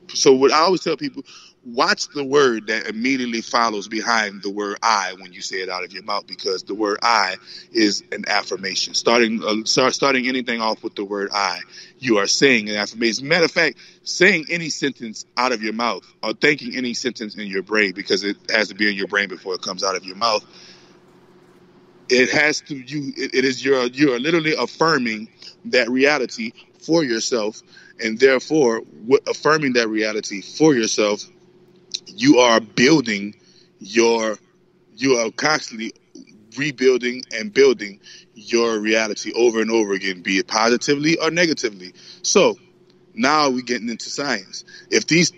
so what I always tell people, watch the word that immediately follows behind the word I when you say it out of your mouth, because the word I is an affirmation. Starting anything off with the word I, you are saying an affirmation. Matter of fact, saying any sentence out of your mouth or thinking any sentence in your brain, because it has to be in your brain before it comes out of your mouth. You are literally affirming that reality for yourself, and therefore, affirming that reality for yourself, you are constantly rebuilding and building your reality over and over again, be it positively or negatively. So now we're getting into science. These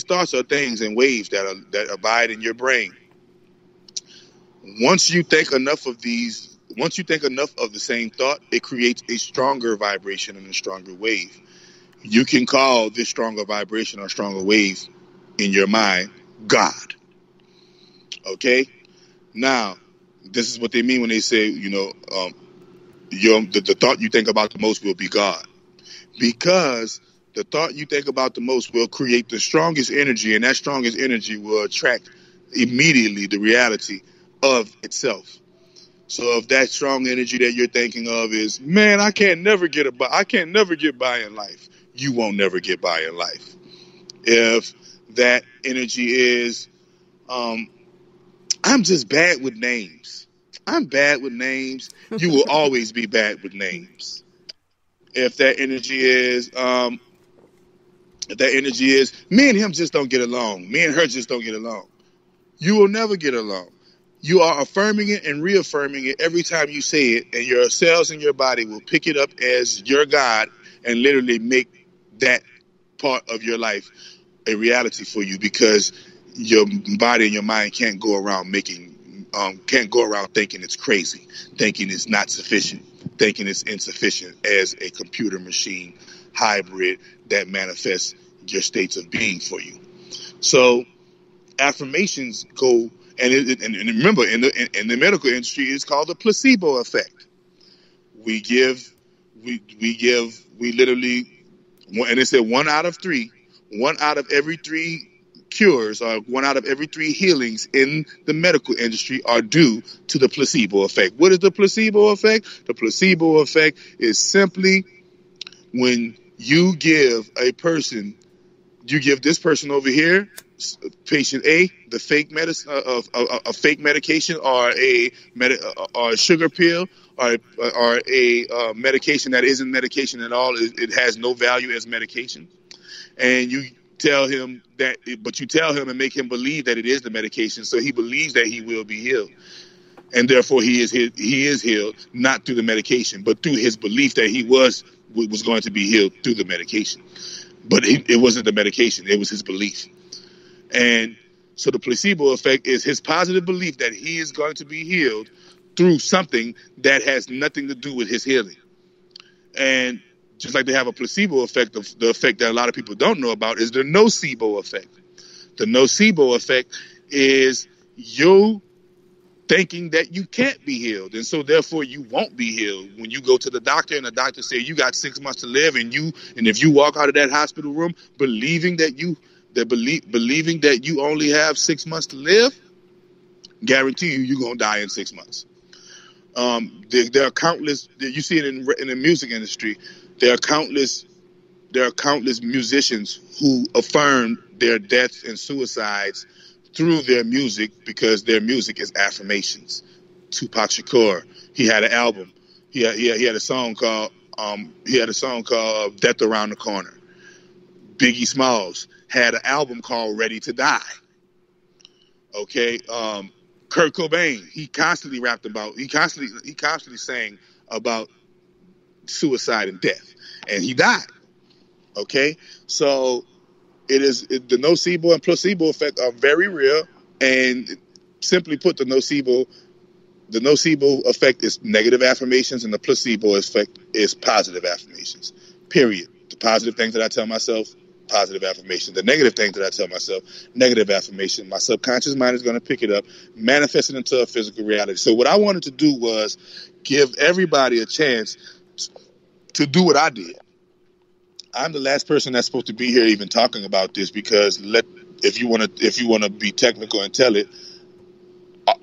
thoughts are things and waves that abide in your brain. Once you think enough of the same thought, it creates a stronger vibration and a stronger wave. You can call this stronger vibration or stronger wave in your mind God. Okay? Now, this is what they mean when they say, the thought you think about the most will be God. Because the thought you think about the most will create the strongest energy, and that strongest energy will attract immediately the reality of itself. So if that strong energy that you're thinking of is, man, I can't never get by in life, you won't never get by in life. If that energy is, I'm just bad with names. I'm bad with names. You will always be bad with names. If that energy is, me and him just don't get along. Me and her just don't get along. You will never get along. You are affirming it and reaffirming it every time you say it, and your cells in your body will pick it up as your God and literally make that part of your life a reality for you, because your body and your mind can't go around thinking it's crazy, thinking it's not sufficient, thinking it's insufficient as a computer machine hybrid that manifests your states of being for you. So affirmations go, and remember, in the medical industry, it's called the placebo effect. We literally, and they said 1 out of every 3 cures, or 1 out of every 3 healings in the medical industry are due to the placebo effect. What is the placebo effect? The placebo effect is simply when you give a person you give this person over here, patient A, the fake medicine, a fake medication, or or a sugar pill, or a medication that isn't medication at all. It has no value as medication, and you tell him that, but you tell him and make him believe that it is the medication, so he believes that he will be healed, and therefore he is healed not through the medication, but through his belief that he was going to be healed through the medication. But it wasn't the medication; it was his belief. And so the placebo effect is his positive belief that he is going to be healed through something that has nothing to do with his healing. And just like they have a placebo effect, the effect that a lot of people don't know about is the nocebo effect. The nocebo effect is you thinking that you can't be healed, and so therefore you won't be healed. When you go to the doctor and the doctor says you got 6 months to live, and if you walk out of that hospital room believing that you only have 6 months to live, guarantee you're gonna die in 6 months. There are countless. You see it in the music industry. There are countless musicians who affirm their deaths and suicides through their music because their music is affirmations. Tupac Shakur, he had an album. He had a song called "Death Around the Corner." Biggie Smalls had an album called "Ready to Die." Okay, Kurt Cobain, he constantly sang about suicide and death, and he died. Okay, so the nocebo and placebo effect are very real, and simply put, the nocebo effect is negative affirmations, and the placebo effect is positive affirmations. Period. The positive things that I tell myself, positive affirmation. The negative things that I tell myself, negative affirmation. My subconscious mind is going to pick it up, manifest it into a physical reality. So what I wanted to do was give everybody a chance to do what I did. I'm the last person that's supposed to be here even talking about this, because if you want to be technical and tell it,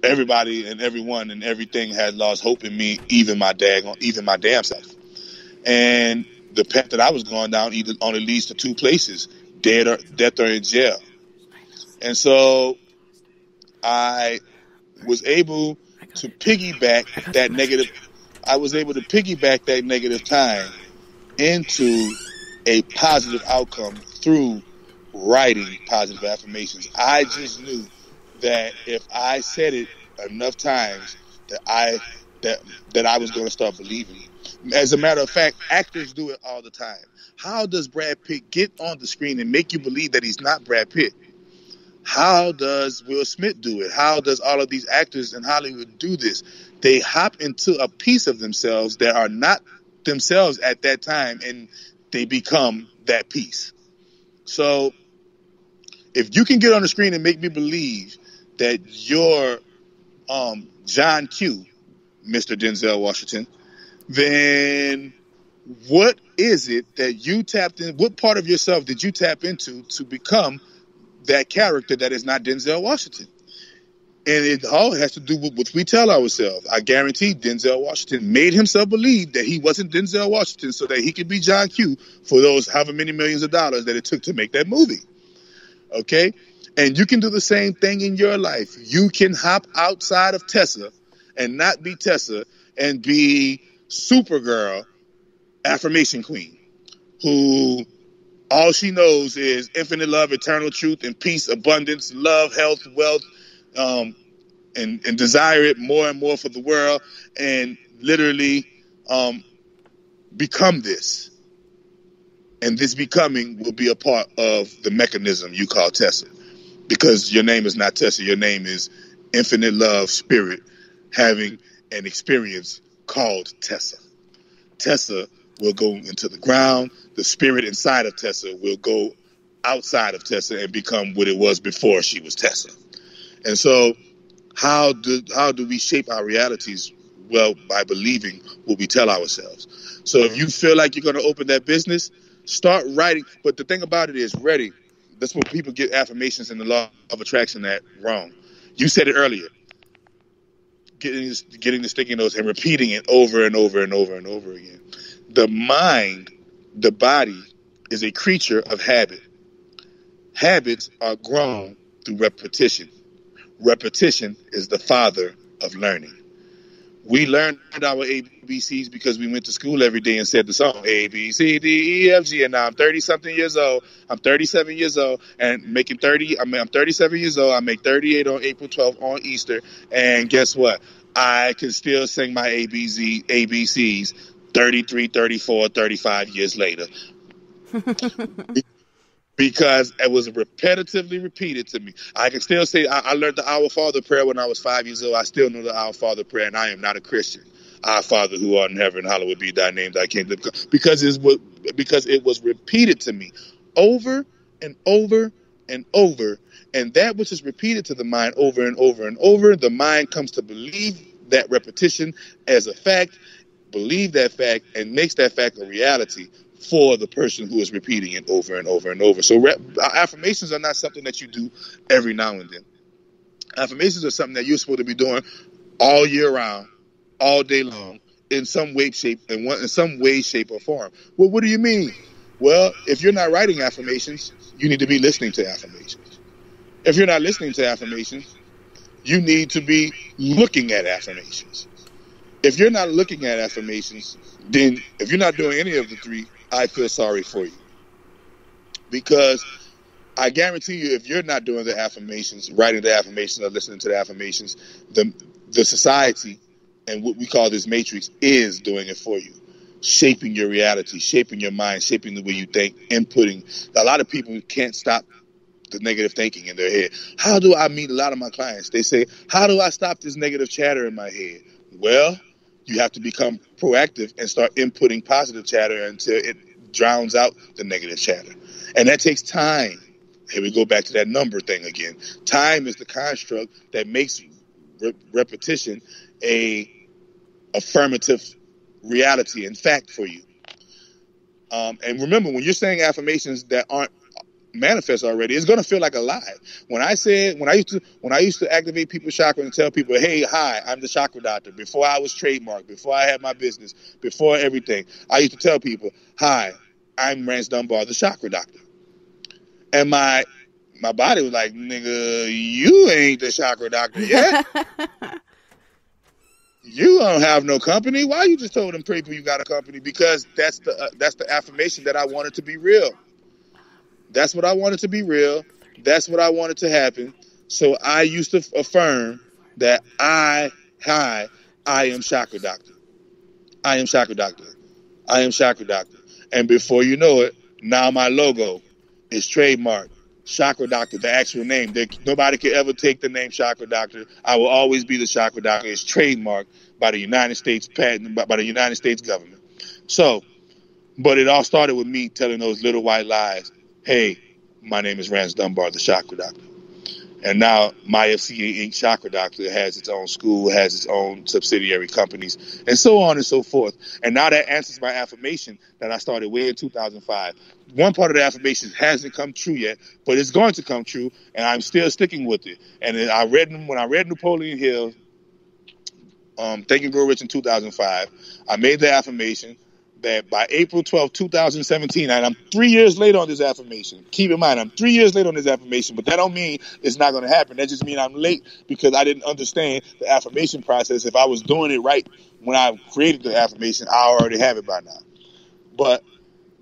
everybody and everyone and everything had lost hope in me, even my damn self. And the path that I was going down only leads to two places: death or in jail. And so I was able to piggyback that negative. I was able to piggyback that negative time into a positive outcome through writing positive affirmations. I just knew that if I said it enough times, that I was going to start believing it. As a matter of fact, actors do it all the time. How does Brad Pitt get on the screen and make you believe that he's not Brad Pitt? How does Will Smith do it? How does all of these actors in Hollywood do this? They hop into a piece of themselves that are not themselves at that time, and they become that piece. So if you can get on the screen and make me believe that you're John Q, Mr. Denzel Washington, then what is it that you tapped in? What part of yourself did you tap into to become that character that is not Denzel Washington? And it all has to do with what we tell ourselves. I guarantee Denzel Washington made himself believe that he wasn't Denzel Washington so that he could be John Q for those however many millions of dollars that it took to make that movie. Okay? And you can do the same thing in your life. You can hop outside of Tessa and not be Tessa and be Supergirl, affirmation queen, who all she knows is infinite love, eternal truth, and peace, abundance, love, health, wealth, and desire it more and more for the world, and literally become this. And this becoming will be a part of the mechanism you call Tessa. Because your name is not Tessa, your name is infinite love spirit having an experience called Tessa. Tessa will go into the ground. The spirit inside of Tessa will go outside of Tessa and become what it was before she was Tessa. And so how do we shape our realities? Well, by believing what we tell ourselves. So if you feel like you're going to open that business, start writing. But the thing about it is, ready. That's what people get affirmations in the law of attraction that wrong. You said it earlier. Getting the sticky notes and repeating it over and over and over and over again. The mind, the body, is a creature of habit. Habits are grown through repetition. Repetition is the father of learning. We learned our ABCs because we went to school every day and said the song A, B, C, D, E, F, G, and now I'm 30-something years old. I'm 37 years old and making 30. I'm 37 years old. I make 38 on April 12th on Easter. And guess what? I can still sing my ABCs 33, 34, 35 years later. Because it was repetitively repeated to me. I can still say I learned the Our Father prayer when I was 5 years old. I still know the Our Father prayer, and I am not a Christian. Our Father who art in heaven, hallowed be thy name, thy kingdom come. Because it was repeated to me over and over and over. And that which is repeated to the mind over and over and over, the mind comes to believe that repetition as a fact, believe that fact, and makes that fact a reality for the person who is repeating it over and over and over. So affirmations are not something that you do every now and then. Affirmations are something that you're supposed to be doing all year round, all day long, in some way, shape, or form. Well, what do you mean? Well, if you're not writing affirmations, you need to be listening to affirmations. If you're not listening to affirmations, you need to be looking at affirmations. If you're not looking at affirmations, then if you're not doing any of the three, I feel sorry for you. Because I guarantee you, if you're not doing the affirmations, writing the affirmations or listening to the affirmations, the society and what we call this matrix is doing it for you. Shaping your reality, shaping your mind, shaping the way you think, inputting. A lot of people can't stop the negative thinking in their head. How do I meet a lot of my clients? They say, how do I stop this negative chatter in my head? Well, you have to become proactive and start inputting positive chatter until it drowns out the negative chatter. And that takes time. Here we go back to that number thing again. Time is the construct that makes repetition a affirmative reality and fact for you. And remember, when you're saying affirmations that aren't manifest already, it's going to feel like a lie. When I used to activate people's chakra and tell people, hey, hi, I'm the chakra doctor. Before I was trademarked, before I had my business, before everything, I used to tell people, hi, I'm Rance Dunbar, the chakra doctor. And my body was like, nigga, you ain't the chakra doctor yet. You don't have no company. Why you just told them people you got a company? Because that's the affirmation that I wanted to be real. That's what I wanted to be real. That's what I wanted to happen. So I used to affirm that I am chakra doctor. I am chakra doctor. I am chakra doctor. And before you know it, now my logo is trademarked. Chakra doctor, the actual name. Nobody can ever take the name chakra doctor. I will always be the chakra doctor. It's trademarked by the United States by the United States government. So, but it all started with me telling those little white lies. Hey, my name is Rance Dunbar, the chakra doctor. And now my FCA Inc. Chakra Doctor has its own school, has its own subsidiary companies, and so on and so forth. And now that answers my affirmation that I started way in 2005. One part of the affirmation hasn't come true yet, but it's going to come true, and I'm still sticking with it. And when I read Napoleon Hill, Think and Grow Rich in 2005, I made the affirmation that by April 12, 2017, and I'm 3 years late on this affirmation. Keep in mind, I'm 3 years late on this affirmation, but that don't mean it's not going to happen. That just means I'm late because I didn't understand the affirmation process. If I was doing it right when I created the affirmation, I already have it by now. But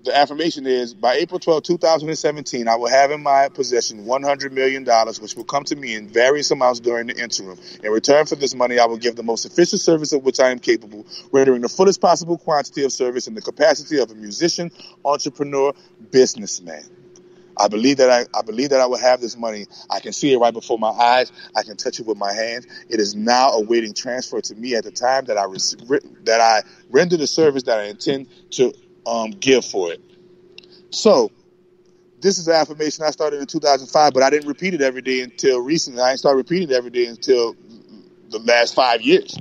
the affirmation is, by April 12, 2017, I will have in my possession $100 million, which will come to me in various amounts during the interim. In return for this money, I will give the most efficient service of which I am capable, rendering the fullest possible quantity of service in the capacity of a musician, entrepreneur, businessman. I believe that I will have this money. I can see it right before my eyes. I can touch it with my hands. It is now awaiting transfer to me at the time that I render the service that I intend to give for it. So this is an affirmation I started in 2005, but I didn't repeat it every day until recently. I didn't start repeating it every day until the last 5 years.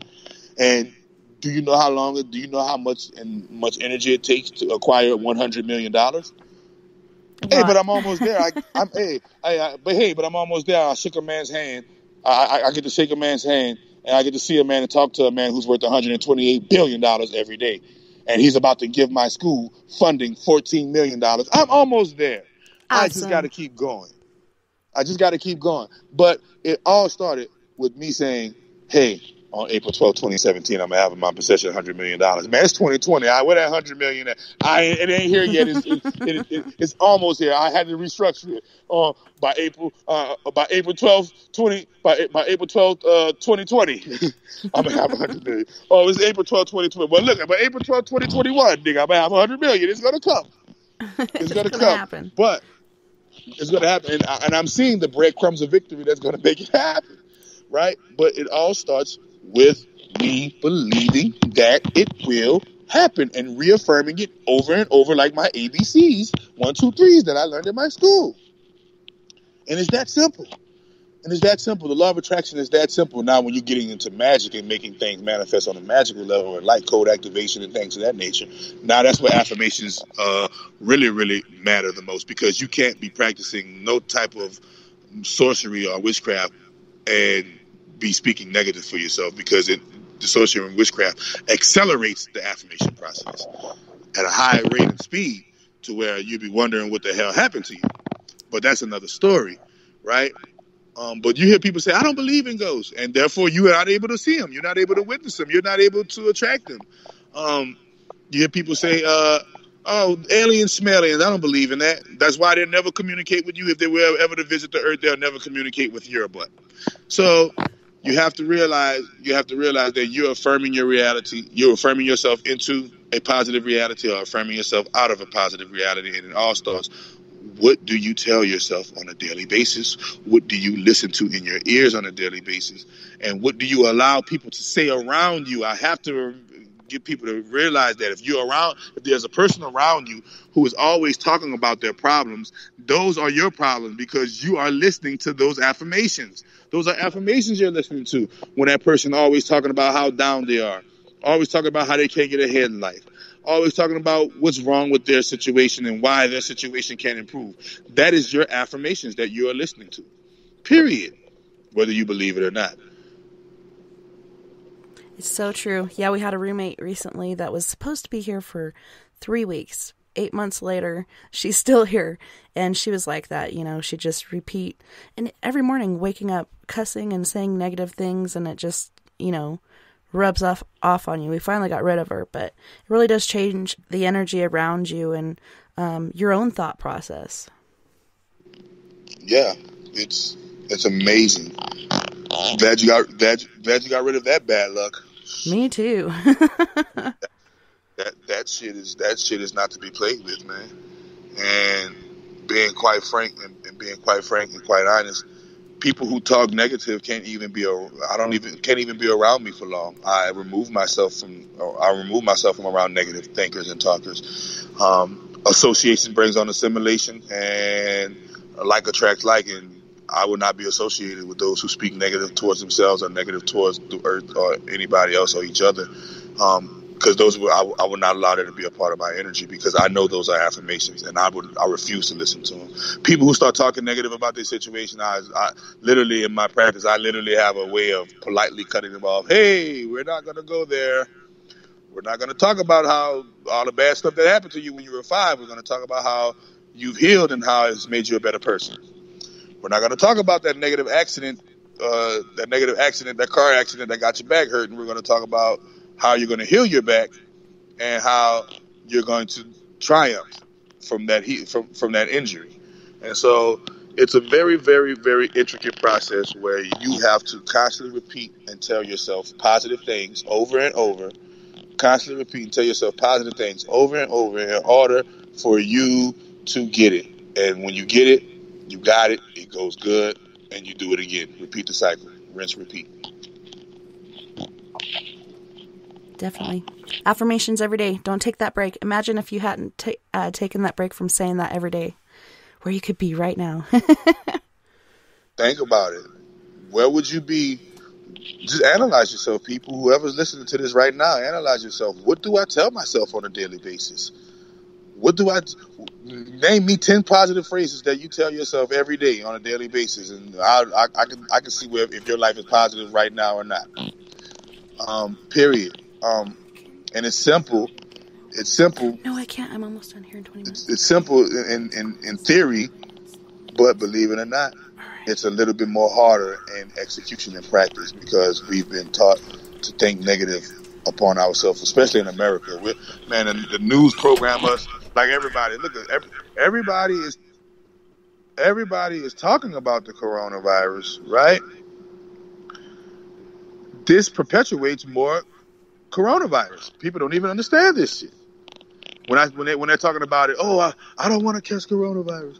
And do you know how much energy it takes to acquire $100 million? Hey, but I'm almost there. But I'm almost there. I shook a man's hand. I get to shake a man's hand, and I get to see a man and talk to a man who's worth $128 billion every day. And he's about to give my school funding $14 million. I'm almost there. Awesome. I just got to keep going. I just got to keep going. But it all started with me saying, hey, on April 12, 2017, I'm going to have in my possession $100 million. Man, it's 2020. Where that $100 million at? It ain't here yet. It's almost here. I had to restructure it by April 12th, 2020. I'm going to have $100 million. Oh, it's April 12, 2020. Well, look, by April 12, 2021, nigga, I'm going to have $100 million. It's going to come. It's going to come. Happen. But it's going to happen. And I'm seeing the breadcrumbs of victory that's going to make it happen. Right? But it all starts with me believing that it will happen and reaffirming it over and over like my ABCs, 1, 2, 3s that I learned in my school. And it's that simple. The law of attraction is that simple. Now, when you're getting into magic and making things manifest on a magical level and light code activation and things of that nature, now that's where affirmations really, really matter the most, because you can't be practicing no type of sorcery or witchcraft and be speaking negative for yourself, because the sorcery and witchcraft accelerates the affirmation process at a high rate of speed to where you'd be wondering what the hell happened to you. But that's another story, right? But you hear people say, I don't believe in ghosts, and therefore you are not able to see them. You're not able to witness them. You're not able to attract them. You hear people say, oh, aliens smell aliens. I don't believe in that. That's why they'll never communicate with you. If they were ever to visit the earth, they'll never communicate with your butt. So you have to realize that you're affirming your reality. You're affirming yourself into a positive reality or affirming yourself out of a positive reality. And it all starts, what do you tell yourself on a daily basis? What do you listen to in your ears on a daily basis? And what do you allow people to say around you? I have to get people to realize that if there's a person around you who is always talking about their problems, those are your problems, because you are listening to those affirmations. Those are affirmations you're listening to when that person always talking about how down they are, always talking about how they can't get ahead in life, always talking about what's wrong with their situation and why their situation can't improve. That is your affirmations that you are listening to, period, whether you believe it or not. It's so true. Yeah, we had a roommate recently that was supposed to be here for 3 weeks. 8 months later, she's still here. And she was like that, she'd just repeat. And every morning, waking up, cussing and saying negative things, and it just, rubs off on you. We finally got rid of her, but it really does change the energy around you and your own thought process. Yeah, it's amazing. Glad you got rid of that bad luck. Me too. that shit is not to be played with, man. And being quite frank and quite honest, people who talk negative can't even be around me for long. I remove myself from around negative thinkers and talkers. Association brings on assimilation, and like attracts like, and I would not be associated with those who speak negative towards themselves or negative towards the earth or anybody else or each other. Because I would not allow that to be a part of my energy, because I know those are affirmations, and I refuse to listen to them. People who start talking negative about their situation, I literally, in my practice, I literally have a way of politely cutting them off. Hey, we're not going to go there. We're not going to talk about how all the bad stuff that happened to you when you were 5. We're going to talk about how you've healed and how it's made you a better person. We're not going to talk about that negative accident, that car accident that got your back hurt, and we're going to talk about how you're going to heal your back and how you're going to triumph from that from that injury. And so it's a very, very, very intricate process where you have to constantly repeat and tell yourself positive things over and over. Constantly repeat and tell yourself positive things over and over in order for you to get it. And when you get it, you got it, it goes good, and you do it again. Repeat the cycle. Rinse, repeat. Definitely. Affirmations every day. Don't take that break. Imagine if you hadn't taken that break from saying that every day, where you could be right now. Think about it. Where would you be? Just analyze yourself, people. Whoever's listening to this right now, analyze yourself. What do I tell myself on a daily basis? Name me 10 positive phrases that you tell yourself every day on a daily basis, and I can see if your life is positive right now or not. Period. And it's simple. It's simple. No, I can't. I'm almost done here in 20 minutes. It's simple in theory, but believe it or not, it's a little bit more harder in execution and practice because we've been taught to think negative upon ourselves, especially in America. The news program us like everybody. Look at everybody is talking about the coronavirus, right? This perpetuates more coronavirus. People don't even understand this shit. When they're talking about it, I don't want to catch coronavirus.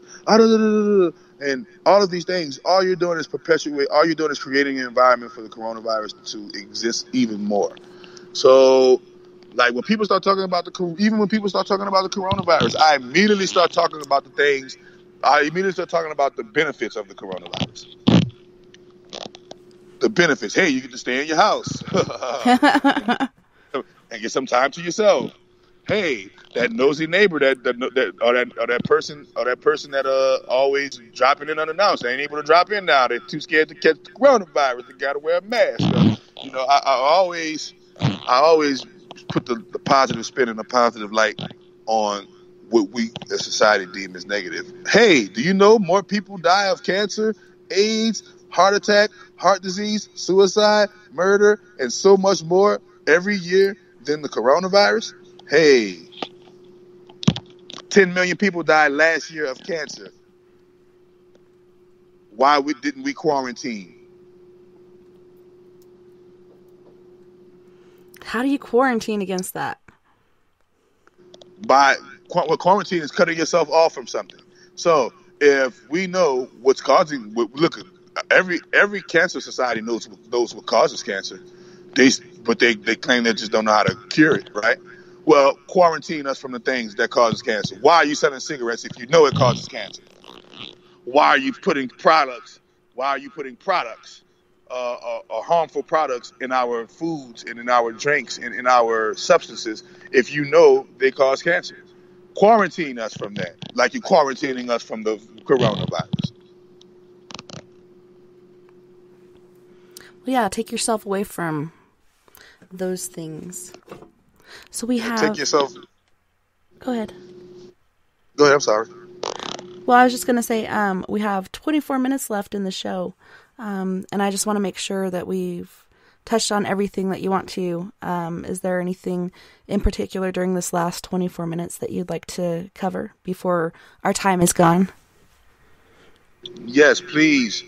And all of these things, all you're doing is creating an environment for the coronavirus to exist even more. So, like when people start talking about the coronavirus, I immediately start talking about the things. I immediately start talking about the benefits of the coronavirus. The benefits. Hey, you get to stay in your house and get some time to yourself. Hey, that nosy neighbor, that person that always dropping in unannounced. They ain't able to drop in now. They're too scared to catch the coronavirus. They gotta wear a mask. I always put the positive spin and the positive light on what we as society deem as negative. Hey, do you know more people die of cancer, AIDS, heart attack, heart disease, suicide, murder, and so much more every year than the coronavirus? Hey, 10 million people died last year of cancer. Why didn't we quarantine? How do you quarantine against that? Quarantine is cutting yourself off from something. So if we know what's causing, look, every cancer society knows what causes cancer. But they claim they just don't know how to cure it, right? Well, quarantine us from the things that causes cancer. Why are you selling cigarettes if you know it causes cancer? Why are you putting products? Harmful products in our foods and in our drinks and in our substances if you know they cause cancer? Quarantine us from that, like you're quarantining us from the coronavirus. Well, yeah, take yourself away from those things. So we have... Take yourself... Go ahead. Go ahead, I'm sorry. Well, I was just going to say, we have 24 minutes left in the show, and I just want to make sure that we've touched on everything that you want to. Is there anything in particular during this last 24 minutes that you'd like to cover before our time is gone? Yes, please.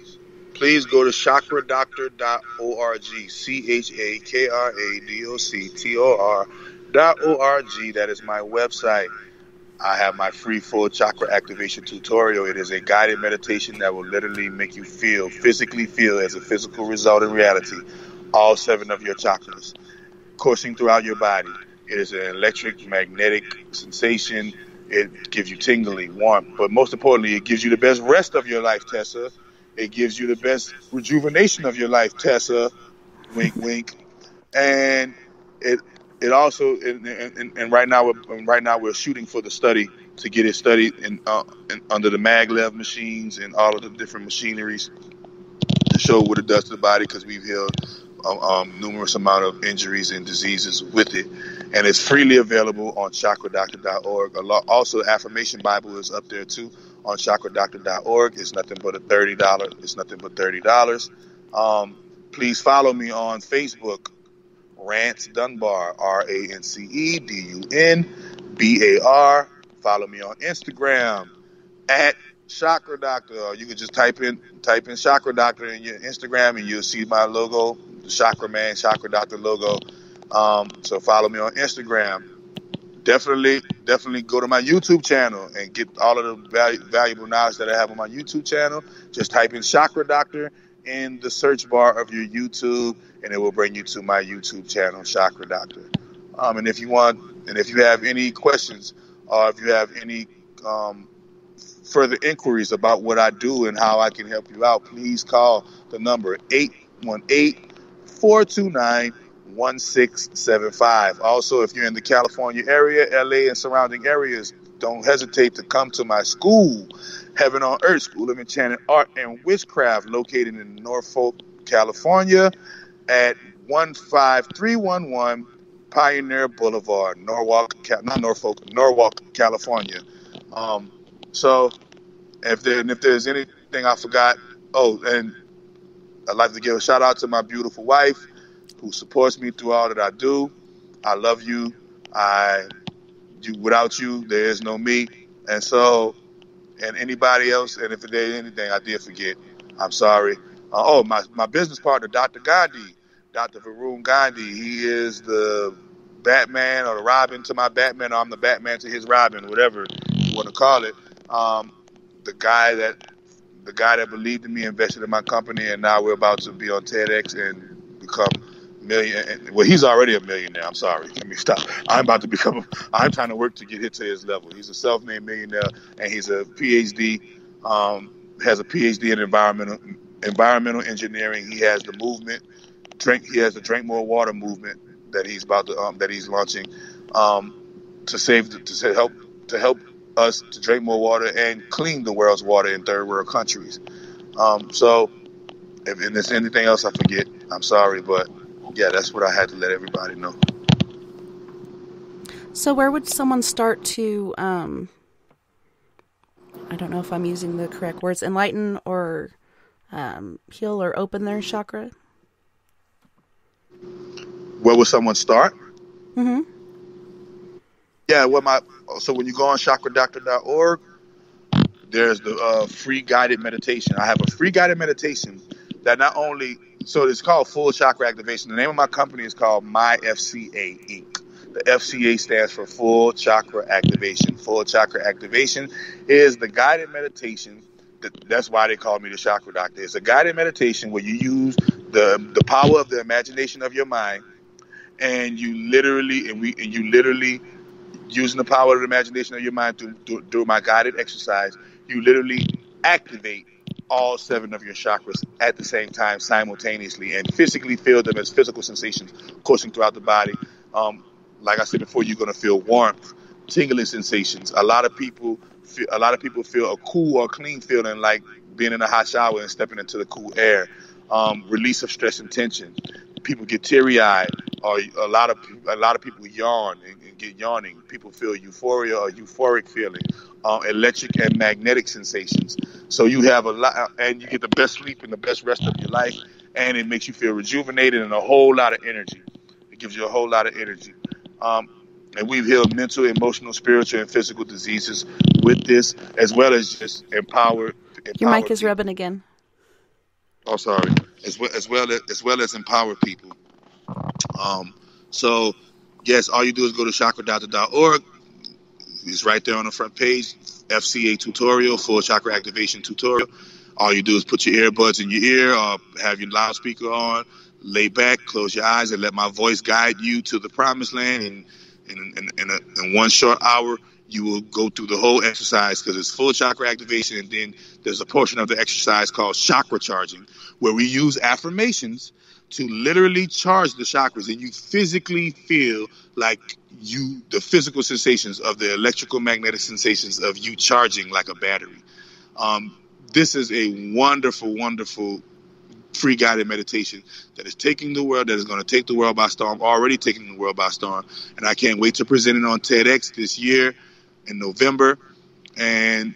Please go to chakradoctor.org, chakradoctor.org. That is my website. I have my free full chakra activation tutorial. It is a guided meditation that will literally make you physically feel as a physical result in reality, all 7 of your chakras coursing throughout your body. It is an electric, magnetic sensation. It gives you tingling, warmth, but most importantly, it gives you the best rest of your life, Tessa. It gives you the best rejuvenation of your life, Tessa. Wink, wink. And it also and right now we're shooting for the study to get it studied under the maglev machines and all of the different machineries to show what it does to the body, because we've healed numerous amount of injuries and diseases with it, and it's freely available on chakradoctor.org. Also, Affirmation Bible is up there too on chakradoctor.org. It's nothing but $30. Please follow me on Facebook, Rance Dunbar, RanceDunbar. Follow me on Instagram at Chakra Doctor. Or you can just type in Chakra Doctor in your Instagram and you'll see my logo, the Chakra Man, Chakra Doctor logo. So follow me on Instagram. Definitely go to my YouTube channel and get all of the valuable knowledge that I have on my YouTube channel. Just type in Chakra Doctor in the search bar of your YouTube, and it will bring you to my YouTube channel, Chakra Doctor. And if you have any questions, or if you have any further inquiries about what I do and how I can help you out, please call the number 818-429-1675. Also, if you're in the California area, LA and surrounding areas, don't hesitate to come to my school, Heaven on Earth, School of Enchanted Art and Witchcraft, located in Norfolk, California, at 15311 Pioneer Boulevard, Norwalk, California. So if there's anything I forgot, Oh, and I'd like to give a shout out to my beautiful wife who supports me through all that I do. I love you. Without you, there is no me. And so, and anybody else, and if there's anything I did forget, I'm sorry. My business partner, Dr. Gandhi, Dr. Varun Gandhi, he is the Batman or the Robin to my Batman, or I'm the Batman to his Robin, whatever you want to call it. The guy that believed in me, invested in my company, and now we're about to be on TEDx and become million. Well, he's already a millionaire. I'm sorry. Let me stop. I'm trying to work to get to his level. He's a self-made millionaire, and he's a PhD. Has a PhD in environmental engineering. He has the movement. He has the Drink More Water movement that he's launching to help us to drink more water and clean the world's water in third world countries. So if there's anything else I forget, I'm sorry, but yeah, that's what I had to let everybody know. So where would someone start to, I don't know if I'm using the correct words, enlighten or heal or open their chakra? Where would someone start? Mm-hmm. Yeah, so when you go on chakradoctor.org, there's the free guided meditation. I have a free guided meditation that not only, so it's called Full Chakra Activation. The name of my company is called MyFCA Inc. The FCA stands for Full Chakra Activation. Full Chakra Activation is the guided meditation. That's why they call me the Chakra Doctor. It's a guided meditation where you use the power of the imagination of your mind, and you literally using the power of the imagination of your mind through my guided exercise, you literally activate all 7 of your chakras at the same time simultaneously and physically feel them as physical sensations coursing throughout the body. Like I said before, you're going to feel warmth, tingling sensations. A lot of people feel a cool or clean feeling like being in a hot shower and stepping into the cool air. Release of stress and tension. People get teary-eyed, or a lot of people yawn and get yawning. People feel euphoria or euphoric feeling, electric and magnetic sensations. So you have a lot, and you get the best sleep and the best rest of your life, and it makes you feel rejuvenated and a whole lot of energy. It gives you a whole lot of energy. And we've healed mental, emotional, spiritual, and physical diseases with this, as well as just empower Your mic is people. rubbing again. Oh, sorry. As well as empower people. So, yes, all you do is go to chakradoctor.org. It's right there on the front page. FCA tutorial, full chakra activation tutorial. All you do is put your earbuds in your ear or have your loudspeaker on, lay back, close your eyes, and let my voice guide you to the promised land. And in one short hour, you will go through the whole exercise because it's full chakra activation. And then there's a portion of the exercise called chakra charging, where we use affirmations to literally charge the chakras, and you physically feel like the physical sensations of the electrical magnetic sensations of you charging like a battery. This is a wonderful, wonderful free guided meditation that is taking the world, that is going to take the world by storm, already taking the world by storm. And I can't wait to present it on TEDx this year in November. And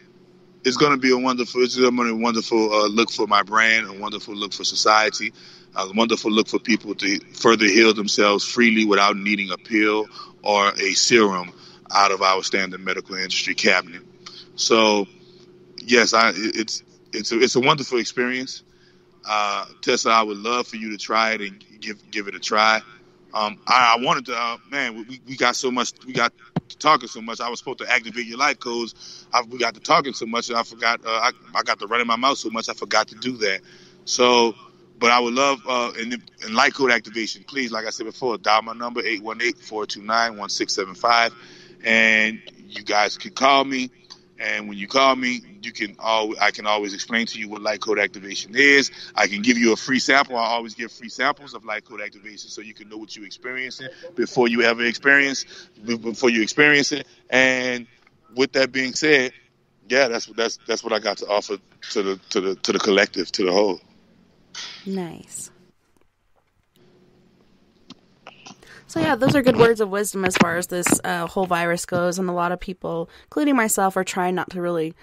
it's going to be a wonderful look for my brand, a wonderful look for society, a wonderful look for people to further heal themselves freely without needing a pill or a serum out of our standard medical industry cabinet. So, yes, it's a wonderful experience. Tessa, I would love for you to try it and give it a try. I wanted to, we got talking so much. I was supposed to activate your light codes. We got to talking so much, and I forgot. I got to running my mouth so much, I forgot to do that. So, but I would love in light code activation. Please, like I said before, dial my number 818-429-1675, and you guys can call me. And when you call me, I can always explain to you what light code activation is. I can give you a free sample. I always give free samples of light code activation so you can know what you're experiencing before you experience it. And with that being said, yeah, that's what I got to offer to the collective, to the whole. Nice. So yeah, those are good words of wisdom as far as this whole virus goes, and a lot of people, including myself, are trying not to really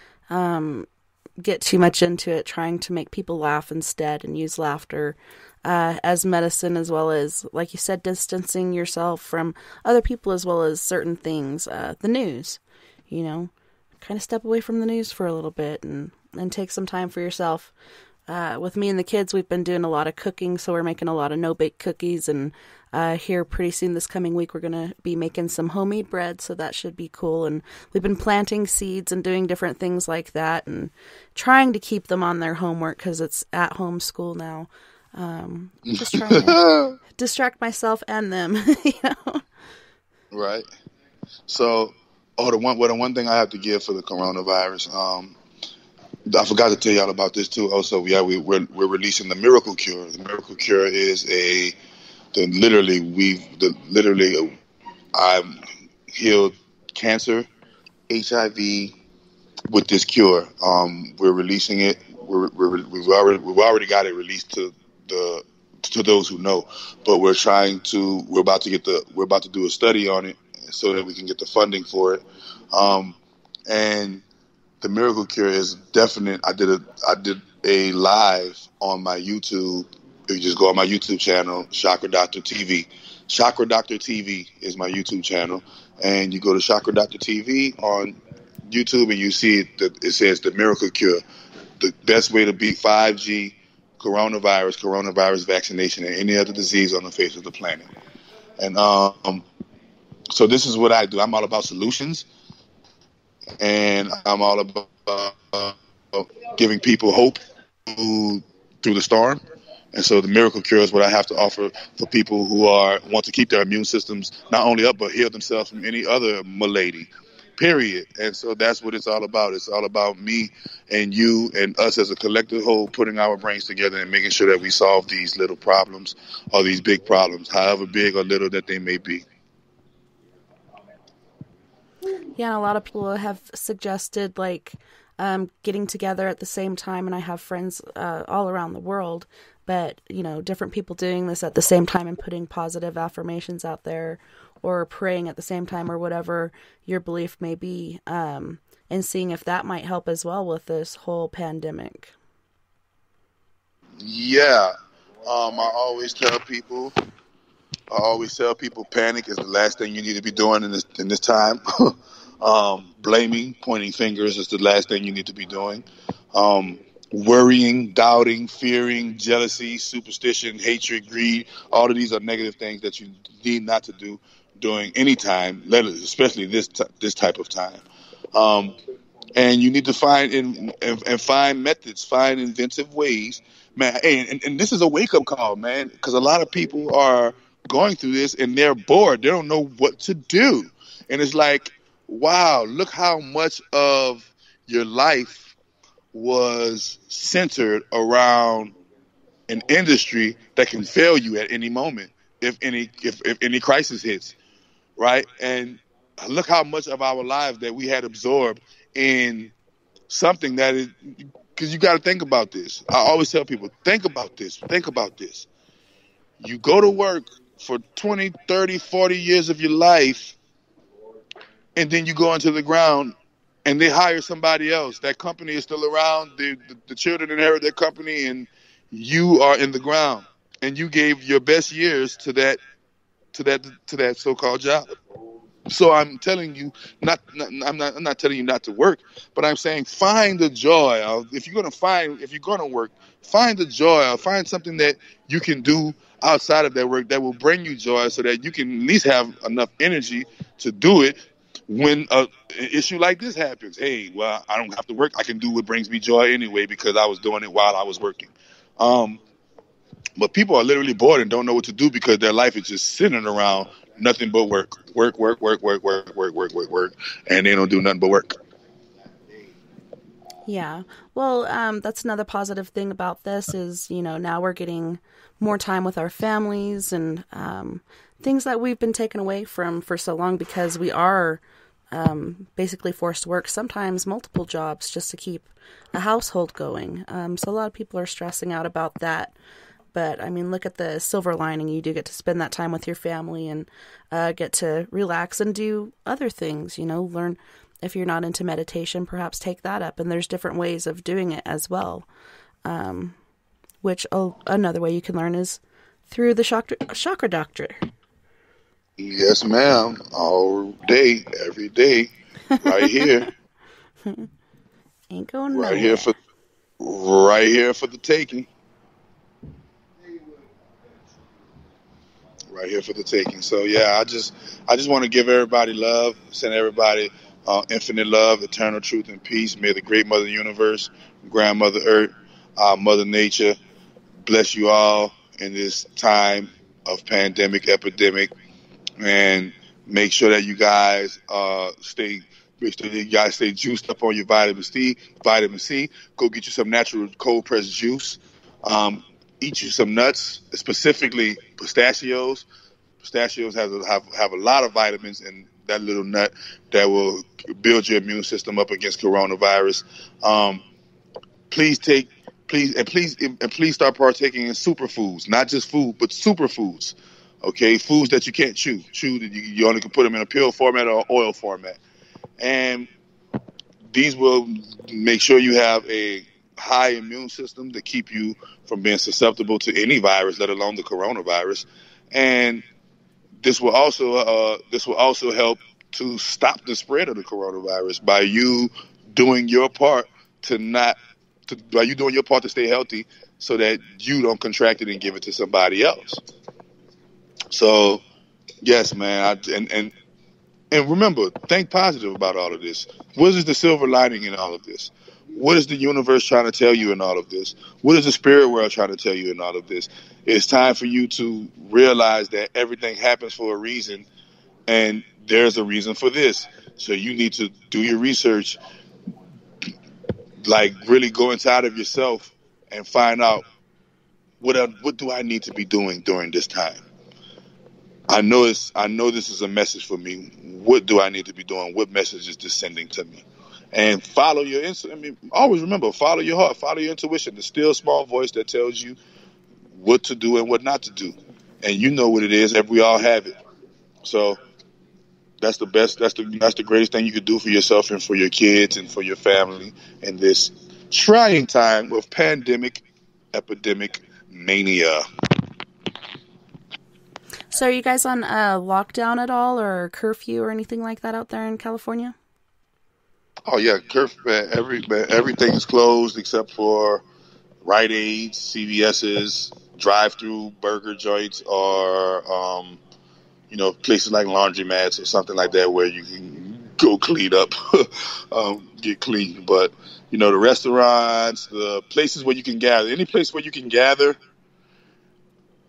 get too much into it, trying to make people laugh instead and use laughter as medicine, as well as, like you said, distancing yourself from other people as well as certain things. The news, kind of step away from the news for a little bit and take some time for yourself. With me and the kids, we've been doing a lot of cooking, so we're making a lot of no-bake cookies, and here pretty soon this coming week we're going to be making some homemade bread, so that should be cool. And we've been planting seeds and doing different things like that and trying to keep them on their homework because it's at-home school now. Just trying to distract myself and them, Right. So, the one thing I have to give for the coronavirus, I forgot to tell y'all about this too. Also, we're releasing the Miracle Cure. The Miracle Cure is I've healed cancer, HIV with this cure. We're releasing it. We've already got it released to those who know, but we're about to do a study on it so that we can get the funding for it. And the Miracle Cure is definite. I did a live on my YouTube. If you just go on my YouTube channel, Chakra Doctor TV. Chakra Doctor TV is my YouTube channel, and you go to Chakra Doctor TV on YouTube, and you see it says the Miracle Cure, the best way to beat 5G, coronavirus vaccination, and any other disease on the face of the planet. And so this is what I do. I'm all about solutions, and I'm all about giving people hope through the storm. And so the Miracle Cure is what I have to offer for people who want to keep their immune systems not only up, but heal themselves from any other malady, period. And so that's what it's all about. It's all about me and you and us as a collective whole, putting our brains together and making sure that we solve these little problems or these big problems, however big or little that they may be. Yeah, and a lot of people have suggested getting together at the same time, and I have friends all around the world, but different people doing this at the same time and putting positive affirmations out there or praying at the same time or whatever your belief may be, and seeing if that might help as well with this whole pandemic. Yeah. I always tell people panic is the last thing you need to be doing in this time. Blaming, pointing fingers is the last thing you need to be doing. Worrying, doubting, fearing, jealousy, superstition, hatred, greed, all of these are negative things that you need not to do during any time, especially this type of time. And you need to find methods, find inventive ways, man. And this is a wake-up call, man, because a lot of people are going through this and they're bored. They don't know what to do. And it's like, wow, look how much of your life was centered around an industry that can fail you at any moment if any crisis hits, right? And look how much of our lives that we had absorbed in something that is, because you got to think about this. I always tell people, think about this. You go to work for 20, 30, 40 years of your life, and then you go into the ground and they hire somebody else. That company is still around. The children inherit that company, and you are in the ground. And you gave your best years to that so-called job. So I'm telling you, I'm not telling you not to work, but I'm saying find the joy of, if you're gonna work, find the joy, or find something that you can do outside of that work that will bring you joy, so that you can at least have enough energy to do it when an issue like this happens. Hey, well, I don't have to work. I can do what brings me joy anyway because I was doing it while I was working. But people are literally bored and don't know what to do because their life is just centered around nothing but work, and they don't do nothing but work. Yeah. Well, that's another positive thing about this is, now we're getting more time with our families and things that we've been taken away from for so long because we are basically forced to work, sometimes multiple jobs just to keep a household going. So a lot of people are stressing out about that. But, I mean, look at the silver lining. You do get to spend that time with your family and get to relax and do other things, learn if you're not into meditation, perhaps take that up. And there's different ways of doing it as well. Which another way you can learn is through the chakra doctor. Yes, ma'am. All day, every day, right here. Ain't going right nowhere. here for the taking. Right here for the taking. So yeah, I just want to give everybody love, send everybody infinite love, eternal truth, and peace. May the great Mother Universe, Grandmother Earth, Mother Nature, bless you all in this time of pandemic, epidemic, and make sure that you guys stay juiced up on your vitamin C. Go get you some natural cold pressed juice. Eat you some nuts, specifically pistachios. Pistachios have a lot of vitamins in that little nut that will build your immune system up against coronavirus. Please start partaking in superfoods, not just food, but superfoods. Okay, foods that you can't chew. That you only can put them in a pill format or oil format, and these will make sure you have a high immune system to keep you from being susceptible to any virus, let alone the coronavirus. And this will also help to stop the spread of the coronavirus by you doing your part to stay healthy, so that you don't contract it and give it to somebody else. So, yes, man, and remember, think positive about all of this. What is the silver lining in all of this? What is the universe trying to tell you in all of this? What is the spirit world trying to tell you in all of this? It's time for you to realize that everything happens for a reason, and there's a reason for this. So you need to do your research, like really go inside of yourself and find out what do I need to be doing during this time. I know this is a message for me. What do I need to be doing? What message is this sending to me? And follow your always remember, follow your heart, follow your intuition, the still small voice that tells you what to do and what not to do. And you know what it is, and we all have it. So that's the best, that's the greatest thing you could do for yourself and for your kids and for your family in this trying time of pandemic, epidemic mania. So are you guys on lockdown at all, or curfew or anything like that out there in California? Oh yeah, curfew. Everything is closed except for Rite Aids, CVS's, drive-through burger joints, or places like laundromats or something like that where you can go clean up, get clean. But the restaurants, the places where you can gather, any place where you can gather,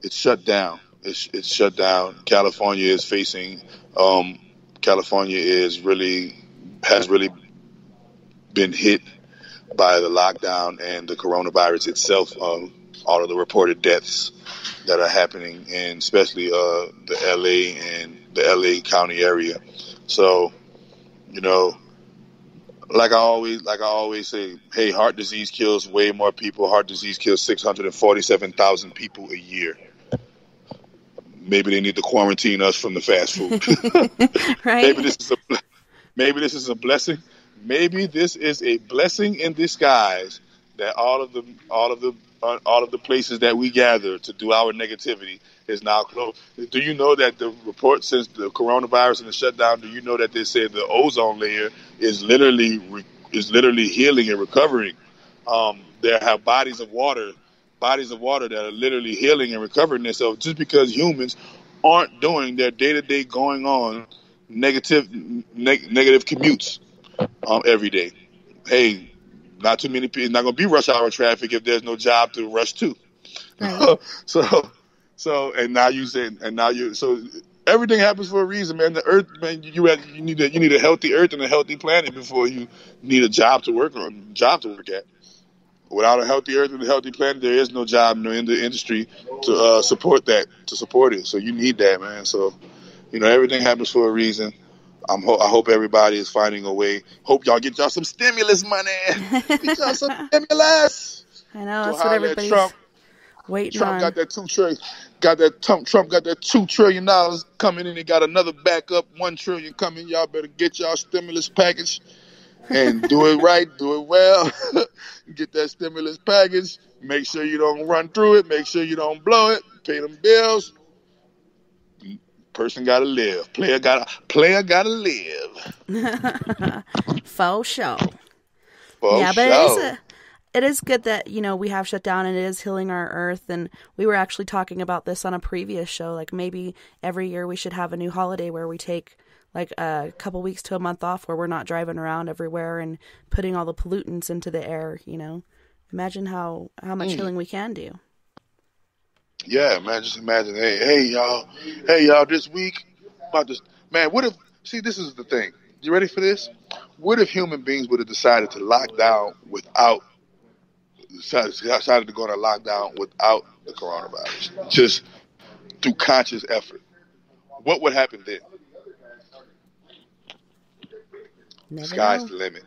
it's shut down. It's shut down. California is facing. California has really been hit by the lockdown and the coronavirus itself. All of the reported deaths that are happening, and especially the LA and the LA County area. So, like I always say, hey, heart disease kills way more people. Heart disease kills 647,000 people a year. Maybe they need to quarantine us from the fast food. Right? Maybe this is a blessing. Maybe this is a blessing in disguise that all of the places that we gather to do our negativity is now closed. Do you know that the report since the coronavirus and the shutdown? Do you know that they said the ozone layer is literally healing and recovering? There have bodies of water that are literally healing and recovering themselves, just because humans aren't doing their day-to-day going on negative commutes every day. Hey, not too many people. Not going to be rush hour traffic if there's no job to rush to. Right. So everything happens for a reason, man. The earth, man, you need a healthy earth and a healthy planet before you need a job to work at. Without a healthy earth and a healthy planet, there is no job in the industry to support it. So you need that, man. So, everything happens for a reason. I hope everybody is finding a way. Hope y'all get y'all some stimulus money. Get y'all some stimulus. I know, that's what everybody's waiting Trump on. got that $2 trillion. got that Trump got that $2 trillion coming in. He got another backup $1 trillion coming. Y'all better get y'all stimulus package and do it right, do it well. Get that stimulus package. Make sure you don't run through it. Make sure you don't blow it. Pay them bills. Person gotta live. Player gotta live. Faux show. But it is good that, we have shut down and it is healing our earth. And we were actually talking about this on a previous show. Like maybe every year we should have a new holiday where we take like a couple weeks to a month off where we're not driving around everywhere and putting all the pollutants into the air, Imagine how much healing we can do. Yeah, man, just imagine, hey y'all, this week, about this, man, this is the thing. You ready for this? What if human beings would have decided to lock down decided to go on a lockdown without the coronavirus, just through conscious effort? What would happen then? Never the sky's know. the limit.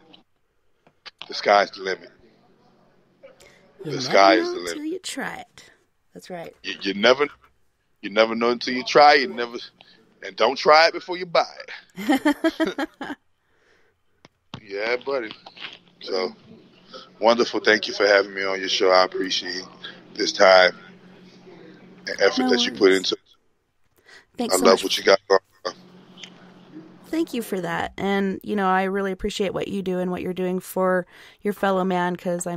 The sky's the limit. You the sky is never the know limit. until you try it. That's right. You never know until you try it. And don't try it before you buy it. Yeah, buddy. So wonderful. Thank you for having me on your show. I appreciate this time and effort that you put into it. Thanks I so love much. what you got going on. Thank you for that. And, I really appreciate what you do and what you're doing for your fellow man because,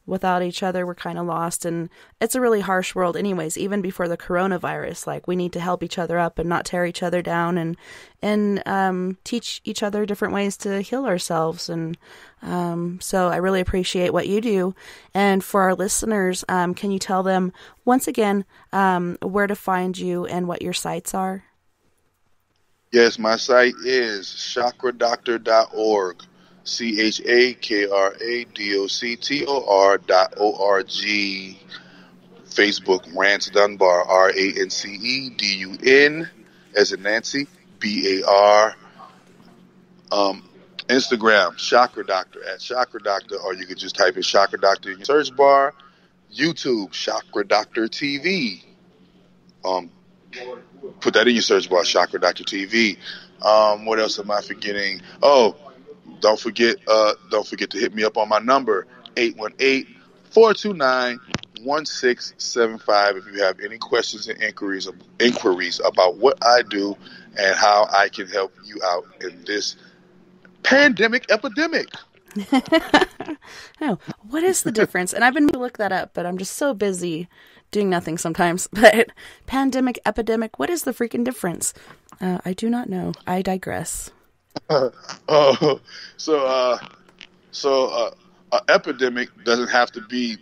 without each other, we're kind of lost. And it's a really harsh world anyways, even before the coronavirus. Like, we need to help each other up and not tear each other down and teach each other different ways to heal ourselves. And so I really appreciate what you do. And for our listeners, can you tell them, once again, where to find you and what your sites are? Yes, my site is chakradoctor.org. CHAKRADOCTOR.org. Facebook, Rance Dunbar, RANCEDUN, as in Nancy, BAR. Instagram, Chakra Doctor, at Chakra Doctor, or you could just type in Chakra Doctor in your search bar. YouTube, Chakra Doctor TV. Put that in your search bar, Chakra Doctor TV. What else am I forgetting? Oh, don't forget to hit me up on my number, 818-429-1675, if you have any questions and inquiries about what I do and how I can help you out in this pandemic epidemic. Oh, what is the difference? And I've been to look that up, but I'm just so busy doing nothing sometimes. But pandemic, epidemic, what is the freaking difference? I do not know. I digress. Epidemic doesn't have to be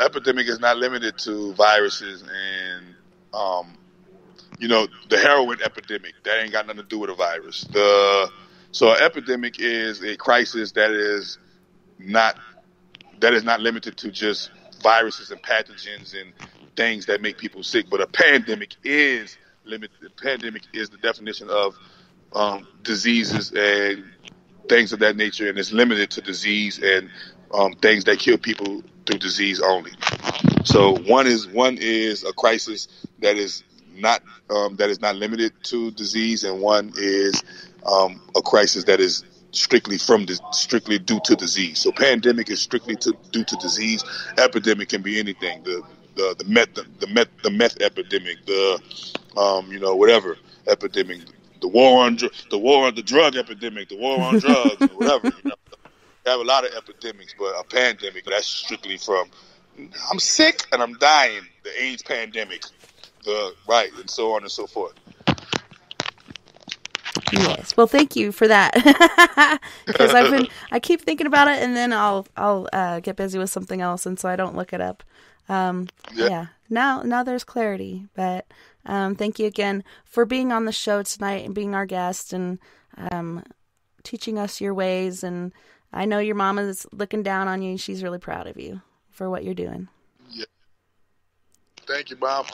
epidemic is not limited to viruses and the heroin epidemic. That ain't got nothing to do with a virus. So an epidemic is a crisis that is not limited to just viruses and pathogens and things that make people sick, but a pandemic is limited. The pandemic is the definition of diseases and things of that nature, and it's limited to disease and things that kill people through disease only. So one is a crisis that is not limited to disease, and one is a crisis that is strictly due to disease. So pandemic is strictly due to disease. Epidemic can be anything. The meth epidemic, whatever epidemic, the war on the drug epidemic, the war on drugs, whatever. We have a lot of epidemics, but a pandemic, that's strictly from I'm sick and I'm dying, the AIDS pandemic, and so on and so forth. Yes. Well, thank you for that. Because I keep thinking about it and then I'll get busy with something else, and so I don't look it up. Yeah. Now there's clarity, but thank you again for being on the show tonight and being our guest and teaching us your ways. And I know your mama is looking down on you. She's really proud of you for what you're doing. Yeah. Thank you, Bob.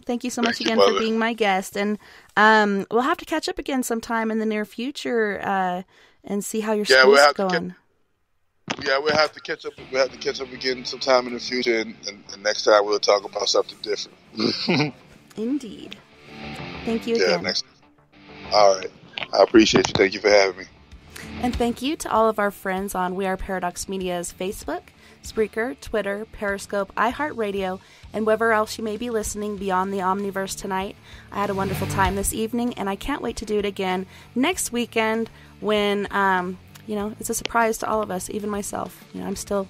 Thank you so much again for being my guest. And we'll have to catch up again sometime in the near future and see how your school's going. Yeah, we'll have to catch up. We'll have to catch up again sometime in the future, and next time we'll talk about something different. Indeed. Thank you again. Yeah, all right. I appreciate you. Thank you for having me. And thank you to all of our friends on We Are Paradox Media's Facebook, Spreaker, Twitter, Periscope, iHeartRadio, and wherever else you may be listening beyond the Omniverse tonight. I had a wonderful time this evening, and I can't wait to do it again next weekend when, it's a surprise to all of us, even myself. I'm still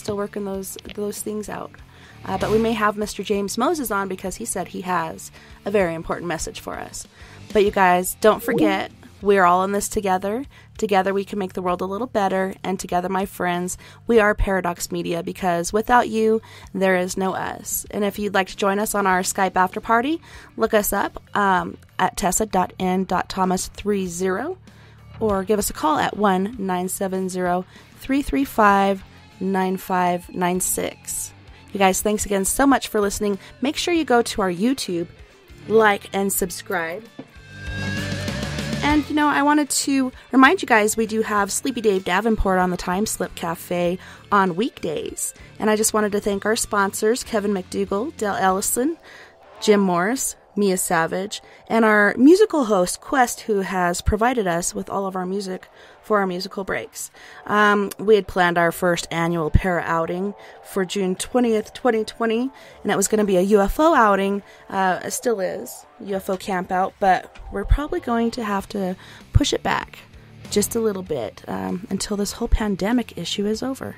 working those things out. But we may have Mr. James Moses on because he said he has a very important message for us. But you guys, don't forget, we're all in this together. Together we can make the world a little better. And together, my friends, we are Paradox Media, because without you, there is no us. And if you'd like to join us on our Skype after party, look us up at Tessa.N.Thomas30, or give us a call at 1-970-335-9596. You guys, thanks again so much for listening. Make sure you go to our YouTube, like, and subscribe. And, I wanted to remind you guys, we do have Sleepy Dave Davenport on the Time Slip Cafe on weekdays. And I just wanted to thank our sponsors, Kevin McDougall, Dale Ellison, Jim Morris, Mia Savage, and our musical host, Quest, who has provided us with all of our music for our musical breaks. We had planned our first annual para outing for June 20th, 2020, and it was going to be a UFO outing. It still is, UFO camp out, but we're probably going to have to push it back just a little bit until this whole pandemic issue is over.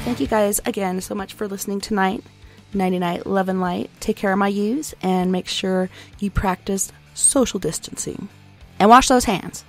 Thank you guys again so much for listening tonight. Nighty night, love and light. Take care of my yous, and make sure you practice social distancing. And wash those hands.